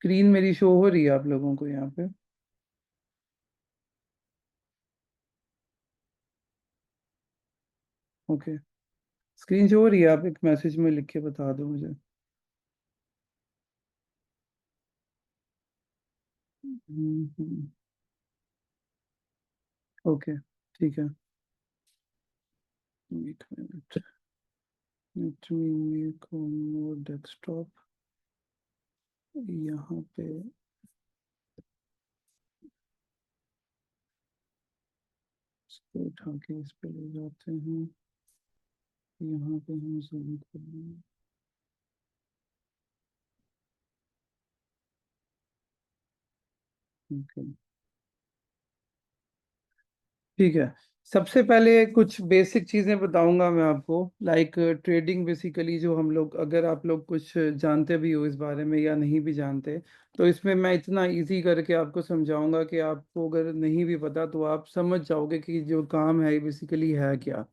Screen मेरी show हो रही है आप लोगों को यहाँ पे? ओके। स्क्रीन शो हो रही है, आप एक मैसेज में लिख के बता दो मुझे। ओके, ठीक है। एक minute, let me make more desktop. यहाँ पे इसको उठा के इस पे ले जाते हैं। यहाँ पे हम जूम कर लेंगे। ओके, ठीक है। सबसे पहले कुछ बेसिक चीज़ें बताऊंगा मैं आपको। लाइक ट्रेडिंग बेसिकली, जो हम लोग, अगर आप लोग कुछ जानते भी हो इस बारे में या नहीं भी जानते, तो इसमें मैं इतना इजी करके आपको समझाऊंगा कि आपको अगर नहीं भी पता तो आप समझ जाओगे कि जो काम है बेसिकली है क्या।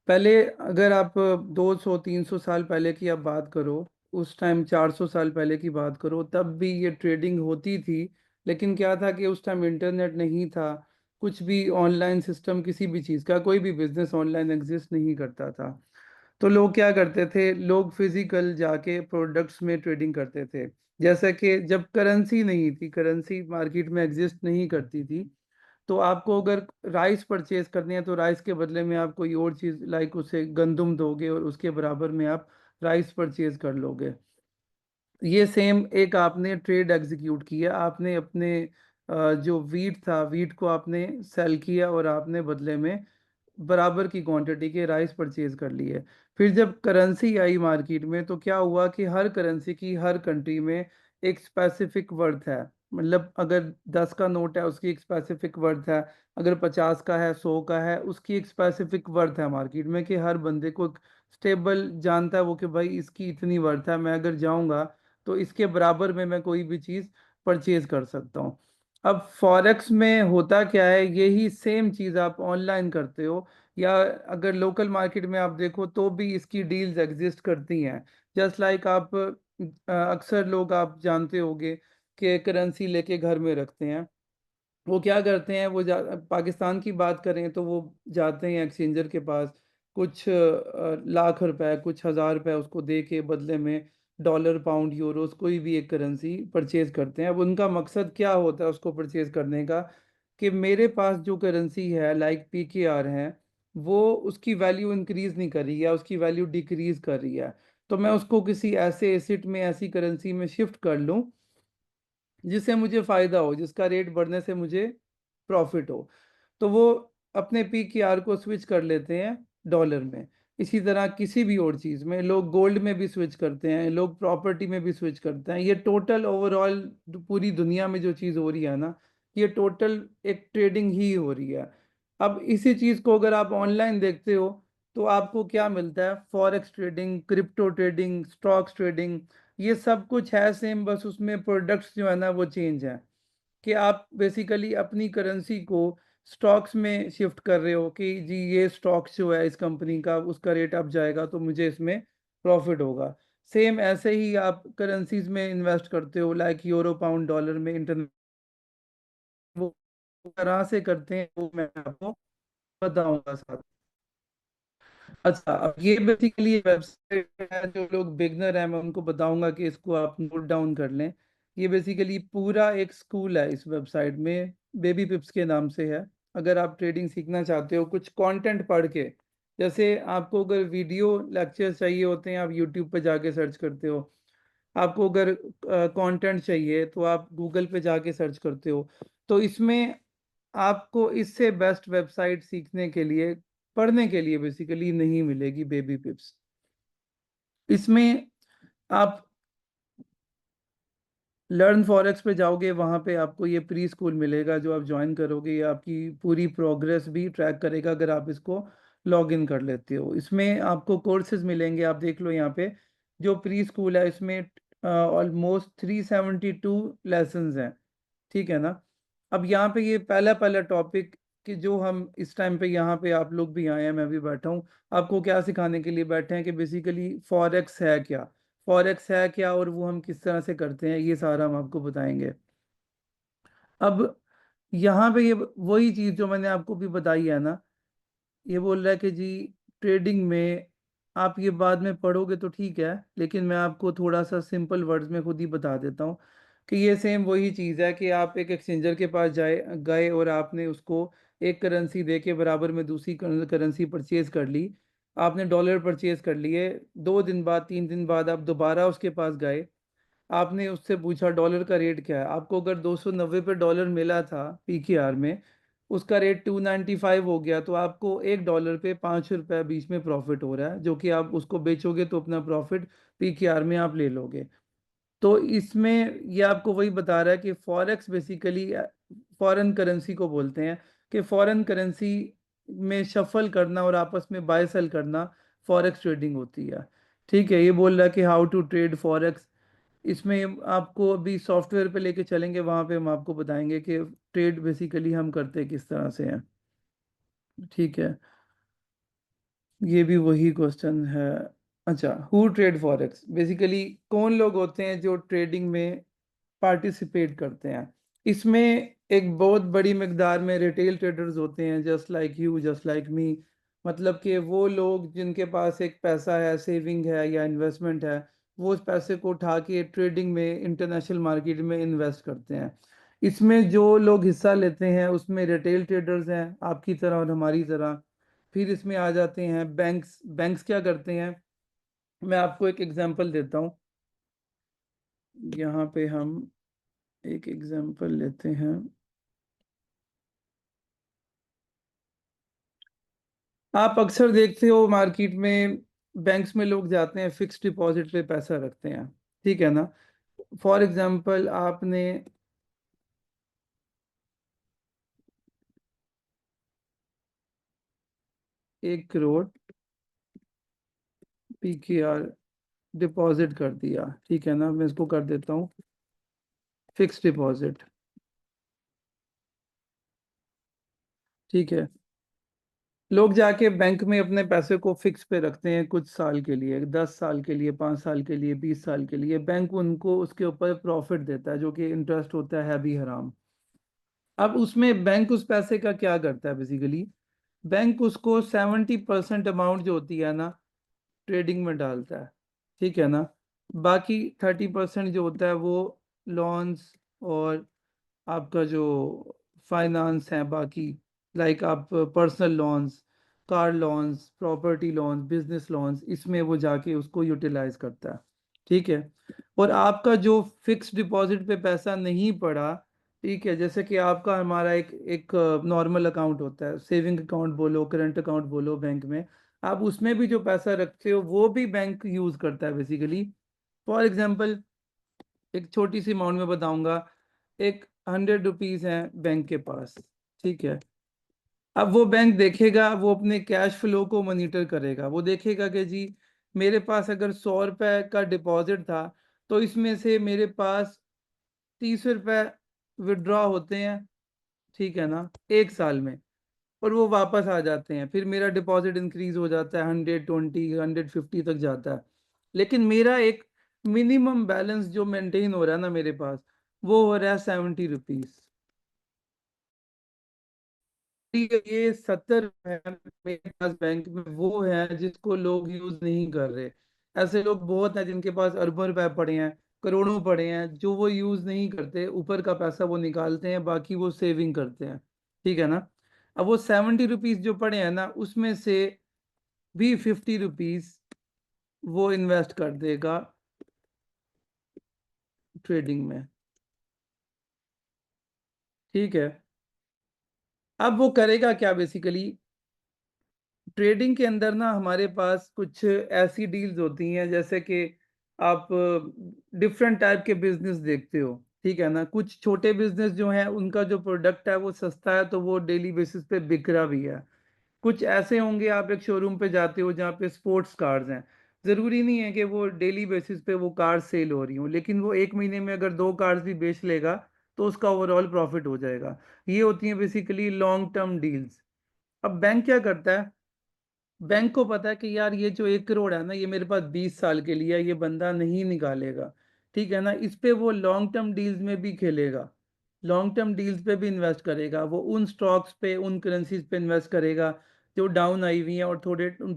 पहले अगर आप 200-300 साल पहले की आप बात करो, उस टाइम 400 साल पहले की बात करो, तब भी ये ट्रेडिंग होती थी। लेकिन क्या था कि उस टाइम इंटरनेट नहीं था, कुछ भी ऑनलाइन सिस्टम, किसी भी चीज़ का कोई भी बिजनेस ऑनलाइन एग्जिस्ट नहीं करता था। तो लोग क्या करते थे, लोग फिजिकल जाके प्रोडक्ट्स में ट्रेडिंग करते थे। जैसे कि जब करेंसी नहीं थी, करेंसी मार्केट में एग्जिस्ट नहीं करती थी, तो आपको अगर राइस परचेज करनी है तो राइस के बदले में आप कोई और चीज़ लाइक उसे गंदुम दोगे और उसके बराबर में आप राइस परचेज कर लोगे। ये सेम एक आपने ट्रेड एग्जीक्यूट किया, आपने अपने जो वीट था, वीट को आपने सेल किया और आपने बदले में बराबर की क्वांटिटी के राइस परचेज कर लिए। फिर जब करेंसी आई मार्केट में तो क्या हुआ कि हर करेंसी की हर कंट्री में एक स्पेसिफिक वर्थ है। मतलब अगर 10 का नोट है उसकी एक स्पेसिफिक वर्थ है, अगर 50 का है, 100 का है, उसकी एक स्पेसिफिक वर्थ है मार्केट में, कि हर बंदे को स्टेबल जानता है वो कि भाई इसकी इतनी वर्थ है, मैं अगर जाऊंगा तो इसके बराबर में मैं कोई भी चीज़ परचेज कर सकता हूँ। अब फॉरेक्स में होता क्या है, यही सेम चीज़ आप ऑनलाइन करते हो, या अगर लोकल मार्केट में आप देखो तो भी इसकी डील्स एग्जिस्ट करती हैं। जस्ट लाइक आप अक्सर लोग आप जानते होंगे कि करेंसी लेके घर में रखते हैं। वो क्या करते हैं, पाकिस्तान की बात करें तो वो जाते हैं एक्सचेंजर के पास, कुछ लाख रुपए, कुछ हजार रुपए उसको दे के बदले में डॉलर, पाउंड, यूरोस, कोई भी एक करेंसी परचेज करते हैं। अब उनका मकसद क्या होता है उसको परचेज करने का, कि मेरे पास जो करेंसी है लाइक PKR है, वो उसकी वैल्यू इंक्रीज नहीं कर रही है, उसकी वैल्यू डिक्रीज कर रही है। तो मैं उसको किसी ऐसे एसिड में, ऐसी करेंसी में शिफ्ट कर लूँ जिससे मुझे फायदा हो, जिसका रेट बढ़ने से मुझे प्रॉफिट हो। तो वो अपने PKR को स्विच कर लेते हैं डॉलर में। इसी तरह किसी भी और चीज़ में, लोग गोल्ड में भी स्विच करते हैं, लोग प्रॉपर्टी में भी स्विच करते हैं। ये टोटल ओवरऑल पूरी दुनिया में जो चीज़ हो रही है ना, ये टोटल एक ट्रेडिंग ही हो रही है। अब इसी चीज़ को अगर आप ऑनलाइन देखते हो तो आपको क्या मिलता है, forex trading, crypto trading, stocks trading, ये सब कुछ है सेम, बस उसमें प्रोडक्ट्स जो है ना वो चेंज है। कि आप बेसिकली अपनी करेंसी को स्टॉक्स में शिफ्ट कर रहे हो कि जी ये स्टॉक्स जो है इस कंपनी का, उसका रेट अप जाएगा तो मुझे इसमें प्रॉफिट होगा। सेम ऐसे ही आप करेंसीज में इन्वेस्ट करते हो, लाइक यूरो, पाउंड, डॉलर में इंटरनेट, वो तरह से करते हैं वो मैं आपको बताऊंगा साथ। अच्छा, अब ये बेसिकली वेबसाइट है, जो लोग बिगनर हैं मैं उनको बताऊंगा कि इसको आप नोट डाउन कर लें। ये बेसिकली पूरा एक स्कूल है इस वेबसाइट में, बेबी पिप्स के नाम से है। अगर आप ट्रेडिंग सीखना चाहते हो कुछ कंटेंट पढ़ के, जैसे आपको अगर वीडियो लेक्चर चाहिए होते हैं, आप यूट्यूब पे जाके सर्च करते हो। आपको अगर कंटेंट चाहिए तो आप गूगल पे जाके सर्च करते हो। तो इसमें आपको इससे बेस्ट वेबसाइट सीखने के लिए, पढ़ने के लिए बेसिकली नहीं मिलेगी बेबी पिप्स। इसमें आप लर्न फॉरेक्स पे जाओगे, वहाँ पे आपको ये प्री स्कूल मिलेगा जो आप ज्वाइन करोगे, ये आपकी पूरी प्रोग्रेस भी ट्रैक करेगा अगर आप इसको लॉग इन कर लेते हो। इसमें आपको कोर्सेज मिलेंगे, आप देख लो यहाँ पे। जो प्री स्कूल है इसमें ऑलमोस्ट 372 लेसन्स हैं, ठीक है ना। अब यहाँ पे ये पहला पहला टॉपिक, कि जो हम इस टाइम पे यहाँ पे आप लोग भी आए हैं, मैं भी बैठा हूँ, आपको क्या सिखाने के लिए बैठे हैं कि बेसिकली फॉरेक्स है क्या। फॉरेक्स है क्या और वो हम किस तरह से करते हैं, ये सारा हम आपको बताएंगे। अब यहाँ पे ये वही चीज़ जो मैंने आपको भी बताई है ना, ये बोल रहा है कि जी ट्रेडिंग में आप ये बाद में पढ़ोगे तो ठीक है, लेकिन मैं आपको थोड़ा सा सिंपल वर्ड्स में खुद ही बता देता हूँ कि ये सेम वही चीज़ है कि आप एक एक्सचेंजर के पास जाए गए और आपने उसको एक करेंसी दे के बराबर में दूसरी करेंसी परचेज कर ली। आपने डॉलर परचेज कर लिए, 2 दिन बाद 3 दिन बाद आप दोबारा उसके पास गए, आपने उससे पूछा डॉलर का रेट क्या है, आपको अगर 290 पे डॉलर मिला था पीकेआर में, उसका रेट 295 हो गया, तो आपको $1 पे 5 रुपये बीच में प्रॉफिट हो रहा है, जो कि आप उसको बेचोगे तो अपना प्रॉफिट पीकेआर में आप ले लोगे। तो इसमें ये आपको वही बता रहा है कि फॉरेक्स बेसिकली फॉरेन करेंसी को बोलते हैं, कि फॉरेन करेंसी में शफल करना और आपस में बाय सेल करना फॉरेक्स ट्रेडिंग होती है। ठीक है, ये बोल रहा है कि हाउ टू ट्रेड फॉरेक्स। इसमें आपको अभी सॉफ्टवेयर पे लेके चलेंगे, वहां पे हम आपको बताएंगे कि ट्रेड बेसिकली हम करते किस तरह से हैं। ठीक है, ये भी वही क्वेश्चन है। अच्छा, हु ट्रेड फॉरेक्स, बेसिकली कौन लोग होते हैं जो ट्रेडिंग में पार्टिसिपेट करते हैं। इसमें एक बहुत बड़ी मकदार में रिटेल ट्रेडर्स होते हैं, just like you, just like me. मतलब कि वो लोग जिनके पास एक पैसा है, सेविंग है या इन्वेस्टमेंट है, वो उस पैसे को उठा के ट्रेडिंग में इंटरनेशनल मार्केट में इन्वेस्ट करते हैं। इसमें जो लोग हिस्सा लेते हैं उसमें रिटेल ट्रेडर्स हैं, आपकी तरह और हमारी तरह। फिर इसमें आ जाते हैं बैंक्स। बैंक्स क्या करते हैं, मैं आपको एक एग्जांपल देता हूँ। यहाँ पे हम एक एग्जांपल लेते हैं। आप अक्सर देखते हो मार्केट में, बैंक्स में लोग जाते हैं फिक्स डिपॉजिट पे पैसा रखते हैं, ठीक है ना। फॉर एग्जांपल आपने 1 करोड़ पीकेआर डिपॉजिट कर दिया, ठीक है ना, मैं इसको कर देता हूँ फिक्स डिपॉजिट। ठीक है, लोग जाके बैंक में अपने पैसे को फिक्स पे रखते हैं कुछ साल के लिए, 10 साल के लिए, 5 साल के लिए, 20 साल के लिए। बैंक उनको उसके ऊपर प्रॉफिट देता है, जो कि इंटरेस्ट होता है भी हराम। अब उसमें बैंक उस पैसे का क्या करता है बेसिकली, बैंक उसको 70% अमाउंट जो होती है ना ट्रेडिंग में डालता है, ठीक है ना। बाकी 30% जो होता है वो लॉन्स और आपका जो फाइनेंस है बाकी, लाइक आप personal loans, car loans, property loans, business loans, इसमें वो जाके उसको यूटिलाइज करता है। ठीक है, और आपका जो फिक्स डिपॉजिट पे पैसा नहीं पड़ा, ठीक है, जैसे कि आपका हमारा एक एक नॉर्मल अकाउंट होता है, सेविंग अकाउंट बोलो, करंट अकाउंट बोलो बैंक में, आप उसमें भी जो पैसा रखते हो वो भी बैंक यूज करता है बेसिकली। फॉर एग्जाम्पल एक छोटी सी अमाउंट में बताऊंगा, एक 100 रुपीज है बैंक के पास, ठीक है। अब वो बैंक देखेगा, वो अपने कैश फ्लो को मॉनिटर करेगा, वो देखेगा कि जी मेरे पास अगर 100 रुपए का डिपॉजिट था, तो इसमें से मेरे पास 30 रुपए विड्रॉ होते हैं, ठीक है ना, 1 साल में, और वो वापस आ जाते हैं, फिर मेरा डिपॉजिट इंक्रीज हो जाता है, 120 150 तक जाता है। लेकिन मेरा एक मिनिमम बैलेंस जो मेंटेन हो रहा है ना मेरे पास, वो हो रहा है 70 रुपीज। ये 70 है मेरे पास बैंक में, वो है जिसको लोग यूज नहीं कर रहे। ऐसे लोग बहुत हैं जिनके पास अरबों रुपए पड़े हैं, करोड़ों पड़े हैं, जो वो यूज नहीं करते, ऊपर का पैसा वो निकालते हैं, बाकी वो सेविंग करते हैं, ठीक है ना। अब वो 70 रुपीज जो पड़े हैं ना, उसमें से भी 50 रुपीज वो इन्वेस्ट कर देगा ट्रेडिंग में, ठीक है। अब वो करेगा क्या बेसिकली, ट्रेडिंग के अंदर ना हमारे पास कुछ ऐसी डील्स होती हैं, जैसे कि आप डिफरेंट टाइप के बिजनेस देखते हो, ठीक है ना। कुछ छोटे बिजनेस जो हैं उनका जो प्रोडक्ट है वो सस्ता है, तो वो डेली बेसिस पे बिक रहा भी है। कुछ ऐसे होंगे, आप एक शोरूम पे जाते हो जहाँ पे स्पोर्ट्स कार्स हैं, जरूरी नहीं है कि वो डेली बेसिस पे वो कार सेल हो रही हो, लेकिन वो एक महीने में अगर 2 कार्स भी बेच लेगा तो उसका ओवरऑल प्रॉफिट हो जाएगा। ये होती है बेसिकली लॉन्ग टर्म डील्स। अब बैंक क्या करता है, बैंक को पता है कि यार ये जो 1 करोड़ है ना, ये मेरे पास 20 साल के लिए है, ये बंदा नहीं निकालेगा। ठीक है ना, इस पे वो लॉन्ग टर्म डील्स में भी खेलेगा, लॉन्ग टर्म डील्स पे भी इन्वेस्ट करेगा, वो उन स्टॉक्स पे उन करेंसीज पे इन्वेस्ट करेगा जो डाउन आई हुई हैं और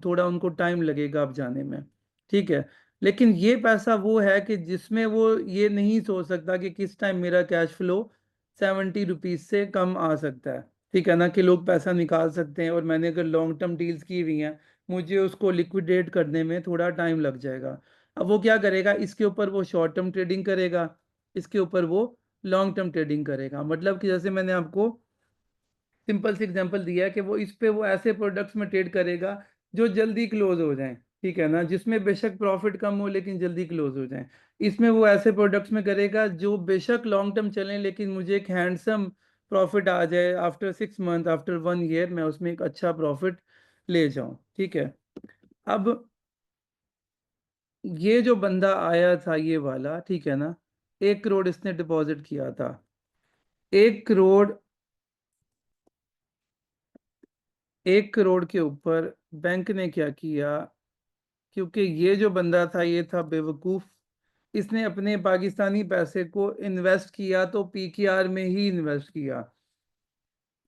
थोड़ा उनको टाइम लगेगा अब जाने में। ठीक है। लेकिन ये पैसा वो है कि जिसमें वो ये नहीं सोच सकता कि किस टाइम मेरा कैश फ्लो 70 रुपीज से कम आ सकता है। ठीक है ना, कि लोग पैसा निकाल सकते हैं और मैंने अगर लॉन्ग टर्म डील्स की हुई हैं, मुझे उसको लिक्विडेट करने में थोड़ा टाइम लग जाएगा। अब वो क्या करेगा, इसके ऊपर वो शॉर्ट टर्म ट्रेडिंग करेगा, इसके ऊपर वो लॉन्ग टर्म ट्रेडिंग करेगा। मतलब कि जैसे मैंने आपको सिंपल सी एग्जांपल दिया है कि वो इस पे वो ऐसे प्रोडक्ट्स में ट्रेड करेगा जो जल्दी क्लोज हो जाएं। ठीक है ना, जिसमें बेशक प्रॉफिट कम हो लेकिन जल्दी क्लोज हो जाएं। इसमें वो ऐसे प्रोडक्ट्स में करेगा जो बेशक लॉन्ग टर्म चलें लेकिन मुझे एक हैंडसम प्रॉफिट आ जाए, आफ्टर 6 मंथ, आफ्टर 1 ईयर मैं उसमें एक अच्छा प्रॉफिट ले जाऊं। ठीक है। अब ये जो बंदा आया था ये वाला, ठीक है ना, 1 करोड़ इसने डिपॉजिट किया था। 1 करोड़, 1 करोड़ के ऊपर बैंक ने क्या किया, क्योंकि ये जो बंदा था ये था बेवकूफ, इसने अपने पाकिस्तानी पैसे को इन्वेस्ट किया तो पीकेआर में ही इन्वेस्ट किया।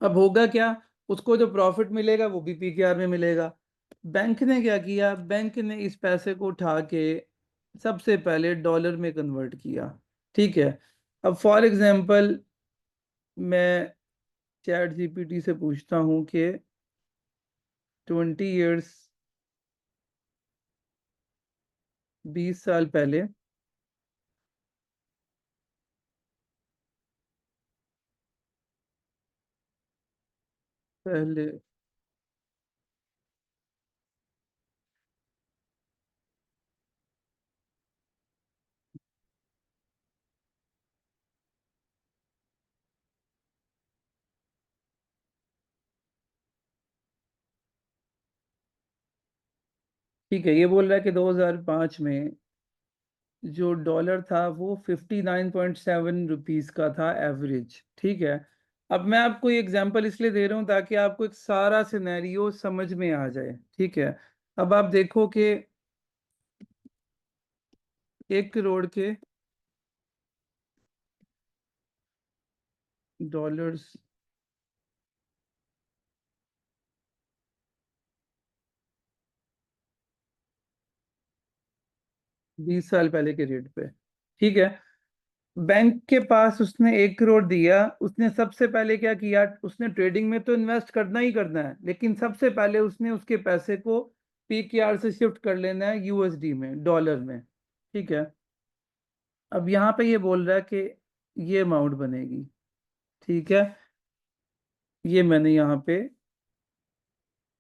अब होगा क्या, उसको जो प्रॉफिट मिलेगा वो भी पीकेआर में मिलेगा। बैंक ने क्या किया, बैंक ने इस पैसे को उठा के सबसे पहले डॉलर में कन्वर्ट किया। ठीक है। अब फॉर एग्जांपल मैं चैट जीपीटी से पूछता हूँ कि 20 ईयर्स, 20 साल पहले, पहले, ठीक है, ये बोल रहा है कि 2005 में जो डॉलर था वो 59.7 रुपीज का था एवरेज। ठीक है। अब मैं आपको ये एग्जांपल इसलिए दे रहा हूँ ताकि आपको एक सारा सिनेरियो समझ में आ जाए। ठीक है। अब आप देखो कि 1 करोड़ के डॉलर्स 20 साल पहले के रेट पे। ठीक है। बैंक के पास उसने 1 करोड़ दिया, उसने सबसे पहले क्या किया, उसने ट्रेडिंग में तो इन्वेस्ट करना ही करना है, लेकिन सबसे पहले उसने उसके पैसे को पीकेआर से शिफ्ट कर लेना है यूएसडी में, डॉलर में। ठीक है। अब यहाँ पे ये बोल रहा है कि ये अमाउंट बनेगी। ठीक है। ये मैंने यहाँ पे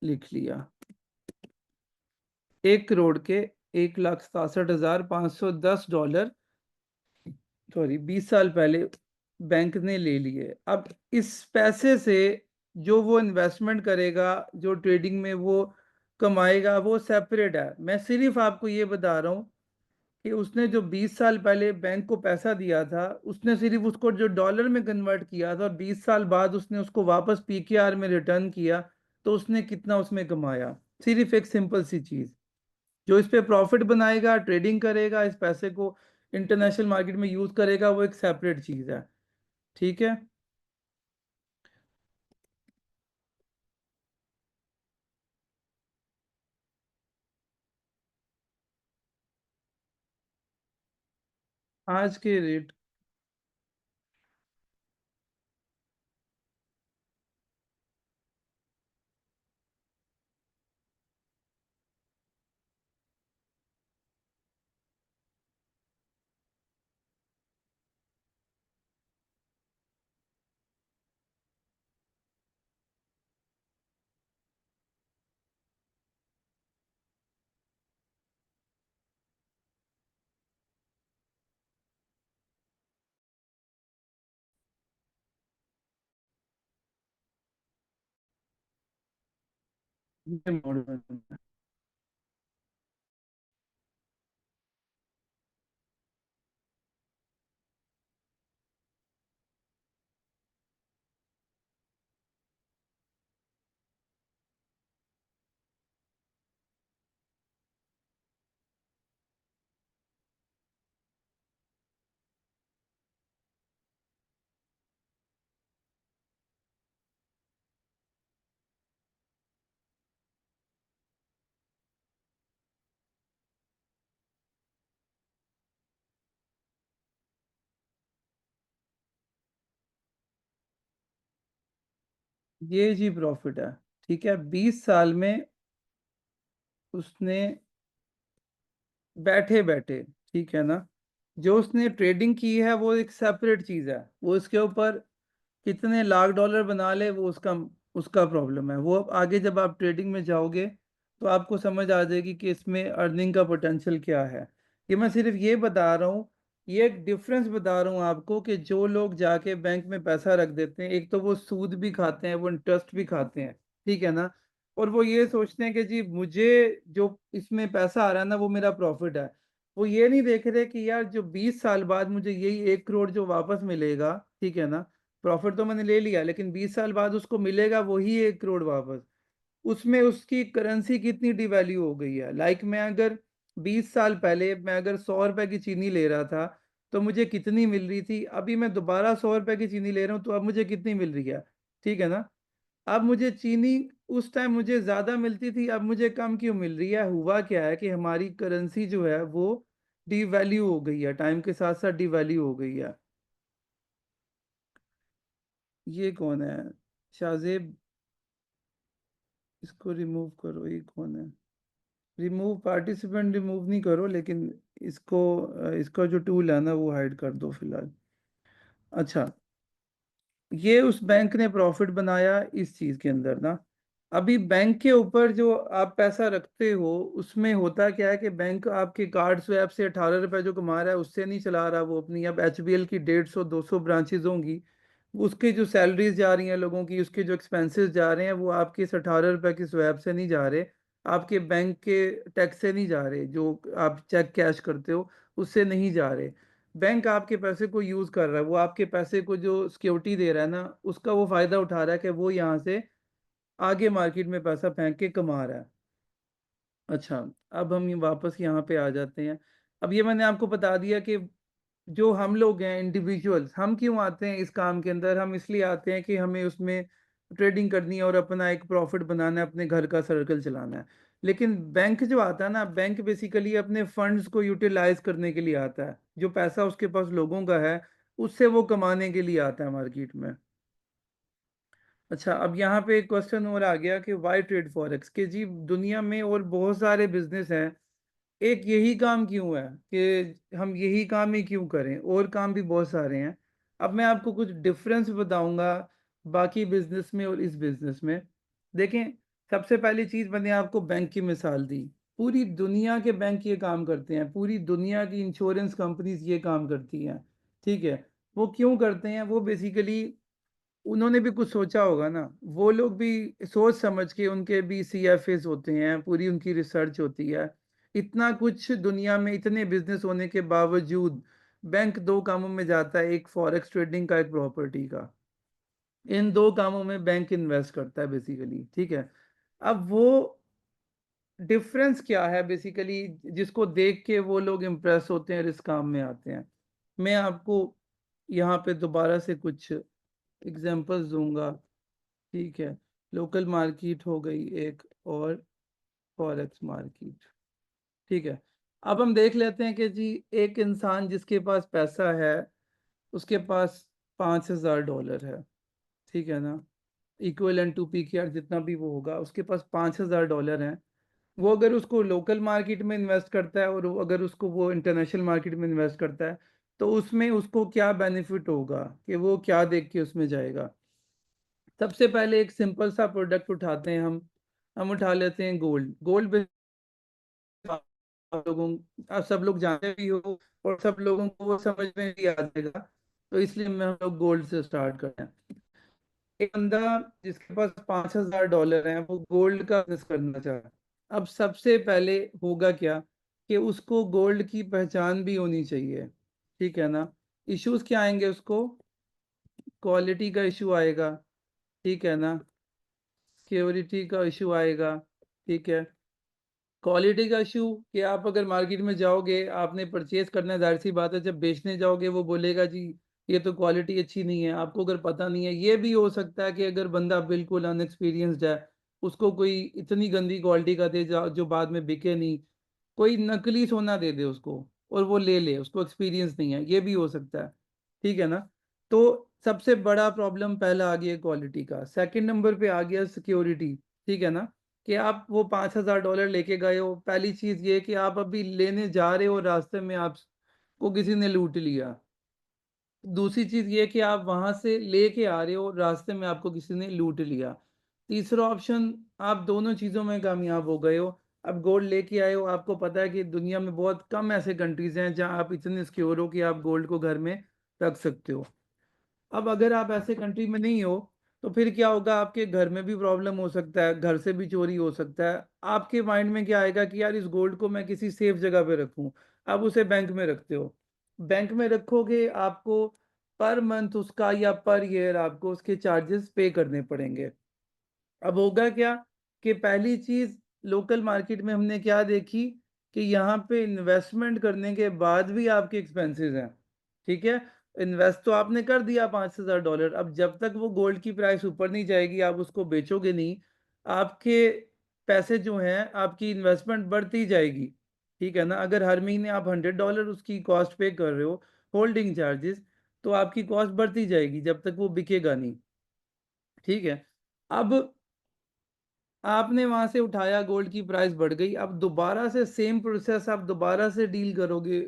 लिख लिया, 1 करोड़ के 1,67,510 डॉलर, सॉरी 20 साल पहले बैंक ने ले लिए। अब इस पैसे से जो वो इन्वेस्टमेंट करेगा, जो ट्रेडिंग में वो कमाएगा, वो सेपरेट है। मैं सिर्फ आपको ये बता रहा हूँ कि उसने जो 20 साल पहले बैंक को पैसा दिया था, उसने सिर्फ उसको जो डॉलर में कन्वर्ट किया था और 20 साल बाद उसने उसको वापस पीकेआर में रिटर्न किया, तो उसने कितना उसमें कमाया। सिर्फ एक सिंपल सी चीज, जो इस पे प्रॉफिट बनाएगा, ट्रेडिंग करेगा, इस पैसे को इंटरनेशनल मार्केट में यूज करेगा, वो एक सेपरेट चीज है। ठीक है। आज के रेट, ये मॉडल है। ये जी प्रॉफिट है। ठीक है, 20 साल में उसने बैठे बैठे, ठीक है ना, जो उसने ट्रेडिंग की है वो एक सेपरेट चीज है। वो इसके ऊपर कितने लाख डॉलर बना ले वो उसका उसका प्रॉब्लम है। वो अब आगे जब आप ट्रेडिंग में जाओगे तो आपको समझ आ जाएगी कि इसमें अर्निंग का पोटेंशियल क्या है। ये मैं सिर्फ ये बता रहा हूँ, ये एक डिफरेंस बता रहा हूँ आपको कि जो लोग जाके बैंक में पैसा रख देते हैं, एक तो वो सूद भी खाते हैं, वो इंटरेस्ट भी खाते हैं, ठीक है ना, और वो ये सोचते हैं कि जी मुझे जो इसमें पैसा आ रहा है ना वो मेरा प्रॉफिट है। वो ये नहीं देख रहे कि यार जो 20 साल बाद मुझे यही 1 करोड़ जो वापस मिलेगा, ठीक है ना, प्रॉफिट तो मैंने ले लिया लेकिन 20 साल बाद उसको मिलेगा वही 1 करोड़ वापस। उसमें उसकी करेंसी कितनी डिवैल्यू हो गई है। लाइक मैं अगर 20 साल पहले मैं अगर 100 रुपए की चीनी ले रहा था तो मुझे कितनी मिल रही थी, अभी मैं दोबारा 100 रुपए की चीनी ले रहा हूँ तो अब मुझे कितनी मिल रही है, ठीक है ना। अब मुझे चीनी उस टाइम मुझे ज्यादा मिलती थी, अब मुझे कम क्यों मिल रही है। हुआ क्या है कि हमारी करेंसी जो है वो डिवैल्यू हो गई है, टाइम के साथ साथ डिवैल्यू हो गई है। ये कौन है, शाहजेब, इसको रिमूव करो। ये कौन है, रिमूव पार्टिसिपेंट रिमूव नहीं करो लेकिन इसको इसका जो टूल है ना वो हाइड कर दो फिलहाल। अच्छा, ये उस बैंक ने प्रॉफिट बनाया इस चीज के अंदर ना। अभी बैंक के ऊपर जो आप पैसा रखते हो उसमें होता क्या है कि बैंक आपके कार्ड स्वैप से 18 रुपए जो कमा रहा है उससे नहीं चला रहा वो अपनी। अब एचबीएल की 150-200 ब्रांचेज होंगी, उसकी जो सैलरीज जा रही हैं लोगों की, उसके जो एक्सपेंसेस जा रहे हैं वो आपके इस 18 रुपए की स्वैप से नहीं जा रहे, आपके बैंक के टैक्स से नहीं जा रहे, जो आप चेक कैश करते हो उससे नहीं जा रहे। बैंक आपके पैसे को यूज कर रहा है, वो आपके पैसे को जो सिक्योरिटी दे रहा है ना उसका वो फायदा उठा रहा है कि वो यहाँ से आगे मार्केट में पैसा फेंक के कमा रहा है। अच्छा, अब हम ये वापस यहाँ पे आ जाते हैं। अब ये मैंने आपको बता दिया कि जो हम लोग हैं इंडिविजुअल्स, हम क्यों आते हैं इस काम के अंदर। हम इसलिए आते हैं कि हमें उसमें ट्रेडिंग करनी है और अपना एक प्रॉफिट बनाना है, अपने घर का सर्कल चलाना है। लेकिन बैंक जो आता है ना, बैंक बेसिकली अपने फंड्स को यूटिलाइज करने के लिए आता है। जो पैसा उसके पास लोगों का है उससे वो कमाने के लिए आता है मार्केट में। अच्छा, अब यहाँ पे एक क्वेश्चन और आ गया कि वाई ट्रेड फॉरेक्स, के जी दुनिया में और बहुत सारे बिजनेस हैं, एक यही काम क्यों है कि हम यही काम ही क्यों करें, और काम भी बहुत सारे हैं। अब मैं आपको कुछ डिफरेंस बताऊंगा बाकी बिजनेस में और इस बिजनेस में। देखें, सबसे पहली चीज मैंने आपको बैंक की मिसाल दी। पूरी दुनिया के बैंक ये काम करते हैं, पूरी दुनिया की इंश्योरेंस कंपनीज ये काम करती हैं, ठीक है। वो क्यों करते हैं, वो बेसिकली उन्होंने भी कुछ सोचा होगा ना। वो लोग भी सोच समझ के, उनके भी सीएफएस होते हैं, पूरी उनकी रिसर्च होती है। इतना कुछ दुनिया में इतने बिजनेस होने के बावजूद बैंक दो कामों में जाता है, एक फॉरेक्स ट्रेडिंग का, एक प्रॉपर्टी का। इन दो कामों में बैंक इन्वेस्ट करता है बेसिकली, ठीक है। अब वो डिफरेंस क्या है बेसिकली जिसको देख के वो लोग इम्प्रेस होते हैं और इस काम में आते हैं। मैं आपको यहाँ पे दोबारा से कुछ एग्जांपल्स दूंगा, ठीक है। लोकल मार्केट हो गई एक, और फॉरेक्स मार्केट, ठीक है। अब हम देख लेते हैं कि जी एक इंसान जिसके पास पैसा है, उसके पास 5,000 डॉलर है, ठीक है ना, इक्वलेंट टू पी के आर जितना भी वो होगा, उसके पास 5,000 डॉलर हैं। वो अगर उसको लोकल मार्केट में इन्वेस्ट करता है और अगर उसको वो इंटरनेशनल मार्केट में इन्वेस्ट करता है तो उसमें उसको क्या बेनिफिट होगा, कि वो क्या देख के उसमें जाएगा। सबसे पहले एक सिंपल सा प्रोडक्ट उठाते हैं हम उठा लेते हैं गोल्ड। गोल्ड आप लोगों आप सब लोग जानते भी हो और सब लोगों को वो समझ में भी आ जाएगा, तो इसलिए मैं हम लोग गोल्ड से स्टार्ट करते हैं। एक बंदा जिसके पास 5,000 डॉलर हैं वो गोल्ड का बिजनेस करना चाह रहा है। अब सबसे पहले होगा क्या कि उसको गोल्ड की पहचान भी होनी चाहिए, ठीक है ना। इश्यूज क्या आएंगे उसको, क्वालिटी का इशू आएगा, ठीक है ना, सिक्योरिटी का इशू आएगा, ठीक है। क्वालिटी का इशू कि आप अगर मार्केट में जाओगे, आपने परचेज करना है, जाहिर सी बात है जब बेचने जाओगे वो बोलेगा जी ये तो क्वालिटी अच्छी नहीं है, आपको अगर पता नहीं है। ये भी हो सकता है कि अगर बंदा बिल्कुल अनएक्सपीरियंस्ड है, उसको कोई इतनी गंदी क्वालिटी का दे जो बाद में बिके नहीं, कोई नकली सोना दे दे उसको और वो ले ले, उसको एक्सपीरियंस नहीं है, ये भी हो सकता है, ठीक है ना। तो सबसे बड़ा प्रॉब्लम पहला आ गया क्वालिटी का। सेकंड नंबर पे आ गया सिक्योरिटी, ठीक है ना? कि आप वो $5000 लेके गए हो, पहली चीज़ ये है कि आप अभी लेने जा रहे हो, रास्ते में आपको किसी ने लूट लिया। दूसरी चीज़ ये है कि आप वहाँ से लेके आ रहे हो, रास्ते में आपको किसी ने लूट लिया। तीसरा ऑप्शन, आप दोनों चीज़ों में कामयाब हो गए हो। अब गोल्ड लेके आए हो, आपको पता है कि दुनिया में बहुत कम ऐसे कंट्रीज़ हैं जहाँ आप इतने सिक्योर हो कि आप गोल्ड को घर में रख सकते हो। अब अगर आप ऐसे कंट्री में नहीं हो, तो फिर क्या होगा, आपके घर में भी प्रॉब्लम हो सकता है, घर से भी चोरी हो सकता है। आपके माइंड में क्या आएगा कि यार इस गोल्ड को मैं किसी सेफ जगह पे रखूँ। आप उसे बैंक में रखते हो। बैंक में रखोगे, आपको पर मंथ उसका या पर ईयर आपको उसके चार्जेस पे करने पड़ेंगे। अब होगा क्या कि पहली चीज़, लोकल मार्केट में हमने क्या देखी कि यहाँ पे इन्वेस्टमेंट करने के बाद भी आपके एक्सपेंसेस हैं, ठीक है? इन्वेस्ट तो आपने कर दिया $5000, अब जब तक वो गोल्ड की प्राइस ऊपर नहीं जाएगी, आप उसको बेचोगे नहीं, आपके पैसे जो हैं, आपकी इन्वेस्टमेंट बढ़ती जाएगी, ठीक है ना? अगर हर महीने आप $100 उसकी कॉस्ट पे कर रहे हो, होल्डिंग चार्जेस, तो आपकी कॉस्ट बढ़ती जाएगी जब तक वो बिकेगा नहीं, ठीक है? अब आपने वहाँ से उठाया, गोल्ड की प्राइस बढ़ गई, अब दोबारा से सेम प्रोसेस, आप दोबारा से डील करोगे।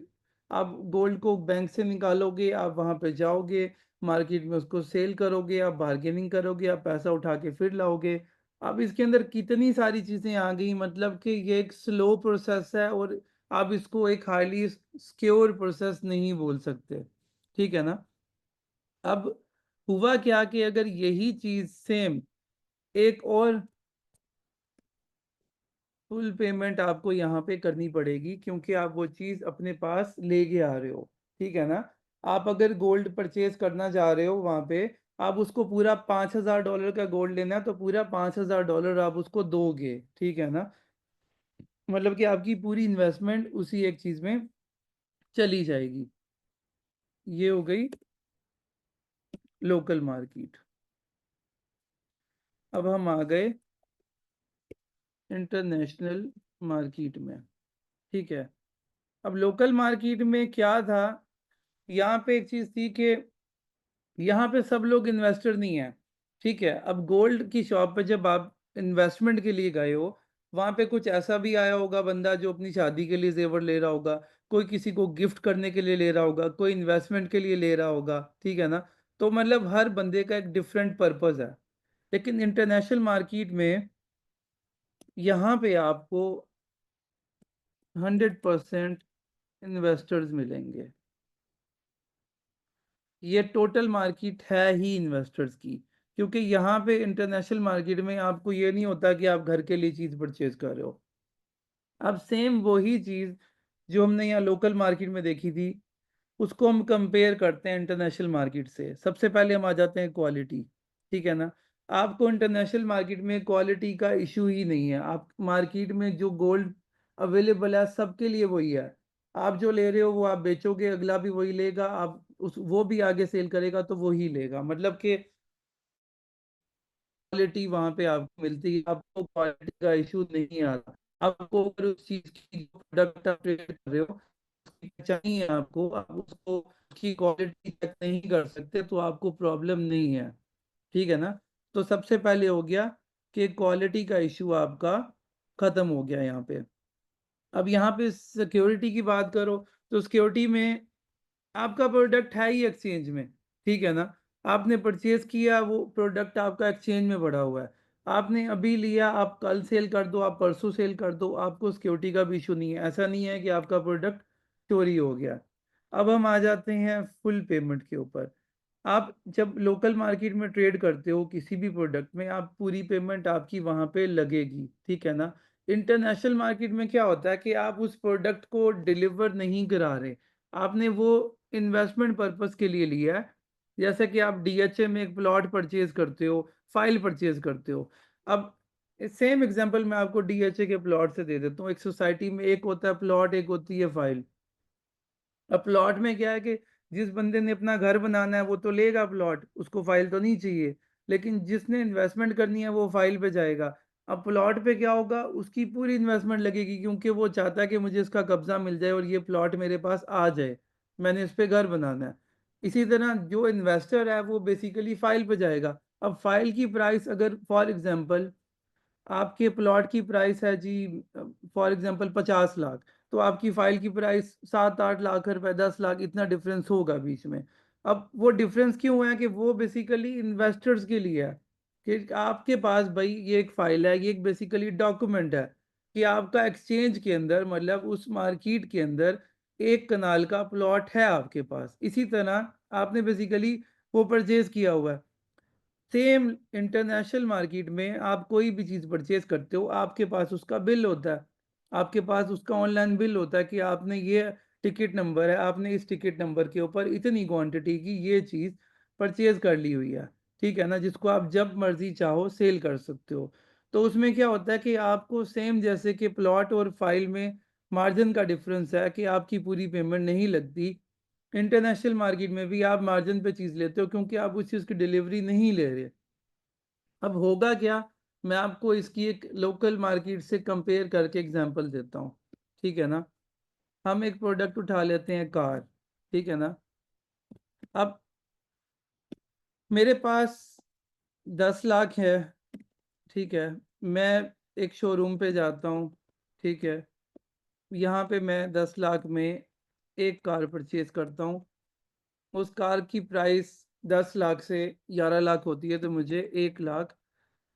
आप गोल्ड को बैंक से निकालोगे, आप वहाँ पे जाओगे, मार्केट में उसको सेल करोगे, आप बार्गेनिंग करोगे, आप पैसा उठा के फिर लाओगे। अब इसके अंदर कितनी सारी चीज़ें आ गई, मतलब कि ये एक स्लो प्रोसेस है और आप इसको एक हाईली सिक्योर प्रोसेस नहीं बोल सकते, ठीक है ना? अब हुआ क्या कि अगर यही चीज़ सेम एक और फुल पेमेंट आपको यहाँ पे करनी पड़ेगी, क्योंकि आप वो चीज़ अपने पास लेके आ रहे हो, ठीक है ना? आप अगर गोल्ड परचेज़ करना चाह रहे हो वहाँ पे, आप उसको पूरा $5000 का गोल्ड लेना है, तो पूरा $5000 आप उसको दोगे, ठीक है ना? मतलब कि आपकी पूरी इन्वेस्टमेंट उसी एक चीज़ में चली जाएगी। ये हो गई लोकल मार्केट। अब हम आ गए इंटरनेशनल मार्केट में, ठीक है? अब लोकल मार्केट में क्या था, यहाँ पे एक चीज़ थी कि यहाँ पे सब लोग इन्वेस्टर नहीं हैं, ठीक है? अब गोल्ड की शॉप पे जब आप इन्वेस्टमेंट के लिए गए हो, वहाँ पे कुछ ऐसा भी आया होगा बंदा जो अपनी शादी के लिए ज़ेवर ले रहा होगा, कोई किसी को गिफ्ट करने के लिए ले रहा होगा, कोई इन्वेस्टमेंट के लिए ले रहा होगा, ठीक है ना? तो मतलब हर बंदे का एक डिफरेंट पर्पज़ है। लेकिन इंटरनेशनल मार्केट में यहाँ पे आपको 100% इन्वेस्टर्स मिलेंगे। ये टोटल मार्केट है ही इन्वेस्टर्स की, क्योंकि यहाँ पे इंटरनेशनल मार्केट में आपको ये नहीं होता कि आप घर के लिए चीज़ परचेज कर रहे हो। अब सेम वही चीज़ जो हमने यहाँ लोकल मार्केट में देखी थी, उसको हम कंपेयर करते हैं इंटरनेशनल मार्केट से। सबसे पहले हम आ जाते हैं क्वालिटी, ठीक है ना? आपको इंटरनेशनल मार्केट में क्वालिटी का इशू ही नहीं है। आप मार्केट में जो गोल्ड अवेलेबल है सबके लिए वही है। आप जो ले रहे हो वो आप बेचोगे, अगला भी वही लेगा, आप उस वो भी आगे सेल करेगा तो वो ही लेगा। मतलब कि क्वालिटी वहाँ पे आपको मिलती है, आपको क्वालिटी का इशू नहीं आता। आपको अगर उस चीज़ की जो प्रोडक्ट आप ट्रेड कर रहे हो, उसकी चाहिए आपको, आप उसको उसकी क्वालिटी चेक नहीं कर सकते, तो आपको प्रॉब्लम नहीं है, ठीक है ना? तो सबसे पहले हो गया कि क्वालिटी का इशू आपका खत्म हो गया यहाँ पे। अब यहाँ पे सिक्योरिटी की बात करो, तो सिक्योरिटी में आपका प्रोडक्ट है ही एक्सचेंज में, ठीक है ना? आपने परचेज़ किया, वो प्रोडक्ट आपका एक्सचेंज में पड़ा हुआ है। आपने अभी लिया, आप कल सेल कर दो, आप परसों सेल कर दो, आपको सिक्योरिटी का भी इश्यू नहीं है। ऐसा नहीं है कि आपका प्रोडक्ट चोरी हो गया। अब हम आ जाते हैं फुल पेमेंट के ऊपर। आप जब लोकल मार्केट में ट्रेड करते हो किसी भी प्रोडक्ट में, आप पूरी पेमेंट आपकी वहाँ पे लगेगी, ठीक है ना? इंटरनेशनल मार्केट में क्या होता है कि आप उस प्रोडक्ट को डिलीवर नहीं करा रहे, आपने वो इन्वेस्टमेंट पर्पस के लिए लिया है। जैसे कि आप डीएचए में एक प्लॉट परचेज करते हो, फाइल परचेज करते हो। अब सेम एग्जांपल मैं आपको डीएचए के प्लॉट से दे देता हूँ। एक सोसाइटी में एक होता है प्लॉट, एक होती है फाइल। अब प्लॉट में क्या है कि जिस बंदे ने अपना घर बनाना है वो तो लेगा प्लॉट, उसको फाइल तो नहीं चाहिए। लेकिन जिसने इन्वेस्टमेंट करनी है वो फाइल पे जाएगा। अब प्लॉट पे क्या होगा, उसकी पूरी इन्वेस्टमेंट लगेगी, क्योंकि वो चाहता है कि मुझे इसका कब्जा मिल जाए और ये प्लॉट मेरे पास आ जाए, मैंने इस पे घर बनाना है। इसी तरह जो इन्वेस्टर है वो बेसिकली फाइल पे जाएगा। अब फाइल की प्राइस अगर फॉर एग्जांपल आपके प्लॉट की प्राइस है जी, फॉर एग्जांपल 50 लाख, तो आपकी फाइल की प्राइस 7-8 लाख रुपए, 10 लाख, इतना डिफरेंस होगा बीच में। अब वो डिफरेंस क्यों है कि वो बेसिकली इन्वेस्टर्स के लिए है कि आपके पास भाई ये एक फाइल है, ये एक बेसिकली डॉक्यूमेंट है कि आपका एक्सचेंज के अंदर, मतलब उस मार्केट के अंदर एक कनाल का प्लॉट है आपके पास। इसी तरह आपने बेसिकली वो परचेज किया हुआ है। सेम इंटरनेशनल मार्केट में आप कोई भी चीज़ परचेज करते हो, आपके पास उसका बिल होता है, आपके पास उसका ऑनलाइन बिल होता है कि आपने ये टिकट नंबर है, आपने इस टिकट नंबर के ऊपर इतनी क्वांटिटी की ये चीज़ परचेज कर ली हुई है, ठीक है ना, जिसको आप जब मर्जी चाहो सेल कर सकते हो। तो उसमें क्या होता है कि आपको सेम जैसे कि प्लॉट और फाइल में मार्जिन का डिफरेंस है कि आपकी पूरी पेमेंट नहीं लगती, इंटरनेशनल मार्केट में भी आप मार्जिन पे चीज़ लेते हो क्योंकि आप उस चीज़ की डिलीवरी नहीं ले रहे। अब होगा क्या, मैं आपको इसकी एक लोकल मार्केट से कंपेयर करके एग्जांपल देता हूँ, ठीक है ना। हम एक प्रोडक्ट उठा लेते हैं, कार, ठीक है ना। अब मेरे पास 10 लाख है, ठीक है। मैं एक शोरूम पे जाता हूँ, ठीक है। यहाँ पे मैं 10 लाख में एक कार परचेज करता हूँ। उस कार की प्राइस 10 लाख से 11 लाख होती है, तो मुझे 1 लाख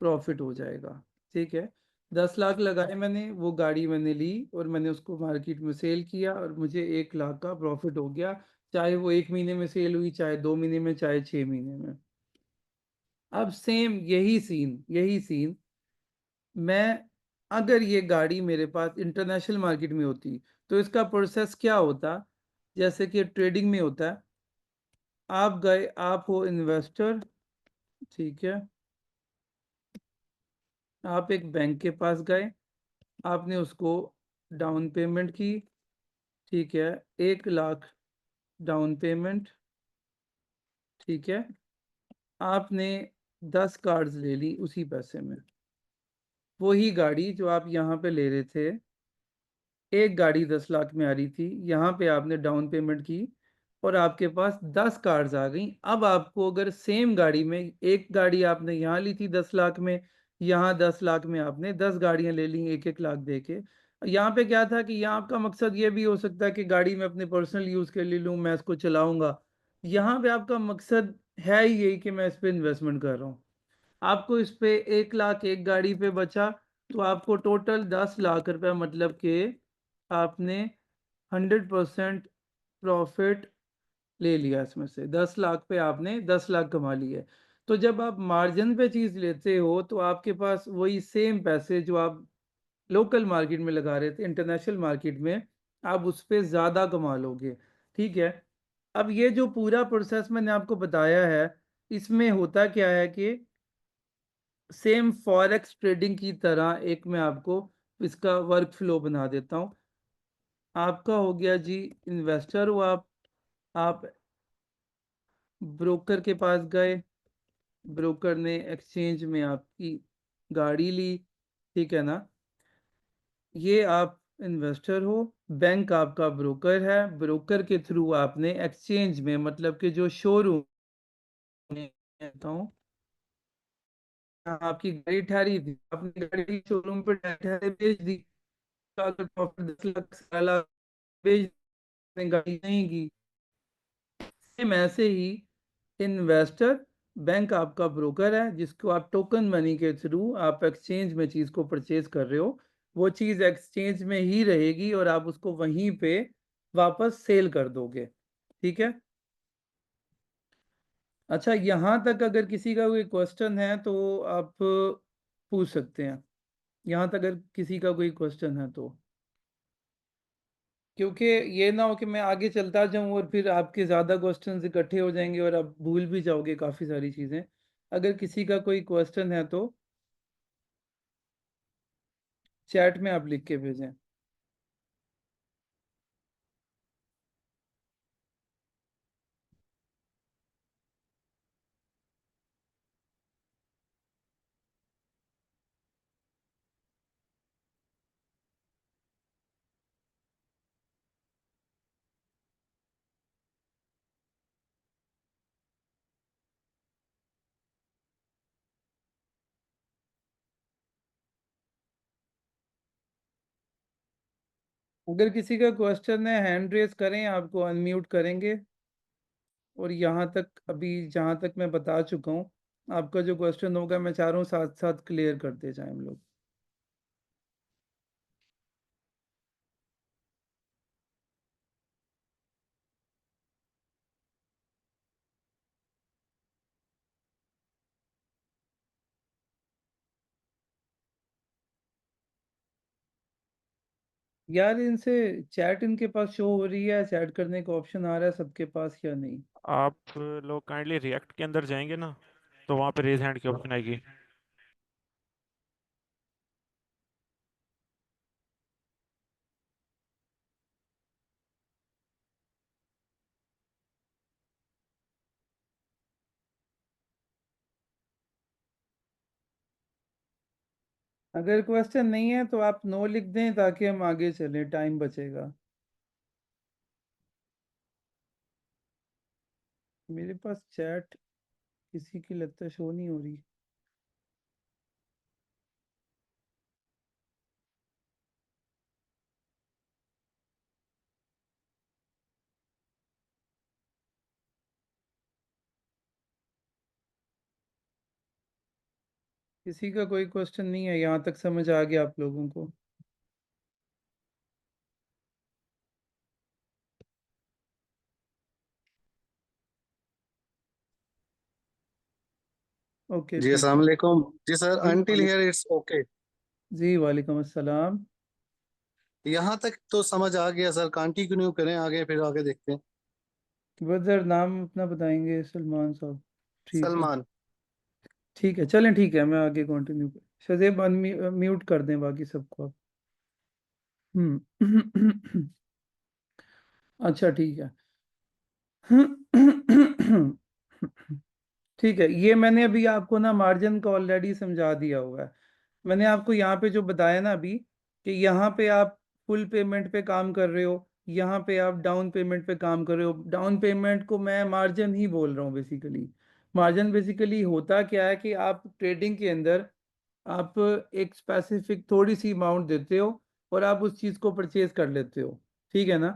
प्रॉफिट हो जाएगा, ठीक है। 10 लाख लगाए मैंने, वो गाड़ी मैंने ली और मैंने उसको मार्केट में सेल किया और मुझे 1 लाख का प्रॉफिट हो गया, चाहे वो 1 महीने में सेल हुई, चाहे 2 महीने में, चाहे 6 महीने में। अब सेम यही सीन मैं, अगर ये गाड़ी मेरे पास इंटरनेशनल मार्केट में होती तो इसका प्रोसेस क्या होता, जैसे कि ट्रेडिंग में होता है। आप गए, आप हो इन्वेस्टर, ठीक है। आप एक बैंक के पास गए, आपने उसको डाउन पेमेंट की, ठीक है, 1 लाख डाउन पेमेंट, ठीक है। आपने 10 कार्ड्स ले ली उसी पैसे में, वही गाड़ी जो आप यहाँ पे ले रहे थे, एक गाड़ी 10 लाख में आ रही थी, यहाँ पे आपने डाउन पेमेंट की और आपके पास 10 कार्ड्स आ गई। अब आपको अगर सेम गाड़ी में, एक गाड़ी आपने यहाँ ली थी 10 लाख में, यहाँ 10 लाख में आपने 10 गाड़ियाँ ले ली 1-1 लाख दे के। यहाँ पे क्या था कि यहाँ आपका मकसद ये भी हो सकता है कि गाड़ी में अपने पर्सनल यूज़ के लिए लूँ, मैं इसको चलाऊंगा। यहाँ पे आपका मकसद है ही यही कि मैं इस पे इन्वेस्टमेंट कर रहा हूँ। आपको इस पे 1 लाख एक गाड़ी पे बचा, तो आपको टोटल 10 लाख रुपए, मतलब कि आपने 100% प्रॉफिट ले लिया। इसमें से 10 लाख पे आपने 10 लाख कमा लिए। तो जब आप मार्जिन पे चीज़ लेते हो तो आपके पास वही सेम पैसे जो आप लोकल मार्केट में लगा रहे थे, इंटरनेशनल मार्केट में आप उस पे ज़्यादा कमा लोगे, ठीक है। अब ये जो पूरा प्रोसेस मैंने आपको बताया है, इसमें होता क्या है कि सेम फॉरेक्स ट्रेडिंग की तरह एक मैं आपको इसका वर्क फ्लो बना देता हूँ। आपका हो गया जी, इन्वेस्टर हो आप ब्रोकर के पास गए, ब्रोकर ने एक्सचेंज में आपकी गाड़ी ली, ठीक है ना। ये आप इन्वेस्टर हो, बैंक आपका ब्रोकर है, ब्रोकर के थ्रू आपने एक्सचेंज में, मतलब कि जो शोरूम में कहता हूँ, आपकी गाड़ी ठहरी थी, आपने गाड़ी शोरूम पे ठहरे बेच दी, तो अगर प्रॉफिट 10 लाख 11 लाख बेच दें, गाड़ी नहीं की। सेम ऐसे ही इन्वेस्टर, बैंक आपका ब्रोकर है जिसको आप टोकन मनी के थ्रू आप एक्सचेंज में चीज़ को परचेज कर रहे हो, वो चीज़ एक्सचेंज में ही रहेगी और आप उसको वहीं पे वापस सेल कर दोगे, ठीक है। अच्छा, यहाँ तक अगर किसी का कोई क्वेश्चन है तो आप पूछ सकते हैं, यहाँ तक अगर किसी का कोई क्वेश्चन है तो, क्योंकि ये ना हो कि मैं आगे चलता जाऊं और फिर आपके ज़्यादा क्वेश्चंस इकट्ठे हो जाएंगे और आप भूल भी जाओगे काफ़ी सारी चीज़ें। अगर किसी का कोई क्वेश्चन है तो चैट में आप लिख के भेजें। अगर किसी का क्वेश्चन है हैंड रेज करें, आपको अनम्यूट करेंगे। और यहाँ तक अभी जहाँ तक मैं बता चुका हूँ, आपका जो क्वेश्चन होगा मैं चाह रहा हूँ साथ साथ क्लियर करते जाएं हम लोग। यार इनसे चैट इनके पास शो हो रही है, चैट करने का ऑप्शन आ रहा है सबके पास या नहीं? आप लोग काइंडली रिएक्ट के अंदर जाएंगे ना, तो वहाँ पे रेज हैंड की ऑप्शन आएगी। अगर क्वेश्चन नहीं है तो आप नो लिख दें ताकि हम आगे चलें, टाइम बचेगा। मेरे पास चैट किसी की लगता है शो नहीं हो रही। किसी का कोई क्वेश्चन नहीं है, यहाँ तक समझ आ गया आप लोगों को? ओके जी ठीक अस्सलाम है। वालेकुम। जी सर, जी अंटिल हियर इट्स ओके। जी वालेकुम अस्सलाम। यहाँ तक तो समझ आ गया सर, कंटिन्यू करें आगे, फिर आगे देखते हैं। ब्रदर नाम अपना बताएंगे? सलमान साहब। ठीक है। सलमान। ठीक है चलें, ठीक है मैं आगे कंटिन्यू कर। शजेब म्यूट कर दें बाकी सबको आप। हम्म। अच्छा ठीक है। ठीक है, ये मैंने अभी आपको ना मार्जिन का ऑलरेडी समझा दिया हुआ है। मैंने आपको यहाँ पे जो बताया ना अभी, कि यहाँ पे आप फुल पेमेंट पे काम कर रहे हो, यहाँ पे आप डाउन पेमेंट पे काम कर रहे हो। डाउन पेमेंट को मैं मार्जिन ही बोल रहा हूँ बेसिकली। मार्जिन बेसिकली होता क्या है कि आप ट्रेडिंग के अंदर आप एक स्पेसिफिक थोड़ी सी अमाउंट देते हो और आप उस चीज़ को परचेज कर लेते हो, ठीक है ना।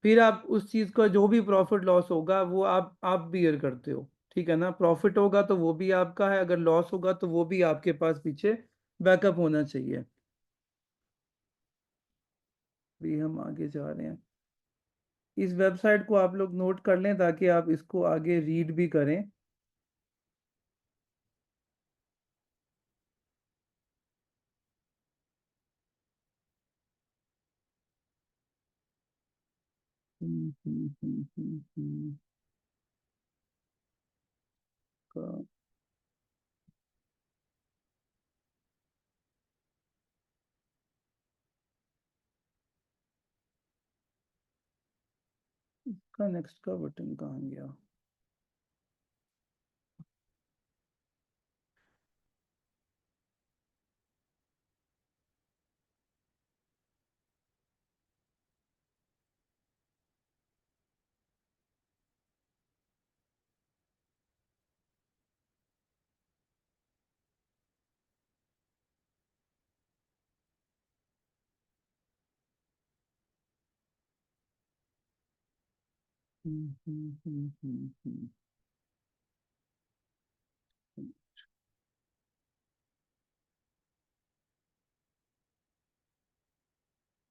फिर आप उस चीज़ का जो भी प्रॉफिट लॉस होगा वो आप बियर करते हो, ठीक है ना। प्रॉफिट होगा तो वो भी आपका है, अगर लॉस होगा तो वो भी आपके पास पीछे बैकअप होना चाहिए। भी हम आगे जा रहे हैं, इस वेबसाइट को आप लोग नोट कर लें ताकि आप इसको आगे रीड भी करें। हम्म, हम्म, हम्म, का का नेक्स्ट का बटन कहाँ गया?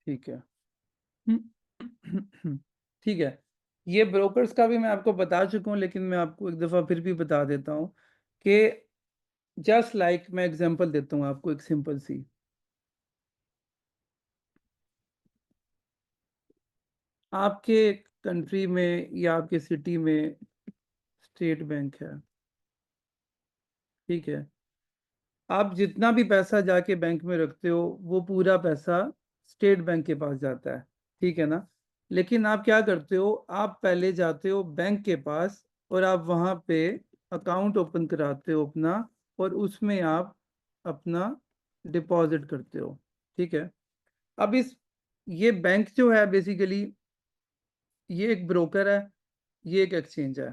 ठीक है। ठीक है। ये ब्रोकर्स का भी मैं आपको बता चुका हूँ, लेकिन मैं आपको एक दफ़ा फिर भी बता देता हूँ कि जस्ट लाइक मैं एग्जांपल देता हूँ आपको एक सिंपल सी। आपके कंट्री में या आपके सिटी में स्टेट बैंक है, ठीक है। आप जितना भी पैसा जाके बैंक में रखते हो वो पूरा पैसा स्टेट बैंक के पास जाता है, ठीक है ना। लेकिन आप क्या करते हो, आप पहले जाते हो बैंक के पास और आप वहाँ पे अकाउंट ओपन कराते हो अपना, और उसमें आप अपना डिपॉजिट करते हो, ठीक है। अब इस ये बैंक जो है बेसिकली ये एक ब्रोकर है, ये एक एक्सचेंज है,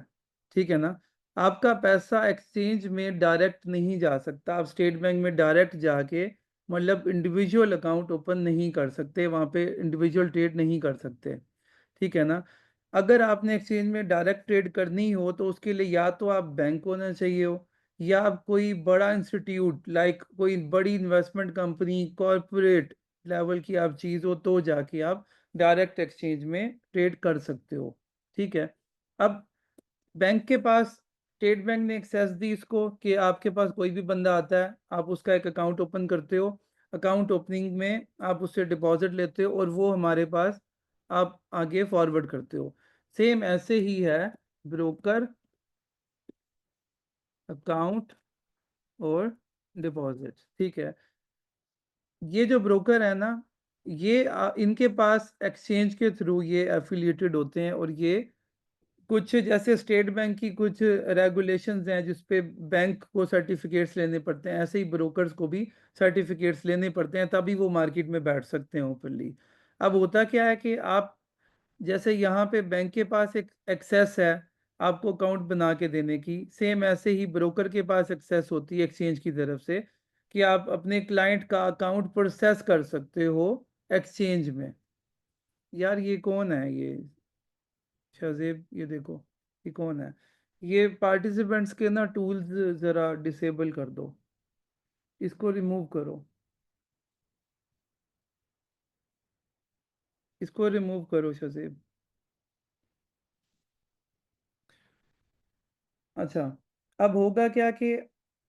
ठीक है ना। आपका पैसा एक्सचेंज में डायरेक्ट नहीं जा सकता, आप स्टेट बैंक में डायरेक्ट जाके मतलब इंडिविजुअल अकाउंट ओपन नहीं कर सकते, वहाँ पे इंडिविजुअल ट्रेड नहीं कर सकते, ठीक है ना। अगर आपने एक्सचेंज में डायरेक्ट ट्रेड करनी हो तो उसके लिए या तो आप बैंक होना चाहिए हो, या आप कोई बड़ा इंस्टीट्यूट लाइक कोई बड़ी इन्वेस्टमेंट कंपनी कॉरपोरेट लेवल की आप चीज़ हो, तो जाके आप डायरेक्ट एक्सचेंज में ट्रेड कर सकते हो, ठीक है। अब बैंक के पास, स्टेट बैंक ने एक्सेस दी इसको कि आपके पास कोई भी बंदा आता है, आप उसका एक अकाउंट ओपन करते हो, अकाउंट ओपनिंग में आप उससे डिपॉजिट लेते हो और वो हमारे पास आप आगे फॉरवर्ड करते हो। सेम ऐसे ही है ब्रोकर, अकाउंट और डिपॉजिट, ठीक है। ये जो ब्रोकर है ना, ये इनके पास एक्सचेंज के थ्रू ये एफिलिएटेड होते हैं, और ये कुछ जैसे स्टेट बैंक की कुछ रेगुलेशंस हैं जिस पे बैंक को सर्टिफिकेट्स लेने पड़ते हैं, ऐसे ही ब्रोकर्स को भी सर्टिफिकेट्स लेने पड़ते हैं, तभी वो मार्केट में बैठ सकते हैं ओपनली। अब होता क्या है कि आप जैसे यहाँ पे बैंक के पास एक एक्सेस है आपको अकाउंट बना के देने की, सेम ऐसे ही ब्रोकर के पास एक्सेस होती है एक्सचेंज की तरफ से कि आप अपने क्लाइंट का अकाउंट प्रोसेस कर सकते हो एक्सचेंज में। यार ये कौन है ये शाहजेब, ये देखो ये कौन है। ये पार्टिसिपेंट्स के ना टूल्स ज़रा डिसेबल कर दो, इसको रिमूव करो, इसको रिमूव करो शाहजेब। अच्छा, अब होगा क्या कि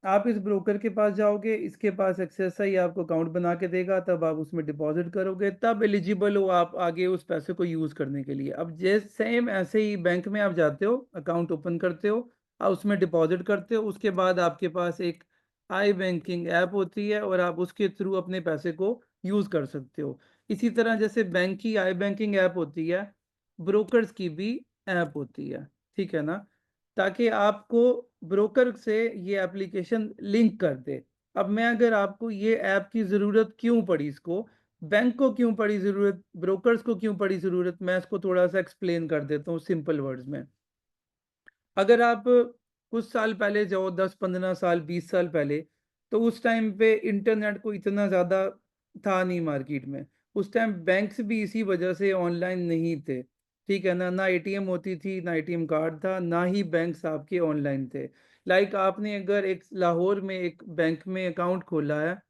आप इस ब्रोकर के पास जाओगे, इसके पास एक्सेस है, ये आपको अकाउंट बना के देगा, तब आप उसमें डिपॉजिट करोगे, तब एलिजिबल हो आप आगे उस पैसे को यूज़ करने के लिए। अब जैसे सेम ऐसे ही बैंक में आप जाते हो, अकाउंट ओपन करते हो, आप उसमें डिपॉजिट करते हो, उसके बाद आपके पास एक आई बैंकिंग ऐप होती है और आप उसके थ्रू अपने पैसे को यूज़ कर सकते हो। इसी तरह जैसे बैंक की आई बैंकिंग ऐप होती है, ब्रोकर्स की भी ऐप होती है, ठीक है ना, ताकि आपको ब्रोकर से ये एप्लीकेशन लिंक कर दे। अब मैं अगर आपको ये ऐप की ज़रूरत क्यों पड़ी, इसको बैंक को क्यों पड़ी ज़रूरत, ब्रोकर्स को क्यों पड़ी ज़रूरत, मैं इसको थोड़ा सा एक्सप्लेन कर देता हूँ सिंपल वर्ड्स में। अगर आप कुछ साल पहले जाओ, 10-15 साल 20 साल पहले, तो उस टाइम पे इंटरनेट को इतना ज़्यादा था नहीं मार्केट में। उस टाइम बैंक्स भी इसी वजह से ऑनलाइन नहीं थे, ठीक है ना। ना एटीएम होती थी, ना एटीएम कार्ड था, ना ही बैंक्स आपके ऑनलाइन थे। लाइक आपने अगर एक लाहौर में एक बैंक में अकाउंट खोला है,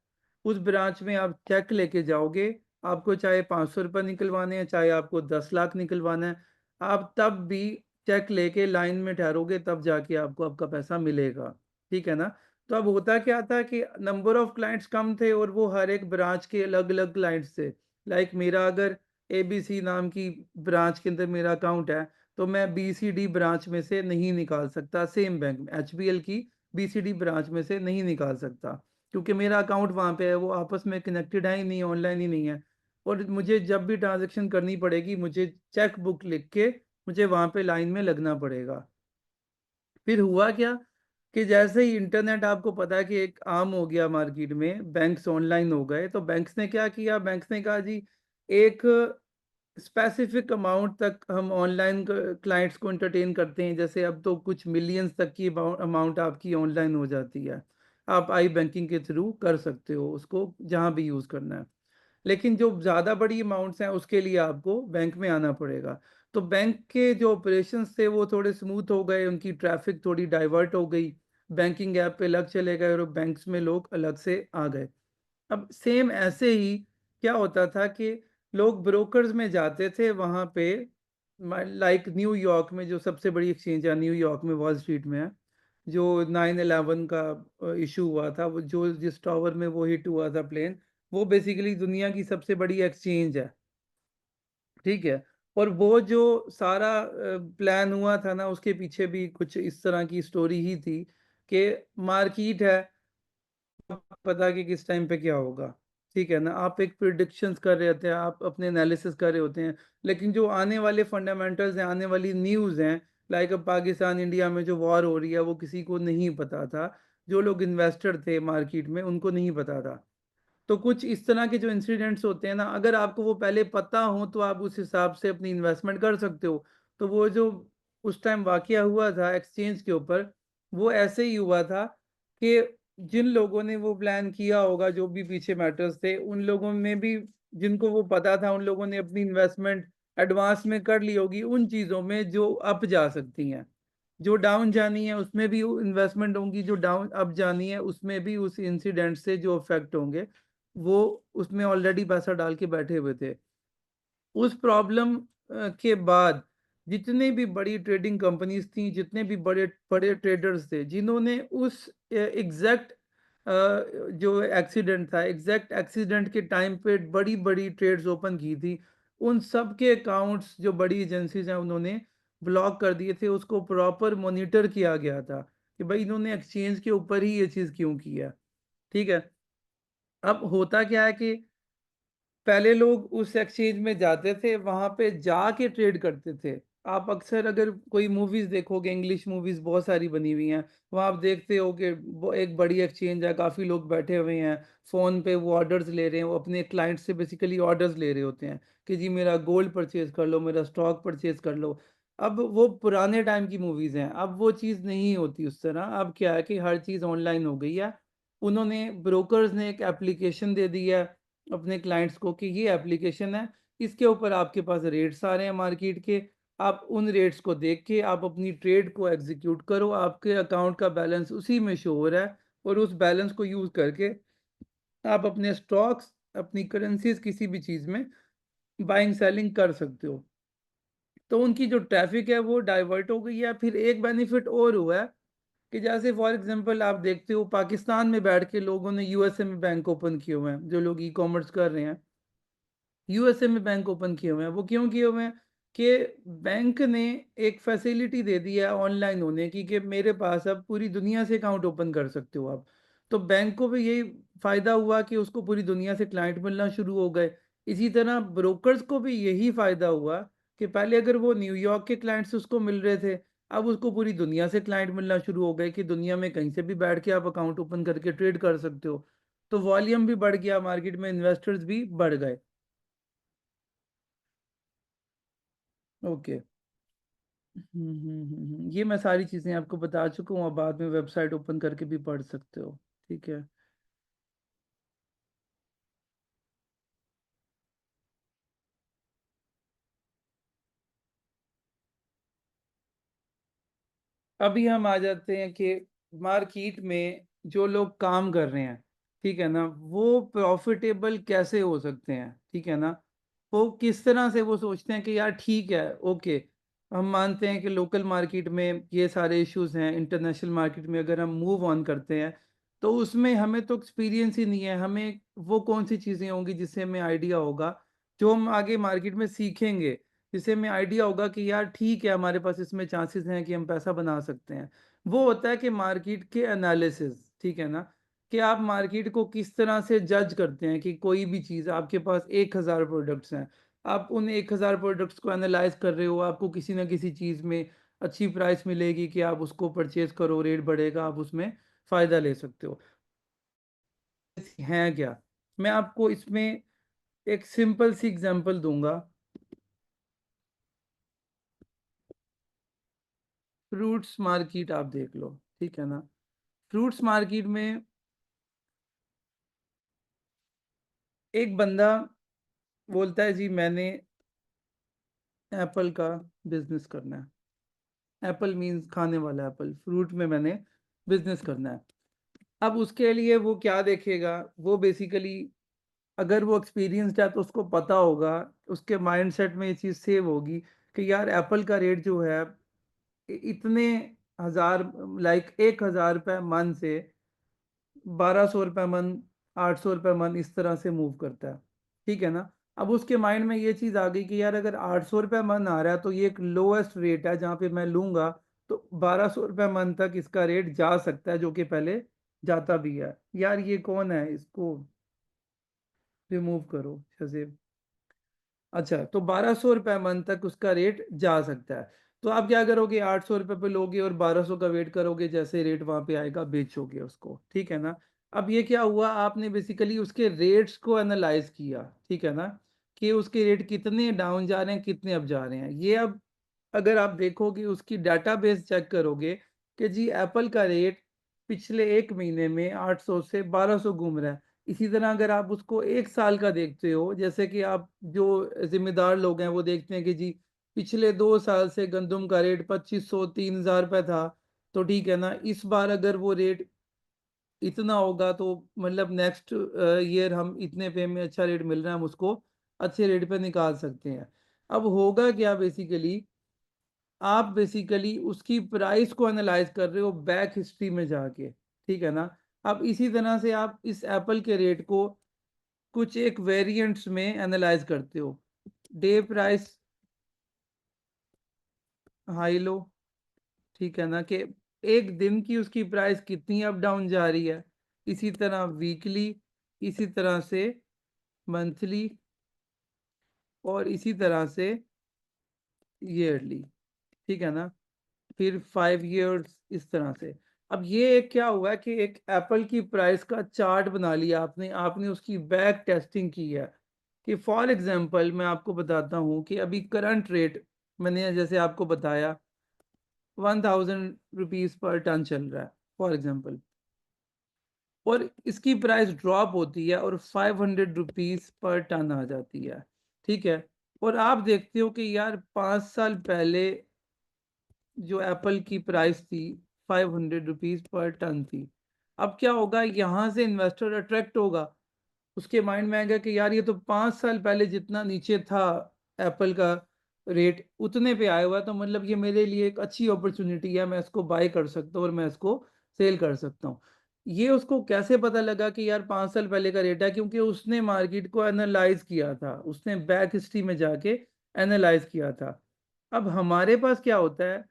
उस ब्रांच में आप चेक लेके जाओगे, आपको चाहे 500 रुपये निकलवाने हैं, चाहे आपको 10 लाख निकलवाना है, आप तब भी चेक लेके लाइन में ठहरोगे, तब जाके आपको आपका पैसा मिलेगा, ठीक है ना। तो अब होता क्या था कि नंबर ऑफ क्लाइंट्स कम थे और वो हर एक ब्रांच के अलग अलग क्लाइंट्स थे। लाइक मेरा अगर एबीसी नाम की ब्रांच के अंदर मेरा अकाउंट है, तो मैं बीसीडी ब्रांच में से नहीं निकाल सकता, सेम बैंक में एचबीएल की बीसीडी ब्रांच में से नहीं निकाल सकता, क्योंकि मेरा अकाउंट वहाँ पे है, वो आपस में कनेक्टेड है ही नहीं, ऑनलाइन ही नहीं है। और मुझे जब भी ट्रांजेक्शन करनी पड़ेगी, मुझे चेक बुक लिख के मुझे वहाँ पे लाइन में लगना पड़ेगा। फिर हुआ क्या कि जैसे ही इंटरनेट आपको पता है कि एक आम हो गया मार्केट में, बैंक्स ऑनलाइन हो गए, तो बैंक्स ने क्या किया, बैंक्स ने कहा जी एक स्पेसिफिक अमाउंट तक हम ऑनलाइन क्लाइंट्स को एंटरटेन करते हैं। जैसे अब तो कुछ मिलियंस तक की अमाउंट आपकी ऑनलाइन हो जाती है, आप आई बैंकिंग के थ्रू कर सकते हो उसको जहाँ भी यूज़ करना है। लेकिन जो ज़्यादा बड़ी अमाउंट्स हैं उसके लिए आपको बैंक में आना पड़ेगा। तो बैंक के जो ऑपरेशंस थे वो थोड़े स्मूथ हो गए, उनकी ट्रैफिक थोड़ी डाइवर्ट हो गई, बैंकिंग ऐप पे अलग चले गए और बैंक्स में लोग अलग से आ गए। अब सेम ऐसे ही क्या होता था कि लोग ब्रोकर्स में जाते थे, वहाँ पे लाइक न्यूयॉर्क में जो सबसे बड़ी एक्सचेंज है, न्यूयॉर्क में वॉल स्ट्रीट में है, जो 9/11 का इशू हुआ था, वो जो जिस टावर में वो हिट हुआ था प्लेन, वो बेसिकली दुनिया की सबसे बड़ी एक्सचेंज है, ठीक है। और वो जो सारा प्लान हुआ था ना, उसके पीछे भी कुछ इस तरह की स्टोरी ही थी कि मार्केट है, पता कि किस टाइम पे क्या होगा, ठीक है ना। आप एक प्रिडिक्शंस कर रहे होते हैं, आप अपने एनालिसिस कर रहे होते हैं, लेकिन जो आने वाले फंडामेंटल्स हैं, आने वाली न्यूज़ हैं, लाइक अब पाकिस्तान इंडिया में जो वॉर हो रही है, वो किसी को नहीं पता था। जो लोग इन्वेस्टर थे मार्केट में, उनको नहीं पता था। तो कुछ इस तरह के जो इंसिडेंट्स होते हैं ना, अगर आपको वो पहले पता हो तो आप उस हिसाब से अपनी इन्वेस्टमेंट कर सकते हो। तो वो जो उस टाइम वाकया हुआ था एक्सचेंज के ऊपर, वो ऐसे ही हुआ था कि जिन लोगों ने वो प्लान किया होगा, जो भी पीछे मैटर्स थे, उन लोगों में भी, जिनको वो पता था, उन लोगों ने अपनी इन्वेस्टमेंट एडवांस में कर ली होगी उन चीज़ों में जो अप जा सकती हैं। जो डाउन जानी है उसमें भी इन्वेस्टमेंट होंगी, जो डाउन अप जानी है उसमें भी उस इंसिडेंट से जो इफेक्ट होंगे, वो उसमें ऑलरेडी पैसा डाल के बैठे हुए थे। उस प्रॉब्लम के बाद जितने भी बड़ी ट्रेडिंग कंपनीज थी, जितने भी बड़े बड़े ट्रेडर्स थे, जिन्होंने उस एग्जैक्ट जो एक्सीडेंट था, एग्जैक्ट एक्सीडेंट के टाइम पे बड़ी बड़ी ट्रेड्स ओपन की थी, उन सब के अकाउंट्स जो बड़ी एजेंसीज हैं उन्होंने ब्लॉक कर दिए थे। उसको प्रॉपर मॉनिटर किया गया था कि भाई इन्होंने एक्सचेंज के ऊपर ही ये चीज़ क्यों की है। ठीक है। अब होता क्या है कि पहले लोग उस एक्सचेंज में जाते थे, वहां पे जाके ट्रेड करते थे। आप अक्सर अगर कोई मूवीज देखोगे, इंग्लिश मूवीज बहुत सारी बनी हुई हैं, वहां आप देखते हो कि एक बड़ी एक्सचेंज है, काफी लोग बैठे हुए हैं, फोन पे वो ऑर्डर्स ले रहे हैं, वो अपने क्लाइंट से बेसिकली ऑर्डर्स ले रहे होते हैं कि जी मेरा गोल्ड परचेज कर लो, मेरा स्टॉक परचेज कर लो। अब वो पुराने टाइम की मूवीज हैं, अब वो चीज़ नहीं होती उस तरह। अब क्या है कि हर चीज़ ऑनलाइन हो गई है। उन्होंने ब्रोकर्स ने एक एप्लीकेशन दे दी है अपने क्लाइंट्स को कि ये एप्लीकेशन है, इसके ऊपर आपके पास रेट्स आ रहे हैं मार्केट के, आप उन रेट्स को देख के आप अपनी ट्रेड को एग्जीक्यूट करो, आपके अकाउंट का बैलेंस उसी में शो हो रहा है, और उस बैलेंस को यूज करके आप अपने स्टॉक्स, अपनी करेंसीज, किसी भी चीज में बाइंग सेलिंग कर सकते हो। तो उनकी जो ट्रैफिक है वो डाइवर्ट हो गई है। फिर एक बेनिफिट और हुआ है कि जैसे फॉर एग्जांपल आप देखते हो पाकिस्तान में बैठ के लोगों ने यूएसए में बैंक ओपन किए हुए हैं, जो लोग ई कॉमर्स कर रहे हैं यूएसए में बैंक ओपन किए हुए हैं। वो क्यों किए हुए हैं कि बैंक ने एक फैसिलिटी दे दी है ऑनलाइन होने की कि मेरे पास अब पूरी दुनिया से अकाउंट ओपन कर सकते हो आप। तो बैंक को भी यही फायदा हुआ कि उसको पूरी दुनिया से क्लाइंट मिलना शुरू हो गए। इसी तरह ब्रोकर्स को भी यही फायदा हुआ कि पहले अगर वो न्यूयॉर्क के क्लाइंट्स उसको मिल रहे थे, अब उसको पूरी दुनिया से क्लाइंट मिलना शुरू हो गए कि दुनिया में कहीं से भी बैठ के आप अकाउंट ओपन करके ट्रेड कर सकते हो। तो वॉल्यूम भी बढ़ गया, मार्केट में इन्वेस्टर्स भी बढ़ गए। ओके। ये मैं सारी चीज़ें आपको बता चुका हूँ, आप बाद में वेबसाइट ओपन करके भी पढ़ सकते हो। ठीक है। अभी हम आ जाते हैं कि मार्केट में जो लोग काम कर रहे हैं, ठीक है ना, वो प्रॉफिटेबल कैसे हो सकते हैं। ठीक है ना। वो किस तरह से वो सोचते हैं कि यार ठीक है, ओके, हम मानते हैं कि लोकल मार्केट में ये सारे इश्यूज हैं, इंटरनेशनल मार्केट में अगर हम मूव ऑन करते हैं तो उसमें हमें तो एक्सपीरियंस ही नहीं है। हमें वो कौन सी चीज़ें होंगी जिससे हमें आइडिया होगा, जो हम आगे मार्केट में सीखेंगे, जिससे हमें आइडिया होगा कि यार ठीक है, हमारे पास इसमें चांसेस हैं कि हम पैसा बना सकते हैं। वो होता है कि मार्केट के एनालिसिस। ठीक है ना। कि आप मार्केट को किस तरह से जज करते हैं कि कोई भी चीज़, आपके पास 1,000 प्रोडक्ट्स हैं, आप उन 1,000 प्रोडक्ट्स को एनालाइज कर रहे हो, आपको किसी ना किसी चीज़ में अच्छी प्राइस मिलेगी कि आप उसको परचेज करो, रेट बढ़ेगा, आप उसमें फ़ायदा ले सकते हो। हैं क्या, मैं आपको इसमें एक सिंपल सी एग्जांपल दूंगा। फ्रूट्स मार्केट आप देख लो। ठीक है ना। फ्रूट्स मार्केट में एक बंदा बोलता है जी मैंने एप्पल का बिजनेस करना है। एप्पल मीन्स खाने वाला एप्पल, फ्रूट में मैंने बिजनेस करना है। अब उसके लिए वो क्या देखेगा, वो बेसिकली अगर वो एक्सपीरियंसड है तो उसको पता होगा, उसके माइंडसेट में ये चीज़ सेव होगी कि यार एप्पल का रेट जो है इतने हजार, लाइक 1,000 रुपये मन से 1,200 रुपये मन, 800 रुपये मन, इस तरह से मूव करता है। ठीक है ना। अब उसके माइंड में ये चीज़ आ गई कि यार अगर 800 रुपये मन आ रहा है तो ये एक लोएस्ट रेट है जहाँ पे मैं लूंगा तो 1,200 रुपये मन तक इसका रेट जा सकता है, जो कि पहले जाता भी है। यार ये कौन है, इसको रिमूव करो जैसे। अच्छा, तो 1,200 रुपये मंथ तक उसका रेट जा सकता है। तो आप क्या करोगे, 800 रुपये पे लोगे और 1,200 का वेट करोगे, जैसे रेट वहां पे आएगा बेचोगे उसको। ठीक है ना। अब ये क्या हुआ, आपने बेसिकली उसके रेट्स को एनालाइज किया। ठीक है ना। कि उसके रेट कितने डाउन जा रहे हैं, कितने अप जा रहे हैं। ये अब अगर आप देखोगे उसकी डाटाबेस चेक करोगे कि जी एप्पल का रेट पिछले एक महीने में 800 से 1200 घूम रहा है। इसी तरह अगर आप उसको एक साल का देखते हो, जैसे कि आप जो जिम्मेदार लोग हैं वो देखते हैं कि जी पिछले 2 साल से गंदम का रेट 2500-3000 रुपये था, तो ठीक है ना, इस बार अगर वो रेट इतना होगा तो मतलब नेक्स्ट ईयर हम इतने पे में अच्छा रेट मिल रहा है, हम उसको अच्छे रेट पे निकाल सकते हैं। अब होगा क्या, बेसिकली आप बेसिकली उसकी प्राइस को एनालाइज कर रहे हो बैक हिस्ट्री में जाके, ठीक है ना। अब इसी तरह से आप इस एप्पल के रेट को कुछ एक वेरिएंट्स में एनालाइज करते हो, डे प्राइस हाई लो, ठीक है ना, कि एक दिन की उसकी प्राइस कितनी अप डाउन जा रही है, इसी तरह वीकली, इसी तरह से मंथली, और इसी तरह से ईयरली, ठीक है ना, फिर 5 years, इस तरह से। अब ये एक क्या हुआ है कि एक एप्पल की प्राइस का चार्ट बना लिया आपने, आपने उसकी बैक टेस्टिंग की है कि फॉर एग्जांपल मैं आपको बताता हूँ कि अभी करंट रेट मैंने जैसे आपको बताया 1000 रुपीज पर टन चल रहा है फॉर एग्जांपल, और इसकी प्राइस ड्रॉप होती है और 500 रुपीज पर टन आ जाती है, ठीक है। और आप देखते हो कि यार 5 साल पहले जो एप्पल की प्राइस थी 500 रुपीज पर टन थी। अब क्या होगा, यहाँ से इन्वेस्टर अट्रैक्ट होगा, उसके माइंड में आएगा कि यार ये तो 5 साल पहले जितना नीचे था एप्पल का रेट उतने पे आया हुआ है, तो मतलब ये मेरे लिए एक अच्छी अपॉर्चुनिटी है, मैं इसको बाय कर सकता हूँ और मैं इसको सेल कर सकता हूँ। ये उसको कैसे पता लगा कि यार 5 साल पहले का रेट है, क्योंकि उसने मार्केट को एनालाइज किया था, उसने बैक हिस्ट्री में जाके एनालाइज किया था। अब हमारे पास क्या होता है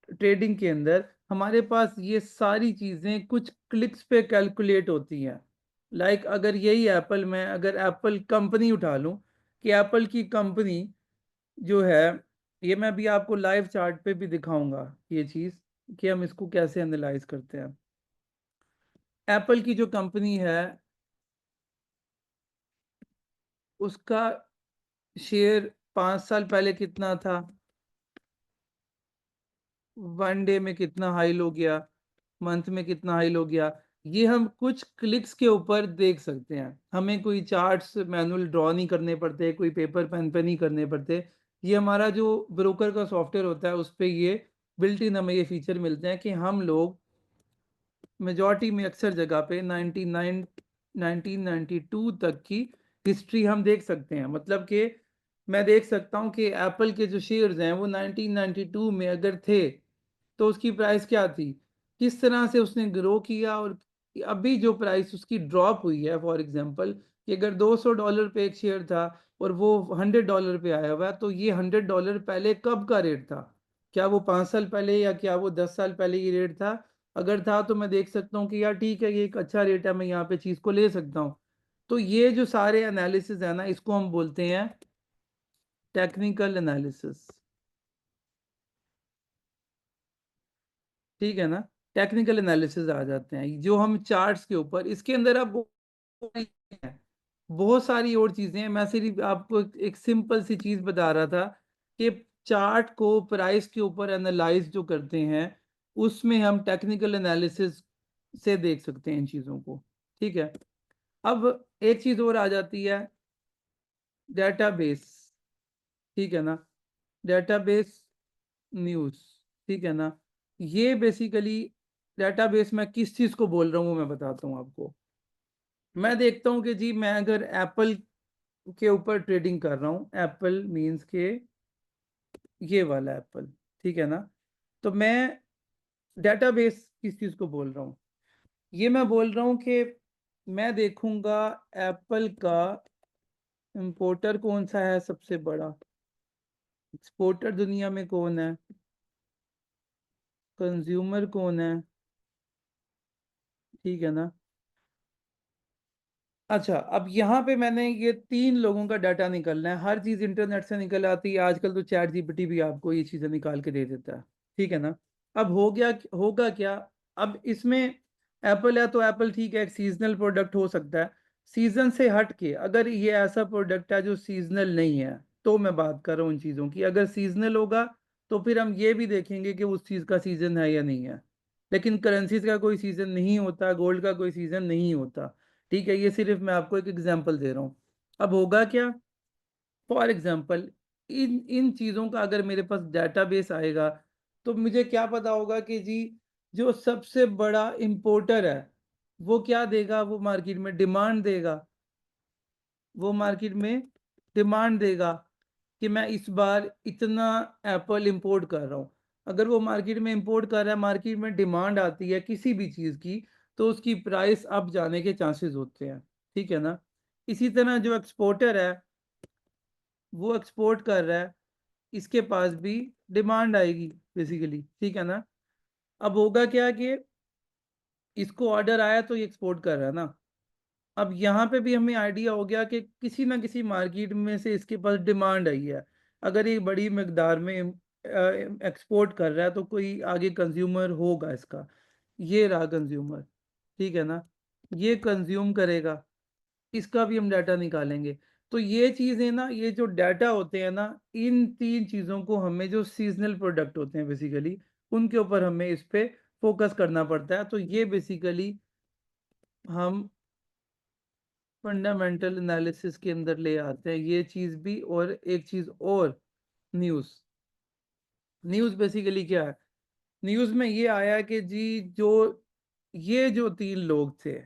ट्रेडिंग के अंदर, हमारे पास ये सारी चीजें कुछ क्लिक्स पे कैलकुलेट होती हैं। लाइक अगर यही एप्पल, मैं अगर एप्पल कंपनी उठा लूं कि एप्पल की कंपनी जो है, ये मैं भी आपको लाइव चार्ट पे भी दिखाऊंगा ये चीज कि हम इसको कैसे एनालाइज करते हैं। एप्पल की जो कंपनी है उसका शेयर 5 साल पहले कितना था, 1 डे में कितना हाई हो गया, मंथ में कितना हाई हो गया, ये हम कुछ क्लिक्स के ऊपर देख सकते हैं। हमें कोई चार्ट्स मैनुअल ड्रॉ नहीं करने पड़ते, कोई पेपर पेन पे नहीं करने पड़ते। ये हमारा जो ब्रोकर का सॉफ्टवेयर होता है उस पे ये बिल्ट इन हमें ये फीचर मिलते हैं कि हम लोग मेजॉरिटी में अक्सर जगह पे 1992 तक की हिस्ट्री हम देख सकते हैं। मतलब कि मैं देख सकता हूँ कि एप्पल के जो शेयर्स हैं वो 1992 में अगर थे तो उसकी प्राइस क्या थी, किस तरह से उसने ग्रो किया, और अभी जो प्राइस उसकी ड्रॉप हुई है, फॉर एग्जांपल कि अगर $200 पे एक शेयर था और वो $100 पे आया हुआ है, तो ये $100 पहले कब का रेट था, क्या वो 5 साल पहले या क्या वो 10 साल पहले ये रेट था। अगर था तो मैं देख सकता हूँ कि यार ठीक है ये एक अच्छा रेट है, मैं यहाँ पे चीज़ को ले सकता हूँ। तो ये जो सारे एनालिसिस है ना, इसको हम बोलते हैं टेक्निकल एनालिसिस, ठीक है ना। टेक्निकल एनालिसिस आ जाते हैं जो हम चार्ट्स के ऊपर, इसके अंदर अब बहुत सारी और चीजें हैं, मैं सिर्फ आपको एक सिंपल सी चीज बता रहा था कि चार्ट को प्राइस के ऊपर एनालाइज जो करते हैं उसमें हम टेक्निकल एनालिसिस से देख सकते हैं इन चीजों को, ठीक है। अब एक चीज और आ जाती है डेटाबेस, ठीक है ना, डेटाबेस न्यूज़, ठीक है ना। ये बेसिकली डेटाबेस मैं किस चीज़ को बोल रहा हूँ वो मैं बताता हूँ आपको। मैं देखता हूँ कि जी मैं अगर एप्पल के ऊपर ट्रेडिंग कर रहा हूँ, एप्पल मींस के ये वाला एप्पल, ठीक है ना, तो मैं डेटाबेस किस चीज़ को बोल रहा हूँ, ये मैं बोल रहा हूँ कि मैं देखूंगा एप्पल का इंपोर्टर कौन सा है सबसे बड़ा, एक्सपोर्टर दुनिया में कौन है, कंज्यूमर कौन है, ठीक है ना। अच्छा, अब यहाँ पे मैंने ये 3 लोगों का डाटा निकलना है, हर चीज़ इंटरनेट से निकल आती है आजकल, तो चैट जीपीटी भी आपको ये चीज़ें निकाल के दे देता है, ठीक है ना। अब हो गया, होगा क्या, अब इसमें एप्पल है तो एप्पल ठीक है एक सीजनल प्रोडक्ट हो सकता है, सीजन से हट के अगर ये ऐसा प्रोडक्ट है जो सीजनल नहीं है, तो मैं बात कर रहा हूँ उन चीज़ों की। अगर सीजनल होगा तो फिर हम ये भी देखेंगे कि उस चीज़ का सीजन है या नहीं है, लेकिन करेंसीज का कोई सीजन नहीं होता, गोल्ड का कोई सीजन नहीं होता। ठीक है, ये सिर्फ मैं आपको एक एग्जांपल दे रहा हूँ। अब होगा क्या, फॉर एग्जांपल इन इन चीज़ों का अगर मेरे पास डेटाबेस आएगा तो मुझे क्या पता होगा कि जी जो सबसे बड़ा इंपोर्टर है वो क्या देगा, वो मार्केट में डिमांड देगा, वो मार्केट में डिमांड देगा कि मैं इस बार इतना एप्पल इंपोर्ट कर रहा हूँ। अगर वो मार्केट में इंपोर्ट कर रहा है, मार्केट में डिमांड आती है किसी भी चीज़ की, तो उसकी प्राइस अप जाने के चांसेस होते हैं। ठीक है ना? इसी तरह जो एक्सपोर्टर है वो एक्सपोर्ट कर रहा है, इसके पास भी डिमांड आएगी बेसिकली। ठीक है ना? अब होगा क्या कि इसको ऑर्डर आया तो ये एक्सपोर्ट कर रहा है ना। अब यहाँ पे भी हमें आइडिया हो गया कि किसी ना किसी मार्केट में से इसके पास डिमांड आई है। अगर ये बड़ी मकदार में एक्सपोर्ट कर रहा है तो कोई आगे कंज्यूमर होगा इसका। ये रहा कंज्यूमर। ठीक है ना? ये कंज्यूम करेगा, इसका भी हम डाटा निकालेंगे। तो ये चीज़ें ना, ये जो डाटा होते हैं ना, इन 3 चीज़ों को हमें, जो सीज़नल प्रोडक्ट होते हैं बेसिकली, उनके ऊपर हमें इस पे फ़ोकस करना पड़ता है। तो ये बेसिकली हम फंडामेंटल एनालिसिस के अंदर ले आते हैं ये चीज़ भी। और एक चीज़ और, न्यूज़। न्यूज़ बेसिकली क्या है? न्यूज़ में ये आया कि जी जो ये जो 3 लोग थे,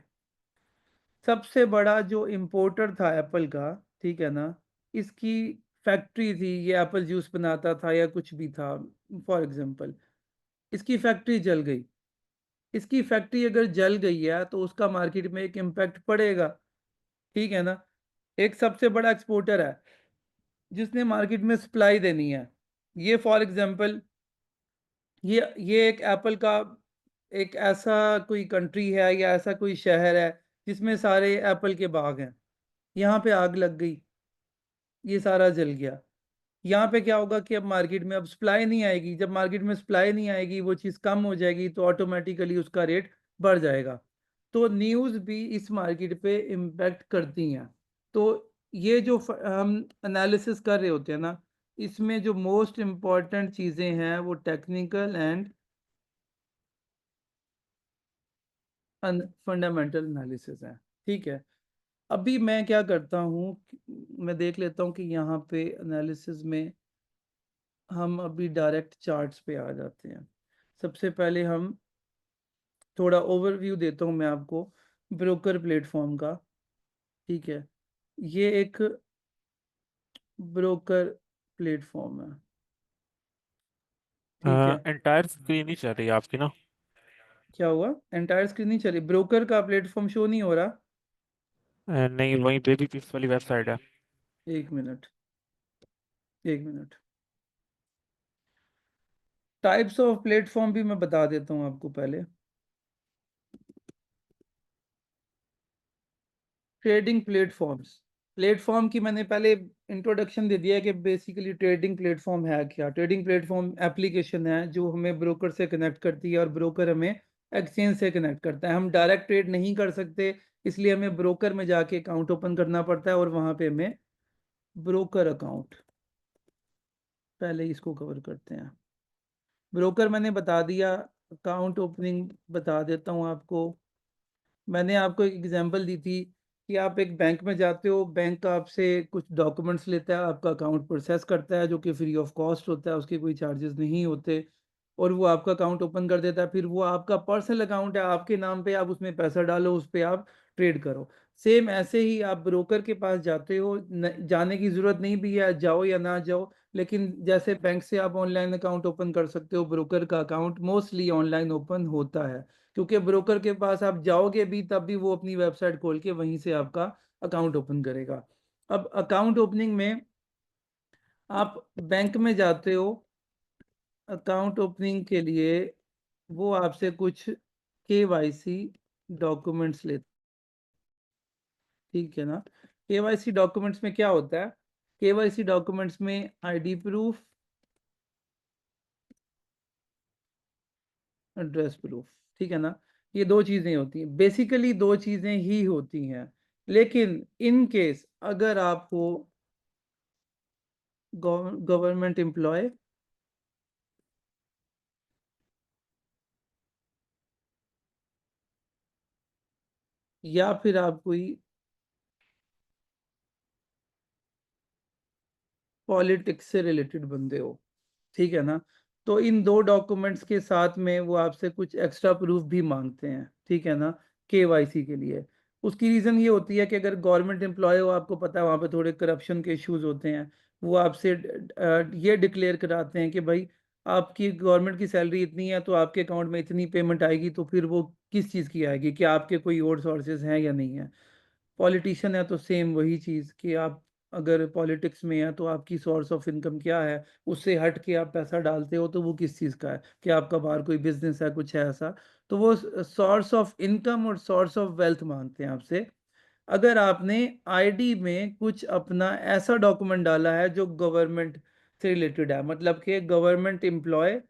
सबसे बड़ा जो इम्पोर्टर था एप्पल का, ठीक है ना? इसकी फैक्ट्री थी, ये एप्पल जूस बनाता था या कुछ भी था फॉर एग्ज़ाम्पल, इसकी फैक्ट्री जल गई। इसकी फैक्ट्री अगर जल गई है तो उसका मार्केट में एक इम्पैक्ट पड़ेगा। ठीक है ना? एक सबसे बड़ा एक्सपोर्टर है जिसने मार्केट में सप्लाई देनी है। ये फॉर एग्ज़ाम्पल ये एक एप्पल का एक ऐसा कोई कंट्री है या ऐसा कोई शहर है जिसमें सारे एप्पल के बाग हैं। यहाँ पे आग लग गई, ये सारा जल गया। यहाँ पे क्या होगा कि अब मार्केट में अब सप्लाई नहीं आएगी। जब मार्केट में सप्लाई नहीं आएगी, वो चीज़ कम हो जाएगी तो ऑटोमेटिकली उसका रेट बढ़ जाएगा। तो न्यूज़ भी इस मार्केट पे इम्पैक्ट करती हैं। तो ये जो हम एनालिसिस कर रहे होते हैं ना, इसमें जो मोस्ट इम्पॉर्टेंट चीज़ें हैं वो टेक्निकल एंड फंडामेंटल एनालिसिस हैं। ठीक है? अभी मैं क्या करता हूँ, मैं देख लेता हूँ कि यहाँ पे एनालिसिस में हम अभी डायरेक्ट चार्ट्स पे आ जाते हैं। सबसे पहले हम थोड़ा ओवरव्यू देता हूँ मैं आपको ब्रोकर प्लेटफॉर्म का। ठीक है? ये एक ब्रोकर प्लेटफॉर्म है। ठीक है? एंटायर स्क्रीन ही चल रही है आपकी ना? क्या हुआ? एंटायर स्क्रीन नहीं चली? ब्रोकर का प्लेटफॉर्म शो नहीं हो रहा? नहीं, वहीं बेबी पिक्स वाली वेबसाइट है। एक मिनट, एक मिनट। टाइप्स ऑफ प्लेटफॉर्म भी मैं बता देता हूँ आपको पहले। ट्रेडिंग प्लेटफॉर्म्स, प्लेटफॉर्म की मैंने पहले इंट्रोडक्शन दे दिया है कि बेसिकली ट्रेडिंग प्लेटफॉर्म है क्या। ट्रेडिंग प्लेटफॉर्म एप्लीकेशन है जो हमें ब्रोकर से कनेक्ट करती है और ब्रोकर हमें एक्सचेंज से कनेक्ट करता है। हम डायरेक्ट ट्रेड नहीं कर सकते, इसलिए हमें ब्रोकर में जाके अकाउंट ओपन करना पड़ता है और वहाँ पे हमें ब्रोकर अकाउंट, पहले इसको कवर करते हैं। ब्रोकर मैंने बता दिया, अकाउंट ओपनिंग बता देता हूँ आपको। मैंने आपको एक एग्जांपल दी थी कि आप एक बैंक में जाते हो, बैंक आपसे कुछ डॉक्यूमेंट्स लेता है, आपका अकाउंट प्रोसेस करता है जो कि फ्री ऑफ कॉस्ट होता है, उसके कोई चार्जेस नहीं होते, और वो आपका अकाउंट ओपन कर देता है। फिर वो आपका पर्सनल अकाउंट है आपके नाम पे, आप उसमें पैसा डालो, उस पर आप ट्रेड करो। सेम ऐसे ही आप ब्रोकर के पास जाते हो, जाने की ज़रूरत नहीं भी है, जाओ या ना जाओ, लेकिन जैसे बैंक से आप ऑनलाइन अकाउंट ओपन कर सकते हो, ब्रोकर का अकाउंट मोस्टली ऑनलाइन ओपन होता है। क्योंकि ब्रोकर के पास आप जाओगे भी तब भी वो अपनी वेबसाइट खोल के वहीं से आपका अकाउंट ओपन करेगा। अब अकाउंट ओपनिंग में आप बैंक में जाते हो, अकाउंट ओपनिंग के लिए वो आपसे कुछ केवाईसी डॉक्यूमेंट्स लेते। ठीक है ना? केवाईसी डॉक्यूमेंट्स में क्या होता है? केवाईसी डॉक्यूमेंट्स में आईडी प्रूफ, एड्रेस प्रूफ। ठीक है ना? ये दो चीज़ें होती हैं, बेसिकली दो चीज़ें ही होती हैं। लेकिन इन केस अगर आप हो गवर्नमेंट एम्प्लॉय, या फिर आप कोई पॉलिटिक्स से रिलेटेड बंदे हो, ठीक है ना। तो इन दो डॉक्यूमेंट्स के साथ में वो आपसे कुछ एक्स्ट्रा प्रूफ भी मांगते हैं, ठीक है ना, केवाईसी के लिए। उसकी रीज़न ये होती है कि अगर गवर्नमेंट एम्प्लॉय हो, आपको पता है वहाँ पे थोड़े करप्शन के इश्यूज होते हैं, वो आपसे ये डिक्लेयर कराते हैं कि भाई आपकी गवर्नमेंट की सैलरी इतनी है तो आपके अकाउंट में इतनी पेमेंट आएगी, तो फिर वो किस चीज़ की आएगी, कि आपके कोई और सोर्सेज हैं या नहीं है। पॉलिटिशियन है तो सेम वही चीज़, कि आप अगर पॉलिटिक्स में है तो आपकी सोर्स ऑफ इनकम क्या है, उससे हट के आप पैसा डालते हो तो वो किस चीज़ का है, कि आपका बाहर कोई बिजनेस है, कुछ है ऐसा। तो वो सोर्स ऑफ इनकम और सोर्स ऑफ वेल्थ मांगते हैं आपसे। अगर आपने आईडी में कुछ अपना ऐसा डॉक्यूमेंट डाला है जो गवर्नमेंट से रिलेटेड है, मतलब कि गवर्नमेंट एम्प्लॉय,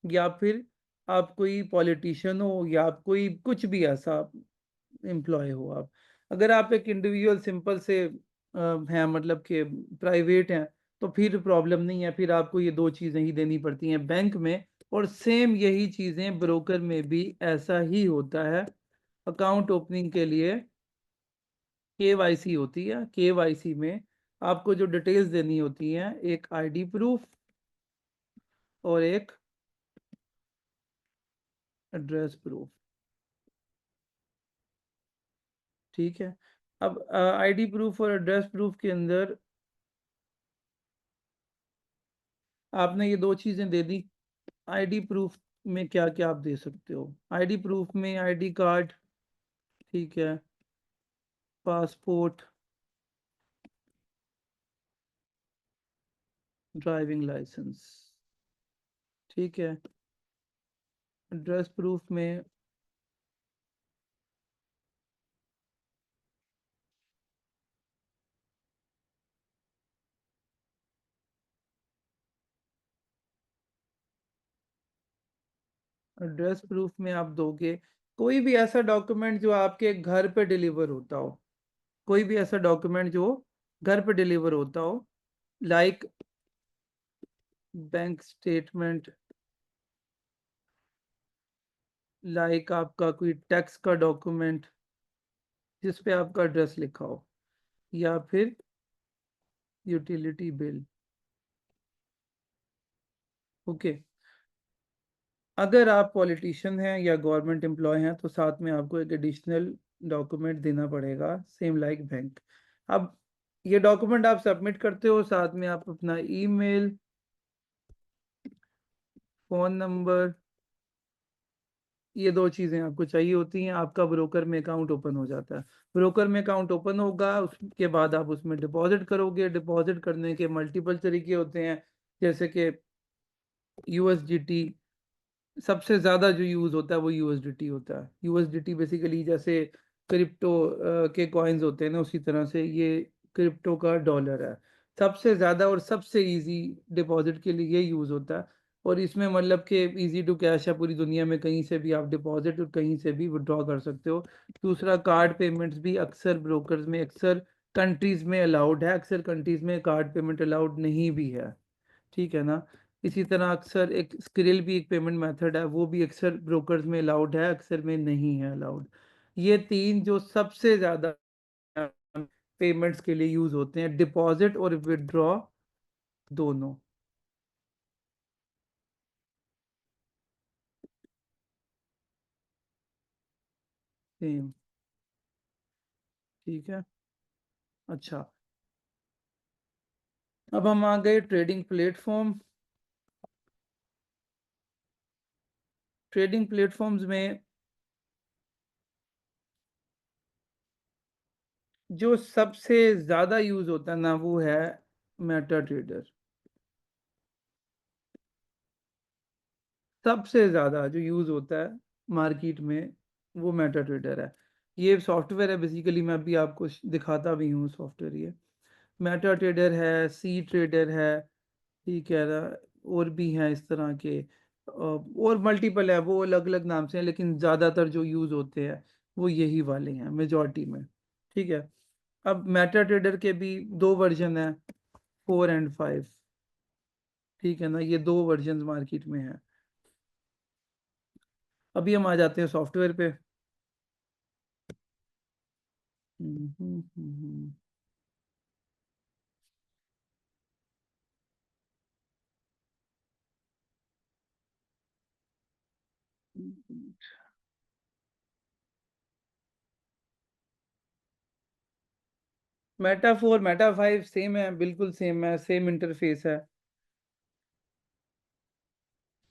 या फिर आप कोई पॉलिटिशियन हो, या आप कोई कुछ भी ऐसा एम्प्लॉय हो आप। अगर आप एक इंडिविजुअल सिंपल से हैं, मतलब कि प्राइवेट हैं, तो फिर प्रॉब्लम नहीं है, फिर आपको ये दो चीज़ें ही देनी पड़ती हैं बैंक में। और सेम यही चीज़ें ब्रोकर में भी ऐसा ही होता है। अकाउंट ओपनिंग के लिए केवाईसी होती है। केवाईसी में आपको जो डिटेल्स देनी होती हैं, एक आईडी प्रूफ और एक एड्रेस प्रूफ, ठीक है। अब आईडी प्रूफ और एड्रेस प्रूफ के अंदर आपने ये दो चीज़ें दे दी। आईडी प्रूफ में क्या क्या आप दे सकते हो? आईडी प्रूफ में आईडी कार्ड, ठीक है, पासपोर्ट, ड्राइविंग लाइसेंस, ठीक है। एड्रेस प्रूफ में एड्रेस प्रूफ में आप दोगे कोई भी ऐसा डॉक्यूमेंट जो आपके घर पे डिलीवर होता हो, कोई भी ऐसा डॉक्यूमेंट जो घर पे डिलीवर होता हो, लाइक बैंक स्टेटमेंट, लाइक आपका कोई टैक्स का डॉक्यूमेंट जिस पे आपका एड्रेस लिखा हो, या फिर यूटिलिटी बिल, ओके। अगर आप पॉलिटिशियन हैं या गवर्नमेंट एम्प्लॉय हैं तो साथ में आपको एक एडिशनल डॉक्यूमेंट देना पड़ेगा, सेम लाइक बैंक। अब ये डॉक्यूमेंट आप सबमिट करते हो, साथ में आप अपना ईमेल, फ़ोन नंबर, ये दो चीज़ें आपको चाहिए होती हैं। आपका ब्रोकर में अकाउंट ओपन हो जाता है। ब्रोकर में अकाउंट ओपन होगा, उसके बाद आप उसमें डिपॉजिट करोगे। डिपॉजिट करने के मल्टीपल तरीके होते हैं, जैसे कि यूएसडीटी, सबसे ज़्यादा जो यूज़ होता है वो यूएसडीटी होता है। यूएसडीटी बेसिकली जैसे क्रिप्टो के कॉइन्स होते हैं ना, उसी तरह से ये क्रिप्टो का डॉलर है। सबसे ज़्यादा और सबसे इजी डिपॉजिट के लिए ये यूज़ होता है। और इसमें मतलब कि इजी टू कैश है, पूरी दुनिया में कहीं से भी आप डिपॉजिट और कहीं से भी विड्रॉ कर सकते हो। दूसरा, कार्ड पेमेंट्स भी अक्सर ब्रोकर्स में, अक्सर कंट्रीज़ में अलाउड है, अक्सर कंट्रीज़ में कार्ड पेमेंट अलाउड नहीं भी है, ठीक है ना। इसी तरह अक्सर एक स्क्रिल भी एक पेमेंट मेथड है, वो भी अक्सर ब्रोकर्स में अलाउड है, अक्सर में नहीं है अलाउड। ये तीन जो सबसे ज़्यादा पेमेंट्स के लिए यूज़ होते हैं, डिपॉजिट और विड्रॉ दोनों। सेम, ठीक है। अच्छा, अब हम आ गए ट्रेडिंग प्लेटफॉर्म। ट्रेडिंग प्लेटफॉर्म्स में जो सबसे ज़्यादा यूज़ होता है ना, वो है मेटा ट्रेडर। सबसे ज़्यादा जो यूज़ होता है मार्केट में वो मेटा ट्रेडर है। ये सॉफ्टवेयर है, बेसिकली मैं अभी आपको दिखाता भी हूँ सॉफ्टवेयर ये। मेटा ट्रेडर है, सी ट्रेडर है, ठीक है ना, और भी हैं इस तरह के, और मल्टीपल है, वो अलग अलग नाम से हैं, लेकिन ज़्यादातर जो यूज़ होते हैं वो यही वाले हैं मेजॉरिटी में, ठीक है। अब मेटा ट्रेडर के भी दो वर्जन हैं, 4 और 5, ठीक है ना, ये दो वर्जन मार्केट में हैं। अभी हम आ जाते हैं सॉफ्टवेयर पे। हम्म। मेटा 4 मेटा 5 सेम है, बिल्कुल सेम है, सेम इंटरफेस है।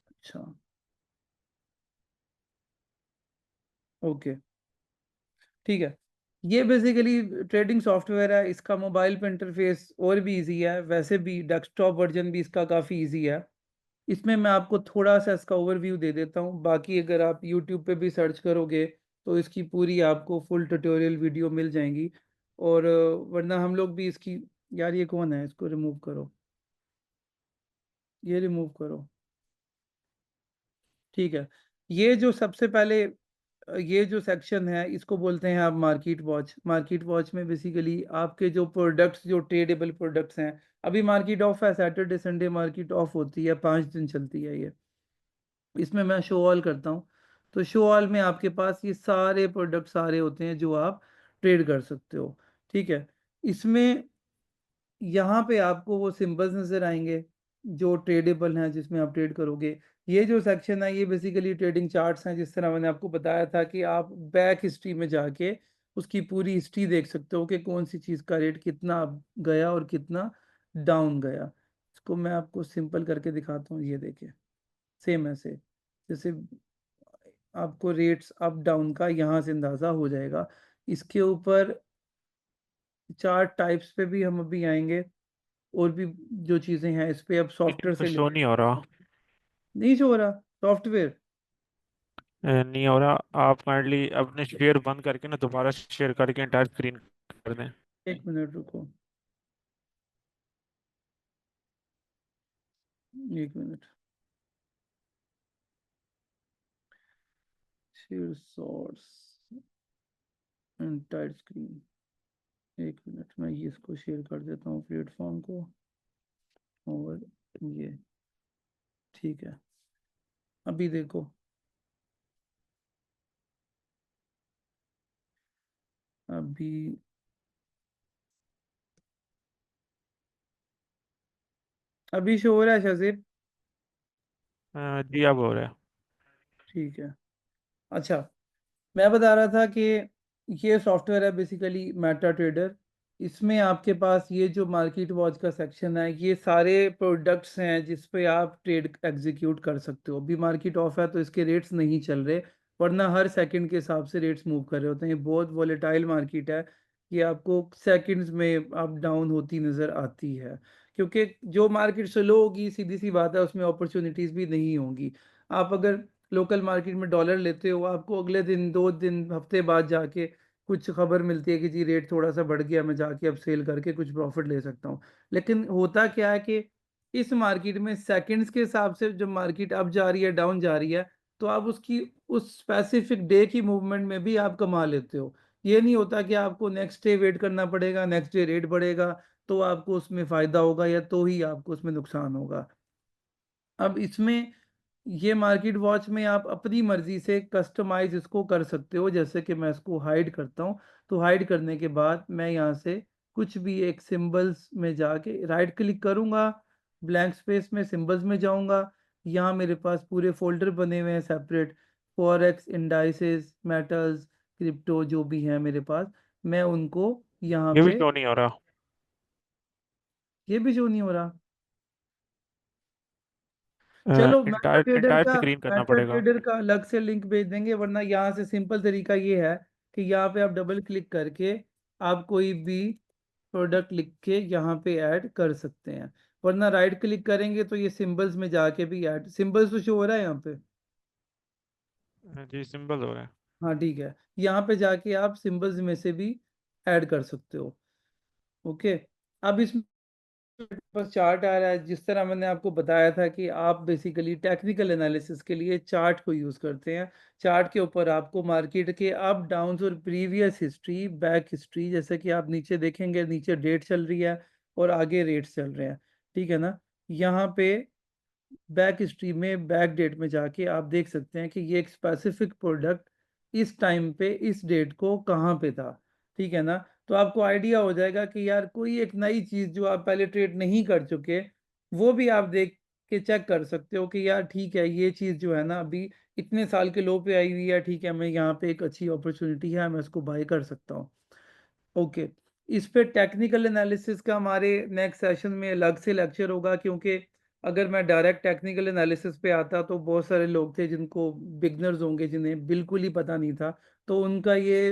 अच्छा, ओके, ठीक है। ये बेसिकली ट्रेडिंग सॉफ्टवेयर है, इसका मोबाइल पे इंटरफेस और भी इजी है, वैसे भी डेस्कटॉप वर्जन भी इसका काफ़ी इजी है। इसमें मैं आपको थोड़ा सा इसका ओवरव्यू दे देता हूँ, बाकी अगर आप यूट्यूब पे भी सर्च करोगे तो इसकी पूरी आपको फुल ट्यूटोरियल वीडियो मिल जाएंगी। और वरना हम लोग भी इसकी, यार ये कौन है, इसको रिमूव करो, ये रिमूव करो, ठीक है। ये जो सबसे पहले ये जो सेक्शन है इसको बोलते हैं आप मार्केट वॉच। मार्केट वॉच में बेसिकली आपके जो प्रोडक्ट्स, जो ट्रेडेबल प्रोडक्ट्स हैं, अभी मार्केट ऑफ है, सैटरडे संडे मार्केट ऑफ होती है, 5 दिन चलती है ये। इसमें मैं शो ऑल करता हूँ, तो शो ऑल में आपके पास ये सारे प्रोडक्ट सारे होते हैं जो आप ट्रेड कर सकते हो, ठीक है। इसमें यहाँ पे आपको वो सिंबल्स नजर आएंगे जो ट्रेडेबल हैं, जिसमें आप ट्रेड करोगे। ये जो सेक्शन है ये बेसिकली ट्रेडिंग चार्ट्स हैं, जिस तरह मैंने आपको बताया था कि आप बैक हिस्ट्री में जाके उसकी पूरी हिस्ट्री देख सकते हो कि कौन सी चीज़ का रेट कितना गया और कितना डाउन गया। इसको मैं आपको सिंपल करके दिखाता हूँ, ये देखिए, सेम ऐसे जैसे आपको रेट्स अप डाउन का यहाँ से अंदाज़ा हो जाएगा। इसके ऊपर चार्ट टाइप्स पे भी हम अभी आएंगे, और भी जो चीज़ें हैं इस पे अब लेकिन सॉफ्टवेयर इसमें से शो नहीं हो रहा। नहीं शो हो रहा सॉफ्टवेयर। नहीं हो रहा। आप काइंडली अपने शेयर बंद करके ना दोबारा शेयर करके एंटायर स्क्रीन कर दें। 1 मिनट रुको, 1 minute, share source entire screen. 1 minute, मैं ये इसको शेयर कर देता हूँ प्लेटफॉर्म को, और ये ठीक है। अभी देखो, अभी अभी शो हो रहा है शायद, जी अब हो रहा है। ठीक है। अच्छा, मैं बता रहा था कि ये सॉफ्टवेयर है बेसिकली मेटा ट्रेडर। इसमें आपके पास ये जो मार्केट वॉच का सेक्शन है, ये सारे प्रोडक्ट्स हैं जिस पे आप ट्रेड एग्जीक्यूट कर सकते हो। अभी मार्केट ऑफ है तो इसके रेट्स नहीं चल रहे, वरना हर सेकंड के हिसाब से रेट्स मूव कर रहे होते हैं। ये बहुत वॉलेटाइल मार्केट है, ये आपको सेकंड्स में अप डाउन होती नज़र आती है, क्योंकि जो मार्केट स्लो होगी सीधी सी बात है उसमें अपॉर्चुनिटीज़ भी नहीं होंगी। आप अगर लोकल मार्केट में डॉलर लेते हो, आपको अगले दिन 2 दिन हफ्ते बाद जाके कुछ खबर मिलती है कि जी रेट थोड़ा सा बढ़ गया, मैं जाके अब सेल करके कुछ प्रॉफिट ले सकता हूँ। लेकिन होता क्या है कि इस मार्केट में सेकंड्स के हिसाब से जब मार्केट अप जा रही है डाउन जा रही है, तो आप उसकी उस स्पेसिफिक डे की मूवमेंट में भी आप कमा लेते हो। ये नहीं होता कि आपको नेक्स्ट डे वेट करना पड़ेगा, नेक्स्ट डे रेट बढ़ेगा तो आपको उसमें फायदा होगा या तो ही आपको उसमें नुकसान होगा। अब इसमें ये मार्केट वॉच में आप अपनी मर्जी से कस्टमाइज इसको कर सकते हो। जैसे कि मैं इसको हाइड करता हूँ, तो हाइड करने के बाद मैं यहाँ से कुछ भी एक सिंबल्स में जाके राइट क्लिक करूँगा, ब्लैंक स्पेस में सिंबल्स में जाऊँगा। यहाँ मेरे पास पूरे फोल्डर बने हुए हैं separate, forex, indices, metals, crypto, जो भी है मेरे पास, मैं उनको यहाँ ये भी पे, शो नहीं हो रहा। ये भी जो नहीं हो रहा। चलो मेटा एंटायर ट्रेडर एंटायर का, स्क्रीन करना मेटा पड़ेगा। ट्रेडर का अलग से लिंक भेज देंगे, वरना यहाँ से सिंपल तरीका ये है कि यहाँ पे आप डबल क्लिक करके आप कोई भी प्रोडक्ट लिख के यहाँ पे ऐड कर सकते हैं। वरना राइट क्लिक करेंगे तो ये सिंबल्स में जाके भी ऐड, सिंबल्स तो शो हो रहा है यहाँ पे, जी सिंबल हो रहा है। हाँ ठीक है, यहाँ पे जाके आप सिंबल्स में से भी ऐड कर सकते हो। ओके, अब इसमें बस चार्ट आ रहा है। जिस तरह मैंने आपको बताया था कि आप बेसिकली टेक्निकल एनालिसिस के लिए चार्ट को यूज़ करते हैं। चार्ट के ऊपर आपको मार्केट के अप डाउन्स और प्रीवियस हिस्ट्री, बैक हिस्ट्री, जैसे कि आप नीचे देखेंगे, नीचे डेट चल रही है और आगे रेट्स चल रहे हैं, ठीक है ना। यहाँ पे बैक हिस्ट्री में, बैक डेट में जाके आप देख सकते हैं कि ये एक स्पेसिफिक प्रोडक्ट इस टाइम पे इस डेट को कहाँ पे था। ठीक है ना। तो आपको आइडिया हो जाएगा कि यार कोई एक नई चीज़ जो आप पहले ट्रेड नहीं कर चुके, वो भी आप देख के चेक कर सकते हो कि यार ठीक है, ये चीज़ जो है ना अभी इतने साल के लो पे आई हुई है, ठीक है, मैं यहाँ पे एक अच्छी अपॉर्चुनिटी है, मैं इसको बाय कर सकता हूँ। ओके, इस पे टेक्निकल एनालिसिस का हमारे नेक्स्ट सेशन में अलग से लेक्चर होगा, क्योंकि अगर मैं डायरेक्ट टेक्निकल एनालिसिस पे आता तो बहुत सारे लोग थे जिनको बिगनर्स होंगे, जिन्हें बिल्कुल ही पता नहीं था, तो उनका ये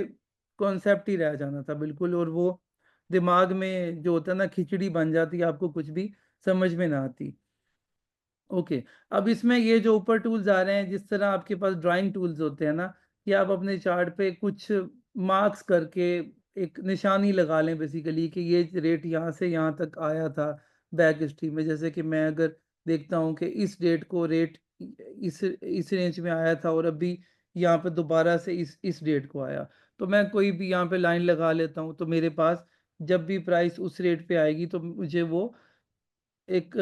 कॉन्सेप्ट ही रह जाना था बिल्कुल, और वो दिमाग में जो होता है ना खिचड़ी बन जाती, आपको कुछ भी समझ में ना आती। ओके, अब इसमें ये जो ऊपर टूल्स आ रहे हैं, जिस तरह आपके पास ड्राइंग टूल्स होते हैं ना, कि आप अपने चार्ट पे कुछ मार्क्स करके एक निशानी लगा लें बेसिकली कि ये रेट यहाँ से यहाँ तक आया था बैक हिस्ट्री में। जैसे कि मैं अगर देखता हूँ कि इस डेट को रेट इस रेंज में आया था और अभी यहाँ पे दोबारा से इस डेट को आया, तो मैं कोई भी यहाँ पे लाइन लगा लेता हूँ, तो मेरे पास जब भी प्राइस उस रेट पे आएगी तो मुझे वो एक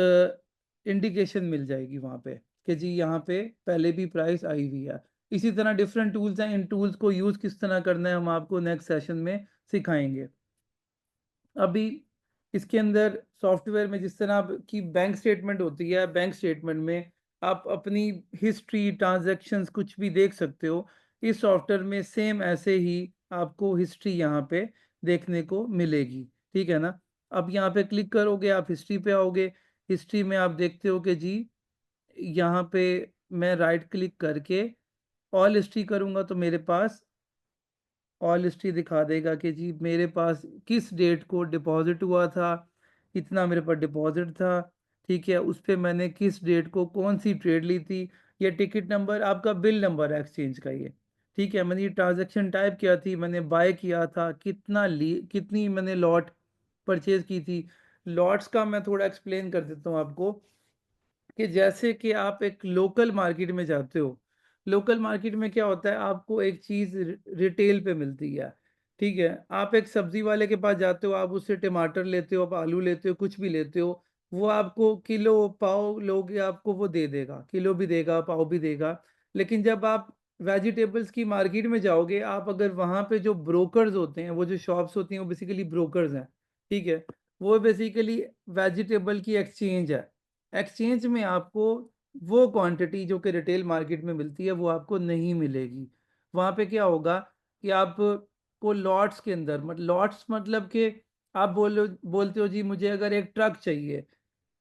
इंडिकेशन मिल जाएगी वहाँ पे कि जी यहाँ पे पहले भी प्राइस आई हुई है। इसी तरह डिफरेंट टूल्स हैं, इन टूल्स को यूज़ किस तरह करना है हम आपको नेक्स्ट सेशन में सिखाएंगे। अभी इसके अंदर सॉफ्टवेयर में जिस तरह की बैंक स्टेटमेंट होती है, बैंक स्टेटमेंट में आप अपनी हिस्ट्री ट्रांजैक्शंस कुछ भी देख सकते हो। इस सॉफ्टवेयर में सेम ऐसे ही आपको हिस्ट्री यहाँ पे देखने को मिलेगी, ठीक है ना। अब यहाँ पे क्लिक करोगे, आप हिस्ट्री पे आओगे। हिस्ट्री में आप देखते हो कि जी यहाँ पे मैं राइट क्लिक करके ऑल हिस्ट्री करूँगा तो मेरे पास ऑल हिस्ट्री दिखा देगा कि जी मेरे पास किस डेट को डिपॉजिट हुआ था, इतना मेरे पास डिपॉजिट था, ठीक है, उस पे मैंने किस डेट को कौन सी ट्रेड ली थी, ये टिकट नंबर आपका बिल नंबर है एक्सचेंज का ये, ठीक है, मैंने ये ट्रांजैक्शन टाइप किया थी, मैंने बाय किया था, कितना ली, कितनी मैंने लॉट परचेज की थी। लॉट्स का मैं थोड़ा एक्सप्लेन कर देता हूँ आपको कि जैसे कि आप एक लोकल मार्केट में जाते हो, लोकल मार्केट में क्या होता है, आपको एक चीज़ रिटेल पे मिलती है, ठीक है। आप एक सब्जी वाले के पास जाते हो, आप उससे टमाटर लेते हो, आप आलू लेते हो, कुछ भी लेते हो, वो आपको किलो पाव लोगे आपको वो दे देगा, किलो भी देगा पाव भी देगा। लेकिन जब आप वेजिटेबल्स की मार्केट में जाओगे, आप अगर वहाँ पे जो ब्रोकर्स होते हैं, वो जो शॉप्स होती हैं, वो बेसिकली ब्रोकर्स हैं, ठीक है, वो बेसिकली वेजिटेबल की एक्सचेंज है। एक्सचेंज में आपको वो क्वांटिटी जो कि रिटेल मार्केट में मिलती है वो आपको नहीं मिलेगी। वहाँ पे क्या होगा कि आप को लॉट्स के अंदर लॉट्स मतलब कि आप बोलते हो जी मुझे अगर एक ट्रक चाहिए,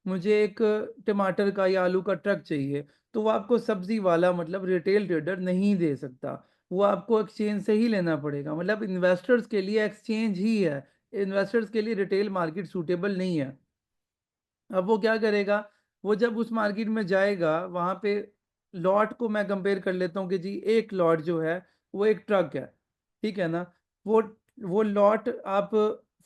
मुझे एक टमाटर का या आलू का ट्रक चाहिए, तो वो आपको सब्जी वाला मतलब रिटेल ट्रेडर नहीं दे सकता, वो आपको एक्सचेंज से ही लेना पड़ेगा। मतलब इन्वेस्टर्स के लिए एक्सचेंज ही है, इन्वेस्टर्स के लिए रिटेल मार्केट सूटेबल नहीं है। अब वो क्या करेगा, वो जब उस मार्केट में जाएगा, वहाँ पे लॉट को मैं कंपेयर कर लेता हूँ कि जी एक लॉट जो है वो एक ट्रक है, ठीक है ना। वो वो लॉट आप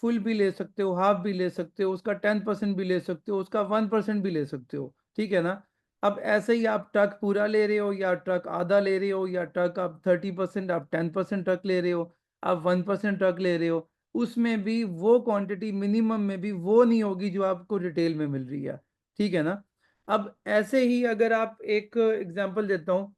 फुल भी ले सकते हो, हाफ भी ले सकते हो, उसका 10% भी ले सकते हो, उसका 1% भी ले सकते हो, ठीक है ना। अब ऐसे ही आप ट्रक पूरा ले रहे हो या ट्रक आधा ले रहे हो, या ट्रक आप 30%, आप 10% ट्रक ले रहे हो, आप 1% ट्रक ले रहे हो, उसमें भी वो क्वांटिटी मिनिमम में भी वो नहीं होगी जो आपको रिटेल में मिल रही है, ठीक है ना। अब ऐसे ही अगर आप एक एग्जांपल देता हूँ,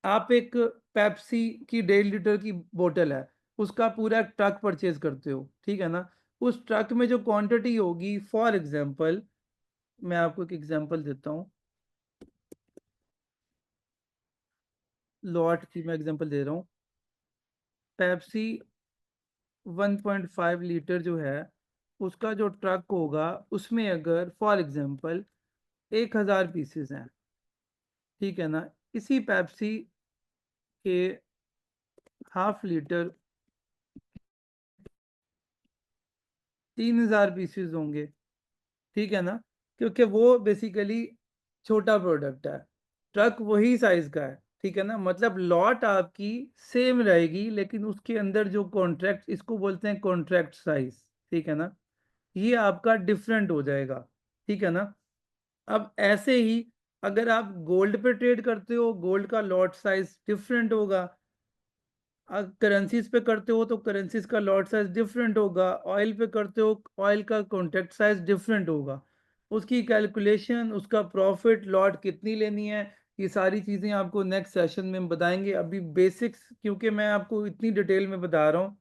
आप एक पेप्सी की 1.5 लीटर की बोतल है, उसका पूरा ट्रक परचेज करते हो, ठीक है ना। उस ट्रक में जो क्वांटिटी होगी, फॉर एग्जांपल मैं आपको एक एग्जांपल देता हूँ, लॉट की मैं एग्जांपल दे रहा हूँ। पेप्सी 1.5 लीटर जो है, उसका जो ट्रक होगा, उसमें अगर फॉर एग्जांपल 1,000 पीसेस हैं, ठीक है ना। इसी पेप्सी के हाफ लीटर 3,000 पीसेस होंगे, ठीक है ना, क्योंकि वो बेसिकली छोटा प्रोडक्ट है, ट्रक वही साइज का है, ठीक है ना। मतलब लॉट आपकी सेम रहेगी, लेकिन उसके अंदर जो कॉन्ट्रैक्ट, इसको बोलते हैं कॉन्ट्रैक्ट साइज, ठीक है ना, ये आपका डिफरेंट हो जाएगा, ठीक है ना। अब ऐसे ही अगर आप गोल्ड पे ट्रेड करते हो, गोल्ड का लॉट साइज डिफरेंट होगा। करेंसीज पे करते हो तो करेंसीज का लॉट साइज डिफरेंट होगा। ऑयल पे करते हो, ऑयल का कॉन्ट्रैक्ट साइज डिफरेंट होगा। उसकी कैलकुलेशन, उसका प्रॉफिट लॉट कितनी लेनी है, ये सारी चीज़ें आपको नेक्स्ट सेशन में बताएंगे। अभी बेसिक्स क्योंकि मैं आपको इतनी डिटेल में बता रहा हूँ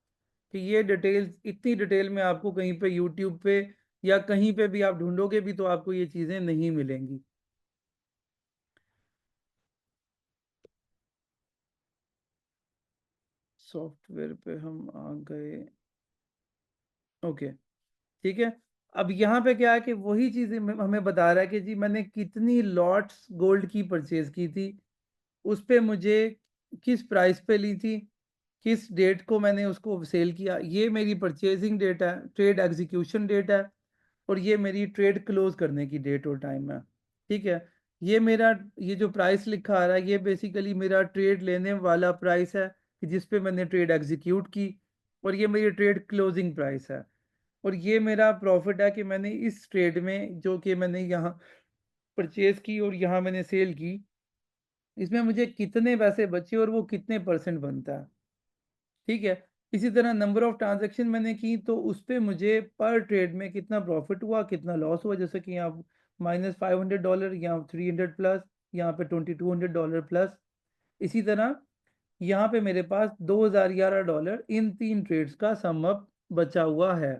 कि ये डिटेल्स इतनी डिटेल में आपको कहीं पे यूट्यूब पे या कहीं पे भी आप ढूंढोगे भी तो आपको ये चीज़ें नहीं मिलेंगी। सॉफ्टवेयर पे हम आ गए, ओके, ठीक है। अब यहाँ पे क्या है कि वही चीज़ हमें बता रहा है कि जी मैंने कितनी लॉट्स गोल्ड की परचेज की थी, उस पे मुझे किस प्राइस पे ली थी, किस डेट को मैंने उसको सेल किया, ये मेरी परचेजिंग डेट है, ट्रेड एग्जीक्यूशन डेट है, और ये मेरी ट्रेड क्लोज करने की डेट और टाइम है, ठीक है। ये मेरा, ये जो प्राइस लिखा आ रहा है ये बेसिकली मेरा ट्रेड लेने वाला प्राइस है कि जिस पे मैंने ट्रेड एग्जीक्यूट की, और ये मेरी ट्रेड क्लोजिंग प्राइस है, और ये मेरा प्रॉफिट है कि मैंने इस ट्रेड में जो कि मैंने यहाँ परचेज की और यहाँ मैंने सेल की, इसमें मुझे कितने पैसे बचे और वो कितने परसेंट बनता है, ठीक है। इसी तरह नंबर ऑफ ट्रांजैक्शन मैंने की तो उस पे मुझे पर ट्रेड में कितना प्रॉफिट हुआ कितना लॉस हुआ, जैसे कि यहाँ -$500, यहाँ 300 प्लस, यहाँ पे $2200 प्लस। इसी तरह यहाँ पे मेरे पास $2011 इन 3 ट्रेड्स का सम अप बचा हुआ है,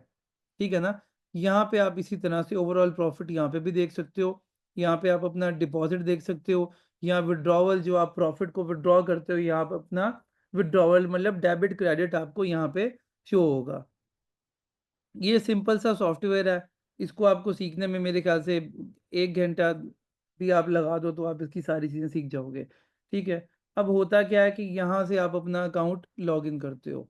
ठीक है ना। यहाँ पे आप इसी तरह से ओवरऑल प्रॉफिट यहाँ पे भी देख सकते हो, यहाँ पे आप अपना डिपॉजिट देख सकते हो, यहाँ विड्रॉवल जो आप प्रॉफिट को विड्रॉ करते हो, यहाँ पे अपना विड्रॉवल मतलब डेबिट क्रेडिट आपको यहाँ पे शो होगा। ये सिंपल सा सॉफ्टवेयर है, इसको आपको सीखने में मेरे ख्याल से 1 घंटा भी आप लगा दो तो आप इसकी सारी चीज़ें सीख जाओगे, ठीक है। अब होता क्या है कि यहाँ से आप अपना अकाउंट लॉग इन करते हो,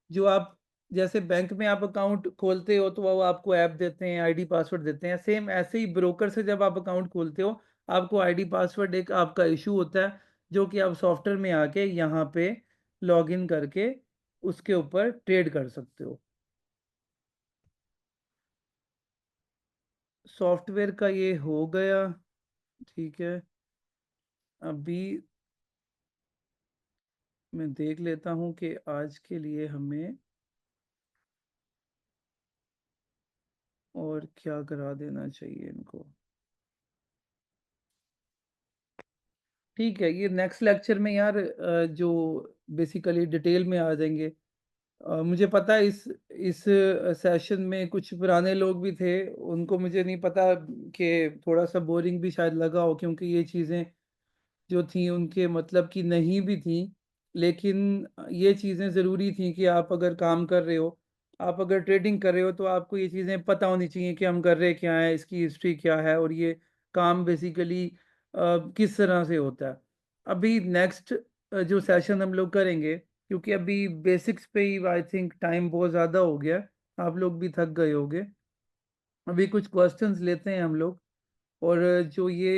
जो आप जैसे बैंक में आप अकाउंट खोलते हो तो वो आपको ऐप देते हैं, आईडी पासवर्ड देते हैं, सेम ऐसे ही ब्रोकर से जब आप अकाउंट खोलते हो आपको आईडी पासवर्ड एक आपका इशू होता है, जो कि आप सॉफ्टवेयर में आके यहाँ पे लॉग इन करके उसके ऊपर ट्रेड कर सकते हो। सॉफ्टवेयर का ये हो गया, ठीक है। अभी मैं देख लेता हूँ कि आज के लिए हमें और क्या करा देना चाहिए इनको, ठीक है। ये नेक्स्ट लेक्चर में यार जो बेसिकली डिटेल में आ जाएंगे। मुझे पता है इस सेशन में कुछ पुराने लोग भी थे, उनको मुझे नहीं पता कि थोड़ा सा बोरिंग भी शायद लगा हो, क्योंकि ये चीज़ें जो थी उनके मतलब की नहीं भी थी, लेकिन ये चीज़ें ज़रूरी थी कि आप अगर काम कर रहे हो, आप अगर ट्रेडिंग कर रहे हो तो आपको ये चीज़ें पता होनी चाहिए कि हम कर रहे क्या हैं, इसकी हिस्ट्री क्या है, और ये काम बेसिकली किस तरह से होता है। अभी नेक्स्ट जो सेशन हम लोग करेंगे, क्योंकि अभी बेसिक्स पे ही आई थिंक टाइम बहुत ज़्यादा हो गया, आप लोग भी थक गए होंगे। अभी कुछ क्वेश्चंस लेते हैं हम लोग, और जो ये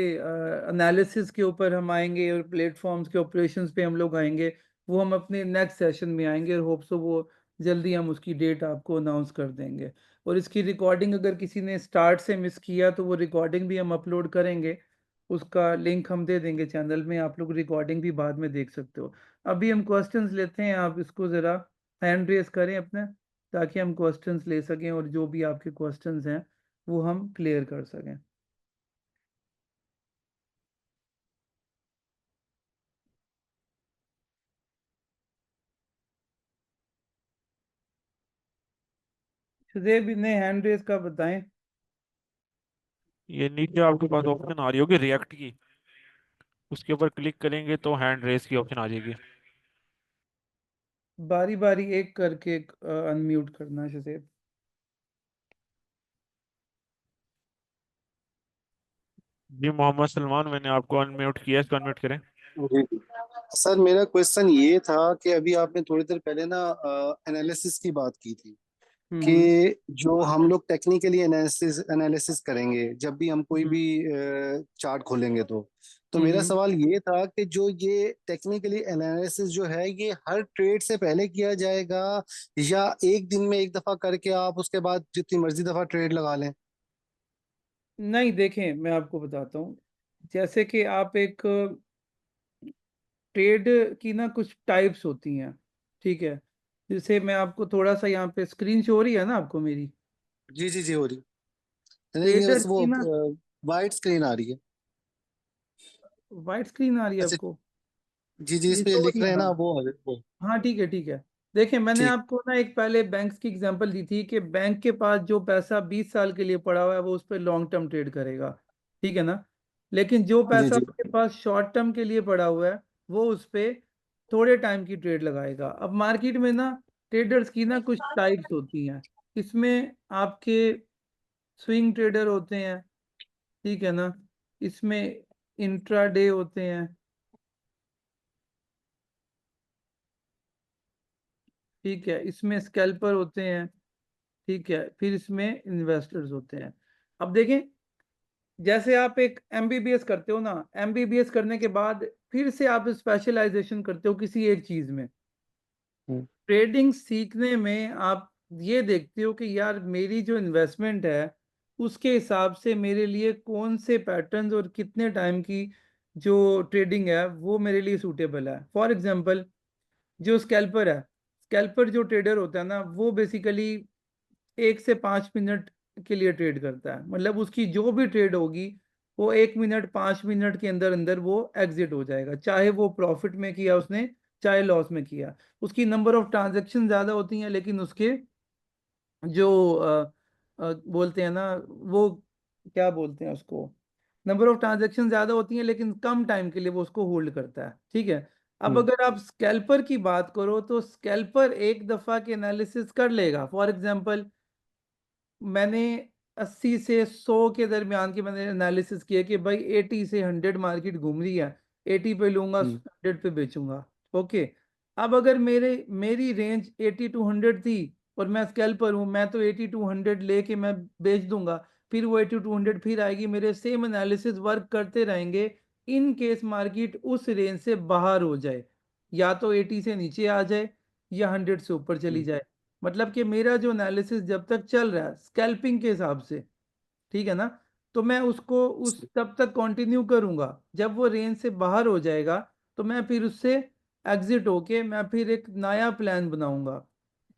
एनालिसिस के ऊपर हम आएंगे और प्लेटफॉर्म्स के ऑपरेशंस पे हम लोग आएंगे, वो हम अपने नेक्स्ट सेशन में आएंगे, और होप सो वो जल्दी हम उसकी डेट आपको अनाउंस कर देंगे। और इसकी रिकॉर्डिंग अगर किसी ने स्टार्ट से मिस किया तो वो रिकॉर्डिंग भी हम अपलोड करेंगे, उसका लिंक हम दे देंगे चैनल में, आप लोग रिकॉर्डिंग भी बाद में देख सकते हो। अभी हम क्वेश्चंस लेते हैं, आप इसको ज़रा हैंड रेस करें अपने, ताकि हम क्वेश्चंस ले सकें और जो भी आपके क्वेश्चंस हैं वो हम क्लियर कर सकें। सुदेव ने हैंड रेस का बताएं। ये नीचे आपके पास ऑप्शन आ रही होगी रिएक्ट की, उसके ऊपर क्लिक करेंगे तो हैंड रेस की ऑप्शन आ जाएगी। बारी बारी एक करके अनम्यूट करना सुदेव। जी मोहम्मद सलमान, मैंने आपको अनम्यूट किया है, इसको अनम्यूट करें। जी जी। सर मेरा क्वेश्चन ये था कि अभी आपने थोड़ी देर पहले ना एनालिसिस की बात की थी कि हम्म जो हम लोग टेक्निकली एनालिसिस एनालिसिस करेंगे जब भी हम कोई हम्म भी चार्ट खोलेंगे तो मेरा हम्म। सवाल ये था कि जो ये टेक्निकली एनालिसिस जो है ये हर ट्रेड से पहले किया जाएगा या एक दिन में एक दफा करके आप उसके बाद जितनी मर्जी दफा ट्रेड लगा लें। नहीं, देखें मैं आपको बताता हूँ, जैसे कि आप एक ट्रेड की ना कुछ टाइप्स होती हैं, ठीक है। जैसे मैं आपको थोड़ा सा यहाँ पे स्क्रीन शो हो रही है ना आपको मेरी, जी जी जी हो रही। नहीं ये ट्रेडर वो की ना, वाइट स्क्रीन आ रही है। वाइट स्क्रीन आ रही है अच्छा। आपको, जी जी इस ये पे शो लिख नहीं रहे आ हैं ना रहा। वो। हाँ ठीक है ठीक है। देखिए, मैंने ठीक। आपको ना एक पहले बैंक्स की एग्जांपल दी थी कि बैंक के पास जो पैसा 20 साल के लिए पड़ा हुआ है वो उस पर लॉन्ग टर्म ट्रेड करेगा, ठीक है ना। लेकिन जो जी पैसा जी। उसके पास शॉर्ट टर्म के लिए पड़ा हुआ है वो उस पे थोड़े टाइम की ट्रेड लगाएगा। अब मार्केट में ना ट्रेडर्स की ना कुछ टाइप्स होती हैं। इसमें आपके स्विंग ट्रेडर होते हैं, ठीक है ना। इसमें इंट्राडे होते हैं, ठीक है। इसमें स्कैल्पर होते हैं, ठीक है। फिर इसमें इन्वेस्टर्स होते हैं। अब देखें, जैसे आप एक एमबीबीएस करते हो ना, एमबीबीएस करने के बाद फिर से आप स्पेशलाइजेशन करते हो किसी एक चीज में। हम्म, ट्रेडिंग सीखने में आप ये देखते हो कि यार मेरी जो इन्वेस्टमेंट है उसके हिसाब से मेरे लिए कौन से पैटर्न्स और कितने टाइम की जो ट्रेडिंग है वो मेरे लिए सूटेबल है। फॉर एग्जांपल, जो स्कैल्पर है, स्कैल्पर जो ट्रेडर होता है ना वो बेसिकली 1 से 5 मिनट के लिए ट्रेड करता है। मतलब उसकी जो भी ट्रेड होगी वो 1 मिनट 5 मिनट के अंदर अंदर वो एग्जिट हो जाएगा, चाहे वो प्रॉफिट में किया उसने चाहे लॉस में किया। उसकी नंबर ऑफ ट्रांजैक्शन ज्यादा होती हैं लेकिन उसके जो बोलते हैं ना, वो क्या बोलते हैं उसको, नंबर ऑफ ट्रांजैक्शन ज्यादा होती हैं लेकिन कम टाइम के लिए वो उसको होल्ड करता है, ठीक है। अब हम्म, अगर आप स्कैल्पर की बात करो तो स्कैल्पर एक दफा के एनालिसिस कर लेगा। फॉर एग्जांपल, मैंने 80 से 100 के दरमियान की मैंने एनालिसिस किया कि भाई 80 से 100 मार्केट घूम रही है, 80 पे लूंगा हम्म, 100 पे बेचूंगा, ओके। अब अगर मेरी रेंज 80 to 100 थी और मैं स्कैल्पर हूँ, मैं तो 80 to 100 लेके मैं बेच दूंगा। फिर वो 80 to 100 फिर आएगी, मेरे सेम एनालिसिस वर्क करते रहेंगे। इन केस मार्केट उस रेंज से बाहर हो जाए, या तो 80 से नीचे आ जाए या 100 से ऊपर चली हम्म, जाए, मतलब कि मेरा जो एनालिसिस जब तक चल रहा है स्कैल्पिंग के हिसाब से, ठीक है ना, तो मैं उसको उस तब तक कंटिन्यू करूंगा। जब वो रेंज से बाहर हो जाएगा तो मैं फिर उससे एग्जिट होके मैं फिर एक नया प्लान बनाऊंगा,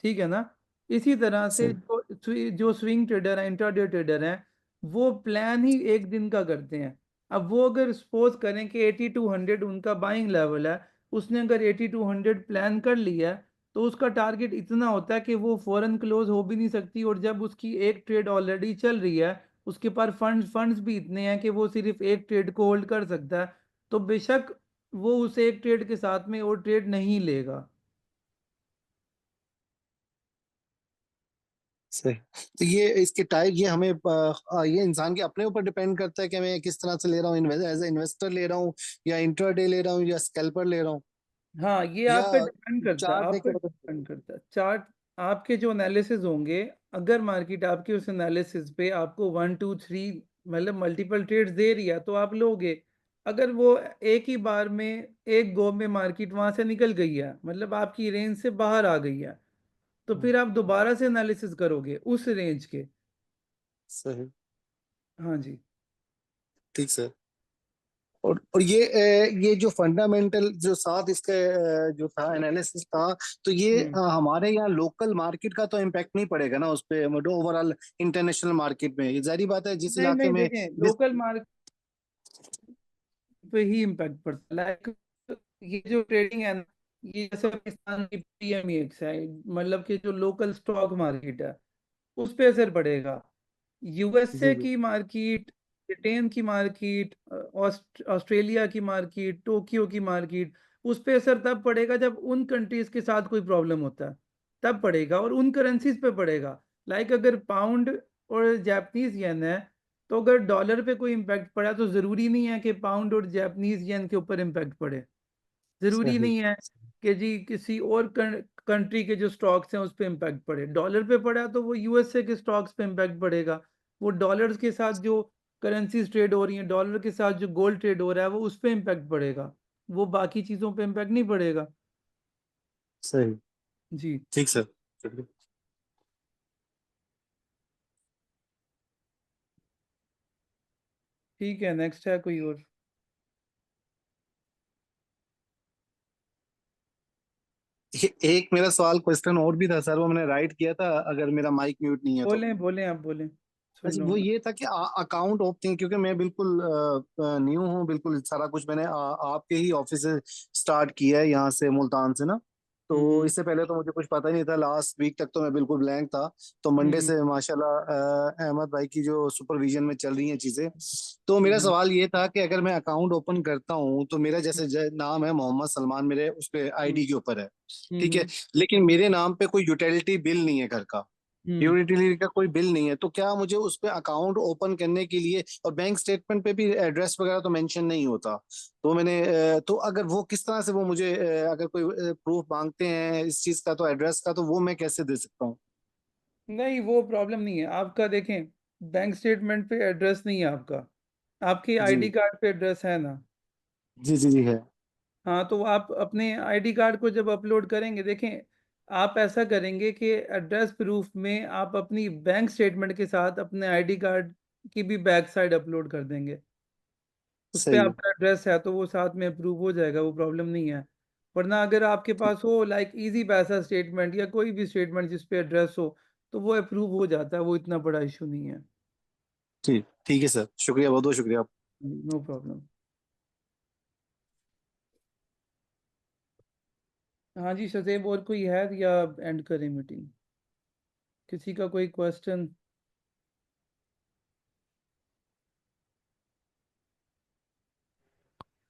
ठीक है ना। इसी तरह से सही। जो स्विंग ट्रेडर है, इंट्राडे ट्रेडर हैं, वो प्लान ही एक दिन का करते हैं। अब वो अगर सपोज करें कि 80 to 100 उनका बाइंग लेवल है, उसने अगर 80 to 100 प्लान कर लिया है तो उसका टारगेट इतना होता है कि वो फौरन क्लोज हो भी नहीं सकती। और जब उसकी एक ट्रेड ऑलरेडी चल रही है, उसके पास फंड्स भी इतने हैं कि वो सिर्फ एक ट्रेड को होल्ड कर सकता है, तो बेशक वो उस एक ट्रेड के साथ में और ट्रेड नहीं लेगा। सही। तो ये इसके टाइप ये हमें ये इंसान के अपने ऊपर डिपेंड करता है कि मैं किस तरह से ले रहा हूँ, एज ए इन्वेस्टर ले रहा हूँ या इंट्राडे ले रहा हूँ या स्कैल्पर ले रहा हूँ हाँ, ये या आप पे डिपेंड करता है, चार्ट आप देख पे के। डिपेंड करता है चार्ट। आपके जो एनालिसिस होंगे, अगर मार्केट आपके उस एनालिसिस पे आपको 1 2 3 मतलब मल्टीपल ट्रेड्स दे रही है तो आप लोगे। अगर वो एक ही बार में एक गो में मार्केट वहां से निकल गई है, मतलब आपकी रेंज से बाहर आ गई है, तो फिर आप दोबारा से एनालिसिस करोगे उस रेंज के। सही। हाँ जी। ठीक सर। और ये जो फंडामेंटल जो साथ इसके जो था एनालिसिस था, तो ये हम्म। हमारे यहाँ लोकल मार्केट का तो इम्पैक्ट नहीं पड़ेगा ना उस पे, ओवरऑल इंटरनेशनल मार्केट में ये जारी बात है जिस नहीं इलाके नहीं, में देखें जिस। लोकल मार्केट पे ही इम्पैक्ट पड़ता है। लाइक ये जो ट्रेडिंग है ना, ये जैसे पाकिस्तान की पीएमईएक्स है, मतलब कि जो लोकल स्टॉक मार्केट है उस पे असर पड़ेगा। जी यूएसए जी। की मार्केट, ब्रिटेन की मार्केट, ऑस्ट्रेलिया की मार्केट, टोक्यो की मार्केट, उस पे असर तब पड़ेगा जब उन कंट्रीज के साथ कोई प्रॉब्लम होता है, तब पड़ेगा और उन करेंसीज पे पड़ेगा। लाइक अगर पाउंड और जापानीज येन है, तो अगर डॉलर पे कोई इम्पैक्ट पड़ा तो जरूरी नहीं है कि पाउंड और जापानीज येन के ऊपर इम्पैक्ट पड़े। जरूरी सही। नहीं है कि जी किसी और कंट्री के जो स्टॉक्स हैं उस पे इम्पैक्ट पड़े। डॉलर पे पड़ा तो वो यूएसए के स्टॉक्स पे इम्पैक्ट पड़ेगा। वो डॉलर्स के साथ जो करेंसीज ट्रेड हो रही हैं, डॉलर के साथ जो गोल्ड ट्रेड हो रहा है वो उस पे इम्पैक्ट पड़ेगा, वो बाकी चीजों पे इम्पैक्ट नहीं पड़ेगा। सही। जी। ठीक सर। चलिए। ठीक है, नेक्स्ट है कोई और? एक मेरा सवाल क्वेश्चन और भी था सर, वो मैंने राइट किया था, अगर मेरा माइक म्यूट नहीं है तो। बोलें बोलें, आप बोलें, सुन अच्छा, वो लूंगा। ये था कि अकाउंट ओपनिंग, क्योंकि मैं बिल्कुल न्यू हूँ, बिल्कुल सारा कुछ मैंने आपके ही ऑफिस से स्टार्ट किया है यहाँ से मुल्तान से ना। तो इससे पहले तो मुझे कुछ पता ही नहीं था, लास्ट वीक तक तो मैं बिल्कुल ब्लैंक था। तो मंडे से माशाल्लाह अहमद भाई की जो सुपरविजन में चल रही हैं चीजें। तो मेरा सवाल ये था कि अगर मैं अकाउंट ओपन करता हूँ तो मेरा जैसे नाम है मोहम्मद सलमान, मेरे उस पे आईडी के ऊपर है, ठीक है, लेकिन मेरे नाम पे कोई यूटिलिटी बिल नहीं है घर का, यूटिलिटी का कोई बिल नहीं है, तो क्या मुझे उस पे अकाउंट ओपन करने के लिए, और बैंक स्टेटमेंट पे भी एड्रेस वगैरह तो मेंशन नहीं होता, तो मैंने तो अगर वो किस तरह से वो मुझे अगर कोई प्रूफ मांगते हैं इस चीज का, तो एड्रेस का, तो वो मैं कैसे दे सकता हूँ? नहीं, वो प्रॉब्लम नहीं है आपका। देखें, बैंक स्टेटमेंट पे एड्रेस नहीं है आपका, आपके जी आईडी कार्ड पे एड्रेस है ना। जी जी जी है। हाँ, तो आप अपने आईडी कार्ड को जब अपलोड करेंगे, देखें, आप ऐसा करेंगे कि एड्रेस प्रूफ में आप अपनी बैंक स्टेटमेंट के साथ अपने आईडी कार्ड की भी बैक साइड अपलोड कर देंगे। उस पे सही है। आपका एड्रेस है तो वो साथ में अप्रूव हो जाएगा, वो प्रॉब्लम नहीं है। वरना अगर आपके पास हो लाइक इजी पैसा स्टेटमेंट या कोई भी स्टेटमेंट जिस पे एड्रेस हो, तो वो अप्रूव हो जाता है, वो इतना बड़ा इशू नहीं है। ठीक ठीक है सर, शुक्रिया, बहुत बहुत शुक्रिया। No problem. हाँ जी सदैव, और कोई है या एंड करें मीटिंग? किसी का कोई क्वेश्चन?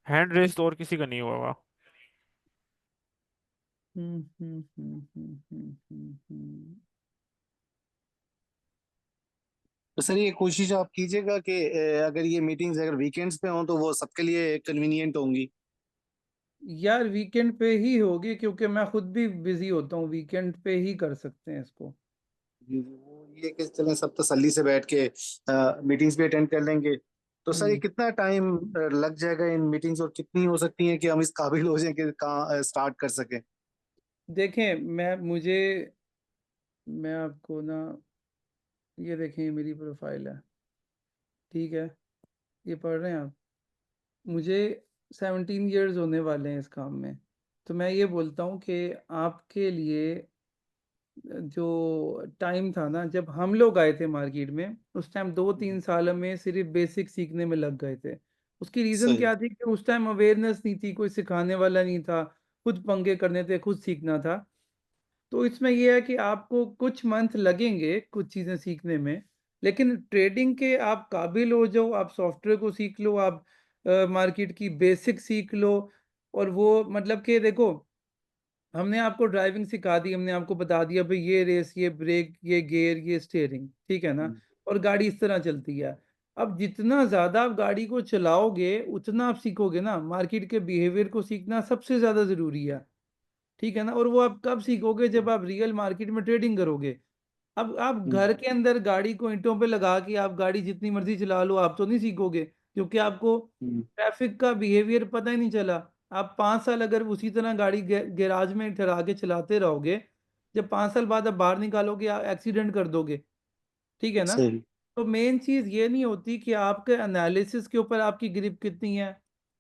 हैंड रेस तो और किसी का नहीं हुआ हुआ। तो सर ये कोशिश आप कीजिएगा कि अगर ये मीटिंग्स अगर वीकेंड्स पे हों तो वो सबके लिए कन्वीनियंट होंगी। यार वीकेंड पे ही होगी, क्योंकि मैं खुद भी बिजी होता हूँ, वीकेंड पे ही कर सकते हैं इसको। जी, जी, वो ये कि चलें सब तसल्ली से बैठ के मीटिंग्स भी अटेंड कर लेंगे। तो सर ये हम्म कितना टाइम लग जाएगा इन मीटिंग्स, और कितनी हो सकती है कि हम इस काबिल हो जाएं कि कहाँ स्टार्ट कर सकें? देखें, मैं आपको ना, ये देखें, ये मेरी प्रोफाइल है, ठीक है, ये पढ़ रहे हैं आप। मुझे 17 ईयर्स होने वाले हैं इस काम में। तो मैं ये बोलता हूँ कि आपके लिए जो टाइम था ना जब हम लोग आए थे मार्केट में, उस टाइम 2-3 साल में सिर्फ बेसिक सीखने में लग गए थे। उसकी रीज़न सही। क्या थी कि उस टाइम अवेयरनेस नहीं थी, कोई सिखाने वाला नहीं था, खुद पंगे करने थे, खुद सीखना था। तो इसमें यह है कि आपको कुछ मंथ लगेंगे कुछ चीज़ें सीखने में, लेकिन ट्रेडिंग के आप काबिल हो जाओ, आप सॉफ्टवेयर को सीख लो, आप मार्केट की बेसिक सीख लो। और वो मतलब कि देखो, हमने आपको ड्राइविंग सिखा दी, हमने आपको बता दिया भाई ये रेस, ये ब्रेक, ये गियर, ये स्टीयरिंग, ठीक है ना, और गाड़ी इस तरह चलती है। अब जितना ज़्यादा आप गाड़ी को चलाओगे उतना आप सीखोगे ना, मार्केट के बिहेवियर को सीखना सबसे ज़्यादा ज़रूरी है, ठीक है ना। और वो आप कब सीखोगे? जब आप रियल मार्केट में ट्रेडिंग करोगे। अब आप घर के अंदर गाड़ी को ईंटों पे लगा के आप गाड़ी जितनी मर्जी चला लो, आप तो नहीं सीखोगे, क्योंकि आपको ट्रैफिक का बिहेवियर पता ही नहीं चला। आप 5 साल अगर उसी तरह गाड़ी गैराज में ठहरा के चलाते रहोगे, जब 5 साल बाद आप बाहर निकालोगे आप एक्सीडेंट कर दोगे, ठीक है ना। सही। तो मेन चीज़ ये नहीं होती कि आपके एनालिसिस के ऊपर आपकी ग्रिप कितनी है,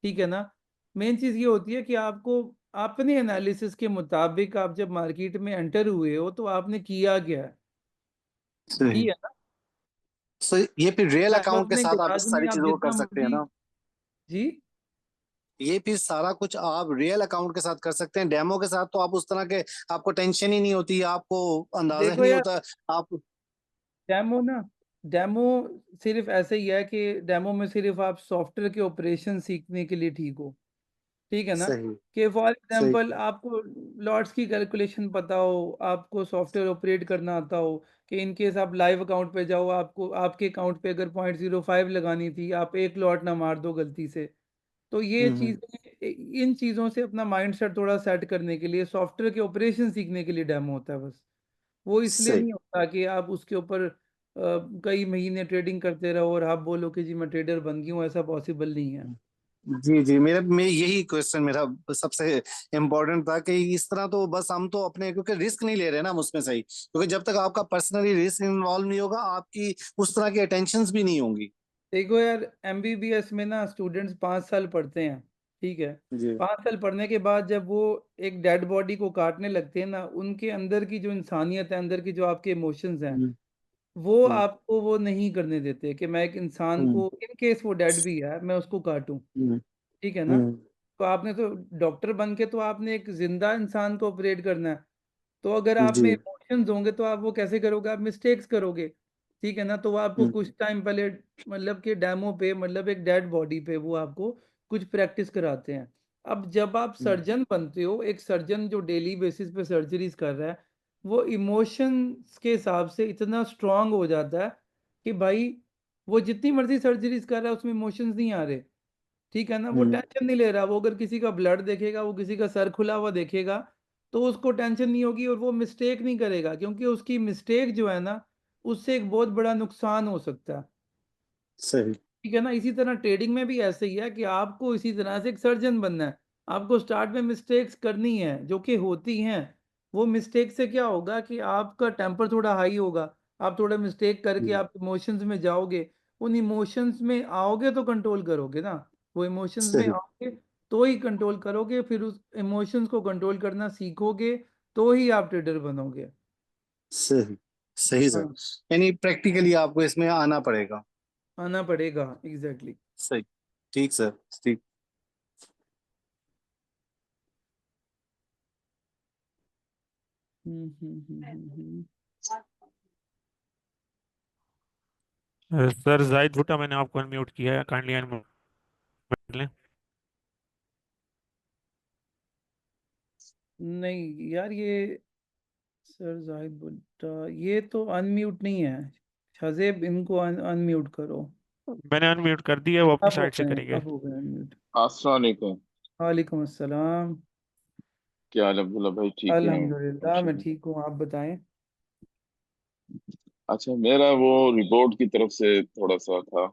ठीक है ना। मेन चीज़ ये होती है कि आपको अपने एनालिसिस के मुताबिक आप जब मार्केट में एंटर हुए हो तो आपने किया क्या है, सही। ठीक है ना। सो ये फिर रियल अब अकाउंट के अपने साथ आप गैराज इस में सारी आप चीजों को कर जितना सकते हैं मर्जी, ना? जी, ये फिर सारा कुछ आप रियल अकाउंट के साथ कर सकते हैं, डेमो के साथ तो आप उस तरह के, आपको टेंशन ही नहीं होती, आपको अंदाजा ही देखो नहीं यार, होता। आप। डेमो ना, डेमो सिर्फ ऐसे ही है कि डेमो में सिर्फ आप सॉफ्टवेयर के ऑपरेशन सीखने के लिए ठीक हो, ठीक है ना। सही। कि फॉर सही। एग्जांपल आपको लॉट्स की कैलकुलेशन पता हो, आपको सॉफ्टवेयर ऑपरेट करना आता हो, कि इन केस आप लाइव अकाउंट पे जाओ, आपको आपके अकाउंट पे अगर 0.05 लगानी थी, आप एक लॉट ना मार दो गलती से। तो ये हम्म। चीज़ें, इन चीज़ों से अपना माइंड सेट थोड़ा सेट करने के लिए सॉफ्टवेयर के ऑपरेशन सीखने के लिए डेमो होता है बस। वो इसलिए सही। नहीं होता कि आप उसके ऊपर कई महीने ट्रेडिंग करते रहो और आप बोलो कि जी मैं ट्रेडर बन गई हूँ, ऐसा पॉसिबल नहीं है। जी जी, मैं यही क्वेश्चन मेरा सबसे इम्पोर्टेंट था कि इस तरह तो बस हम तो अपने, क्योंकि रिस्क नहीं ले रहे ना हम उसमें, सही, क्योंकि जब तक आपका पर्सनली रिस्क इन्वॉल्व नहीं होगा आपकी उस तरह की अटेंशन भी नहीं होंगी। देखो यार, एमबीबीएस में ना स्टूडेंट्स 5 साल पढ़ते हैं, ठीक है। जी। 5 साल पढ़ने के बाद जब वो एक डेड बॉडी को काटने लगते हैं ना, उनके अंदर की जो इंसानियत है, अंदर की जो आपके इमोशंस हैं, हम्म। वो हम्म। आपको वो नहीं करने देते कि मैं एक इंसान हम्म। को, इन केस वो डेड भी है, मैं उसको काटूं, हम्म। ठीक है ना। हम्म। तो आपने तो डॉक्टर बन के तो आपने एक जिंदा इंसान को ऑपरेट करना है। तो अगर आप जी। में इमोशंस होंगे तो आप वो कैसे करोगे, आप मिस्टेक्स करोगे। ठीक है ना, तो वो आपको कुछ टाइम पहले मतलब कि डेमो पे, मतलब एक डेड बॉडी पे वो आपको कुछ प्रैक्टिस कराते हैं। अब जब आप सर्जन बनते हो, एक सर्जन जो डेली बेसिस पे सर्जरीज कर रहा है, वो इमोशंस के हिसाब से इतना स्ट्रांग हो जाता है कि भाई वो जितनी मर्जी सर्जरीज कर रहा है उसमें इमोशंस नहीं आ रहे। ठीक है ना, वो टेंशन नहीं ले रहा। वो अगर किसी का ब्लड देखेगा, वो किसी का सर खुला हुआ देखेगा, तो उसको टेंशन नहीं होगी और वो मिस्टेक नहीं करेगा, क्योंकि उसकी मिस्टेक जो है ना, उससे एक बहुत बड़ा नुकसान हो सकता है। सही। ठीक है ना, इसी तरह ट्रेडिंग में भी ऐसे ही है कि आपको इसी तरह से एक सर्जन बनना है। आपको स्टार्ट में मिस्टेक्स करनी है जो कि होती हैं। वो मिस्टेक से क्या होगा कि आपका टेम्पर थोड़ा हाई होगा, आप थोड़ा मिस्टेक करके आप इमोशंस में जाओगे। उन इमोशंस में आओगे तो कंट्रोल करोगे ना, वो इमोशंस में सही। आओगे तो ही कंट्रोल करोगे, फिर उस इमोशंस को कंट्रोल करना सीखोगे, तो ही आप ट्रेडर बनोगे। सही। सही सर। हाँ, यानी प्रैक्टिकली आपको इसमें आना पड़ेगा। आना पड़ेगा, एग्जैक्टली। सही। ठीक सर। ठीक। हम्म। सर जाहिद भुट्टा, मैंने आपको अनम्यूट किया है, काइंडली अनम्यूट लें। नहीं यार, ये सर जाहिद भुट्टा ये तो अनम्यूट नहीं है। हजेब, इनको अनम्यूट करो। मैंने अनम्यूट कर दिया, वो अपनी अब हो साइड से गए, करेंगे। अब हो गए अनम्यूट। अस्सलाम वालेकुम। वालेकुम अस्सलाम। क्या हाल है अब्दुल्ला भाई, ठीक हैं? अल्हम्दुलिल्लाह, मैं ठीक हूँ, आप बताएं। अच्छा, मेरा वो रिपोर्ट की तरफ से थोड़ा सा था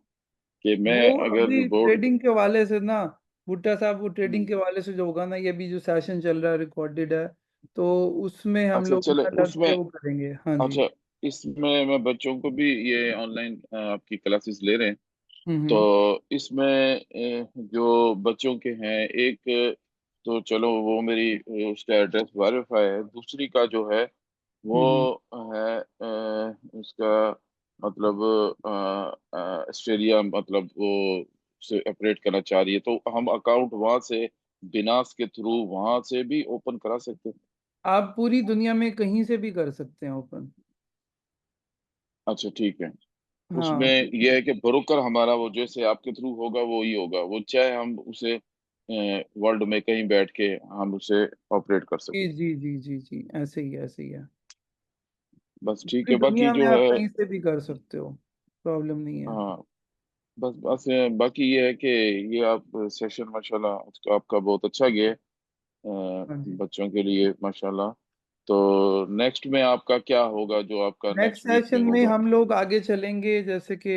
कि मैं वो अगर अभी रिपोर्ट। ट्रेडिंग के हवाले से ना, भुट्टा साहब, वो ट्रेडिंग हम्म, के हवाले से जो होगा ना, ये भी जो सेशन चल रहा है रिकॉर्डेड है, तो उसमें हम अच्छा लोग चले ना अलग से उसमें। वो करेंगे। हाँ जी। अच्छा, इसमें मैं बच्चों को भी ये ऑनलाइन आपकी क्लासेस ले रहे हैं। तो हम्म। इसमें जो बच्चों के हैं, एक तो चलो वो मेरी उसका एड्रेस वेरीफाई है, दूसरी का जो है वो हम्म। है उसका मतलब ऑस्ट्रेलिया, मतलब वो से ऑपरेट करना चाह रही है, तो हम अकाउंट वहां से बिनास के थ्रू वहां से भी ओपन करा सकते हैं। आप पूरी दुनिया में कहीं से भी कर सकते हैं ओपन। अच्छा ठीक है। उसमें हाँ यह है कि ब्रोकर हमारा वो जैसे आपके थ्रू होगा वो ही होगा, वो चाहे हम उसे वर्ल्ड में कहीं बैठ के हम उसे ऑपरेट कर जी सकते हैं। जी जी जी जी, ऐसे ही ऐसे ही है। बस ठीक पूरी है, बाकी दुनिया में जो आप है। कहीं से भी कर सकते हो, प्रॉब्लम नहीं है। हाँ, बस बस बाकी ये है कि ये आप सेशन माशाल्लाह आपका बहुत अच्छा गया है हाँ जी। बच्चों के लिए माशाल्लाह। तो नेक्स्ट में आपका क्या होगा, जो आपका नेक्स्ट नेक्स्ट वीक में सेशन में होगा? हम लोग आगे चलेंगे, जैसे कि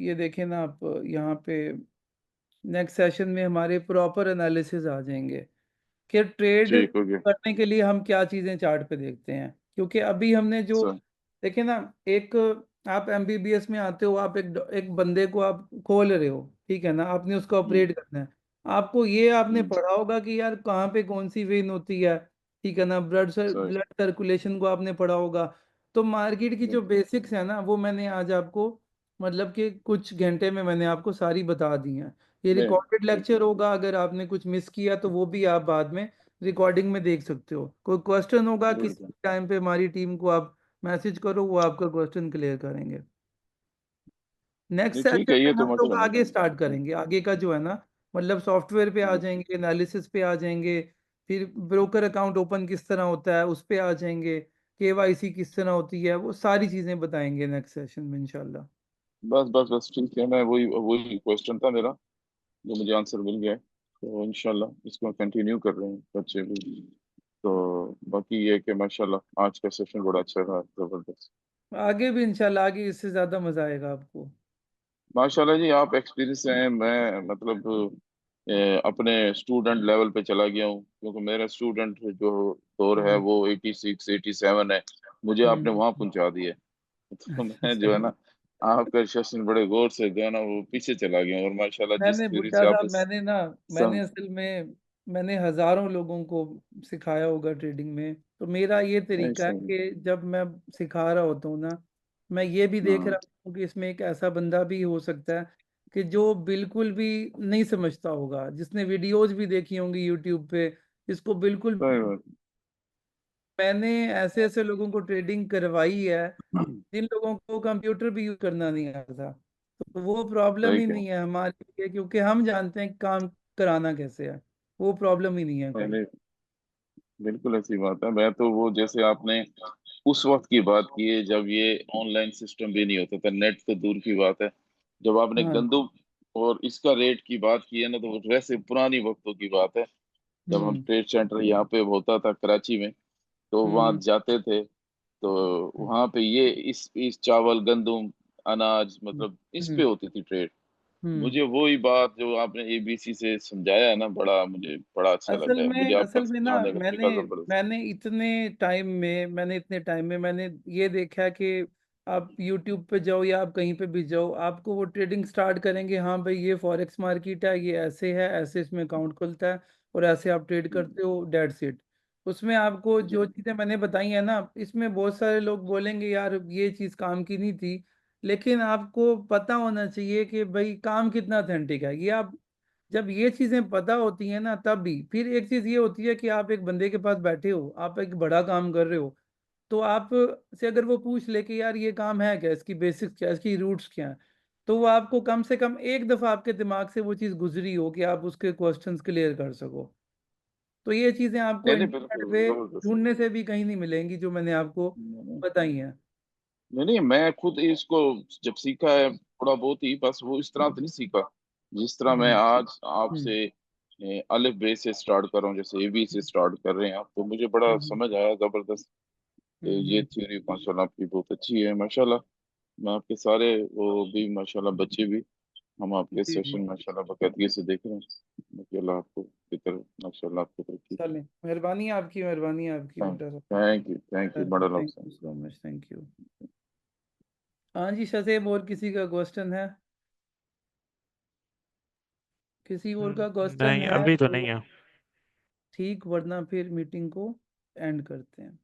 ये देखें ना आप यहाँ पे, नेक्स्ट सेशन में हमारे प्रॉपर एनालिसिस आ जाएंगे कि ट्रेड ठीक हो गया करने के लिए हम क्या चीज़ें चार्ट पे देखते हैं। क्योंकि अभी हमने जो सर। देखे ना, एक आप एमबीबीएस में आते हो, आप एक बंदे को आप खोल रहे हो, ठीक है ना, आपने उसको हम्म। ऑपरेट करना है। आपको ये आपने हम्म। पढ़ा होगा कि यार कहाँ पे कौन सी वेन होती है, ठीक है ना, सर। ब्लड सर्कुलेशन को आपने पढ़ा होगा। तो मार्केट की जो बेसिक्स है ना, वो मैंने आज आपको मतलब कि कुछ घंटे में मैंने आपको सारी बता दी हैं। ये नहीं। रिकॉर्डेड लेक्चर होगा, अगर आपने कुछ मिस किया तो वो भी आप बाद में रिकॉर्डिंग में देख सकते हो। कोई क्वेश्चन होगा किसी बिल्कुल। टाइम पे, हमारी टीम को आप मैसेज करो, वो आपका क्वेश्चन क्लियर करेंगे। नेक्स्ट नहीं ठीक सेशन है, में ये तो हम लोग मसला नहीं। आगे स्टार्ट करेंगे, आगे का जो है ना, मतलब सॉफ्टवेयर पे आ हम्म, जाएंगे, एनालिसिस पे आ जाएंगे, फिर ब्रोकर अकाउंट ओपन किस तरह होता है उस पे आ जाएंगे, केवाईसी किस तरह होती है, वो सारी चीज़ें बताएंगे नेक्स्ट सेशन में इंशाल्लाह। बस बस बस ठीक है, मैं वही वही क्वेश्चन था मेरा, जो मुझे आंसर मिल गया है। तो इंशाल्लाह इसको कंटिन्यू कर रहे हैं बच्चे भी। तो बाकी ये है कि माशाल्लाह आज का सेशन बड़ा अच्छा रहा, जबरदस्त। आगे भी इंशाल्लाह, आगे इससे ज़्यादा मज़ा आएगा आपको। माशाल्लाह जी, आप एक्सपीरियंस हैं, मैं मतलब अपने स्टूडेंट लेवल पे चला गया हूँ, क्योंकि मेरा स्टूडेंट जो दौर है हम्म। वो 86 87 है, मुझे आपने वहां हम्म। पहुंचा दिया। तो अच्छा, मैं जो है सही। ना, आपका सेशन बड़े गौर से जो है ना वो पीछे चला गया, और माशाल्लाह जिस मैंने तरीके भुट्टा से साहब, आपने मैंने ना, मैंने सम असल में मैंने हजारों लोगों को सिखाया होगा ट्रेडिंग में। तो मेरा ये तरीका है ऐसा। कि जब मैं सिखा रहा होता हूँ ना, मैं ये भी देख हाँ। रहा हूँ कि इसमें एक ऐसा बंदा भी हो सकता है कि जो बिल्कुल भी नहीं समझता होगा, जिसने वीडियोज भी देखी होंगी यूट्यूब पे, जिसको बिल्कुल सही बात मैंने ऐसे ऐसे लोगों को ट्रेडिंग करवाई है है। जिन लोगों को कंप्यूटर भी यूज करना नहीं आता। तो वो प्रॉब्लम सही ही कहा। नहीं है हमारे लिए, क्योंकि हम जानते हैं कि काम कराना कैसे है। वो प्रॉब्लम ही नहीं है कोई। नहीं, बिल्कुल ऐसी बात है। मैं तो वो, जैसे आपने उस वक्त की बात की है जब ये ऑनलाइन सिस्टम भी नहीं होता था, नेट तो दूर की बात है। जब आपने हाँ। गंदम और इसका रेट की बात की है ना, तो वो वैसे पुरानी वक्तों की बात है। जब हम हम्म। ट्रेड सेंटर यहाँ पे होता था कराची में, तो वहां हम्म। जाते थे, तो वहां पे ये इस चावल गंदम अनाज मतलब इस पे हम्म। होती थी ट्रेड। हम्म। मुझे वही बात जो आपने एबीसी से समझाया है ना, बड़ा मुझे बड़ा अच्छा लग रहा है। मुझे आपका असल में ना समझाने का मैंने तरीका जबरदस्त। मैंने इतने टाइम में मैंने ये देखा कि आप YouTube पे जाओ या आप कहीं पे भी जाओ, आपको वो ट्रेडिंग स्टार्ट करेंगे, हाँ भाई ये फॉरेक्स मार्केट है, ये ऐसे है, ऐसे इसमें अकाउंट खुलता है और ऐसे आप ट्रेड करते हो, डेट सीट। उसमें आपको जी। जो चीज़ें मैंने बताई है ना, इसमें बहुत सारे लोग बोलेंगे यार ये चीज़ काम की नहीं थी, लेकिन आपको पता होना चाहिए कि भाई काम कितना ऑथेंटिक है। ये आप जब ये चीजें पता होती हैं ना, तब भी फिर एक चीज ये होती है कि आप एक बंदे के पास बैठे हो, आप एक बड़ा काम कर रहे हो, तो आप से अगर वो पूछ ले कि यार ये काम है क्या, इसकी बेसिक्स क्या है, इसकी रूट्स क्या है, तो वो आपको कम से कम एक दफा आपके दिमाग से वो चीज गुजरी हो कि आप उसके क्वेश्चंस क्लियर कर सको। तो ये चीजें आपको नहीं नहीं, इंटरनेट बिल्कुल पे जबरदस्त। ढूंढने से भी कहीं नहीं मिलेंगी, जो मैंने आपको नहीं बताई हैं। नहीं, मैं खुद इसको जब सीखा है थोड़ा बहुत ही, बस वो इस तरह तो नहीं सीखा जिस तरह मैं हम्म। आज हम्म। आपसे अलिफ बे से स्टार्ट कर रहा हूँ, जैसे एबी से स्टार्ट कर रहे हैं आप, तो मुझे बड़ा हम्म। समझ आया जबरदस्त। तो ये हम्म। थ्योरी माशाल्लाह आपकी बहुत अच्छी है माशाल्लाह। मैं आपके सारे वो भी माशाल्लाह बच्चे भी, हम आपके जी जी। सेशन माशाल्लाह बाकायदगी से देख रहे हैं। बाकी अल्लाह आपको फिक्र माशाल्लाह आपको तरक्की करे। चलें, मेहरबानी है आपकी बेटा साहब। थैंक यू बड़ा थैंक लफ्ज़। You so much, thank you. हाँ जी शसेब, और किसी का क्वेश्चन है? किसी और का क्वेश्चन नहीं, है अभी तो तो नहीं है। ठीक, वरना फिर मीटिंग को एंड करते हैं।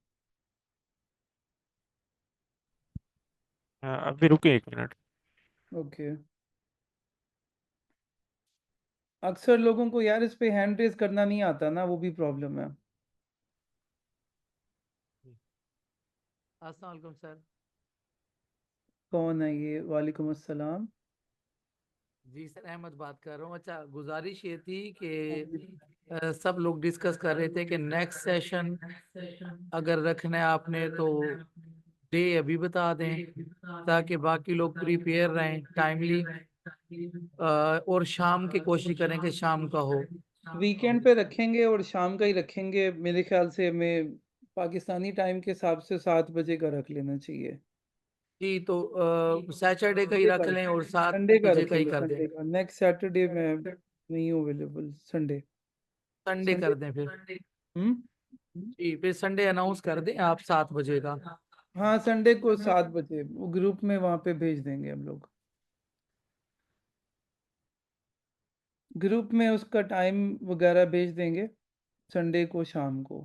अभी रुके 1 मिनट। ओके। अक्सर लोगों को यार इस पे हैंड रेज करना नहीं आता ना, वो भी प्रॉब्लम है। अस्सलाम वालेकुम सर। कौन है ये? वालेकुम अस्सलाम। जी सर, अहमद बात कर रहा हूँ। अच्छा, गुजारिश ये थी कि सब लोग डिस्कस कर रहे थे कि नेक्स्ट सेशन अगर रखना है आपने तो डे अभी बता दें, ताकि बाकी लोग प्रिपेयर रहें टाइमली, और शाम की कोशिश करें कि शाम का हो। वीकेंड पे रखेंगे और शाम का ही रखेंगे, मेरे ख्याल से हमें पाकिस्तानी टाइम के हिसाब से 7 बजे का रख लेना चाहिए। जी, तो सैटरडे का ही संडे का रख लें और 7 संडे का बजे का ही रखेंगे, कर दें। संडे का। नेक्स्ट सैटरडे में नहीं हूँ अवेलेबल, संडे। Sunday Sunday. कर दें फिर। हम्म। जी, फिर संडे अनाउंस कर दें आप 7 बजे का। हाँ, संडे को 7 बजे वो ग्रुप में वहाँ पे भेज देंगे हम लोग। ग्रुप में उसका टाइम वगैरह भेज देंगे संडे को शाम को।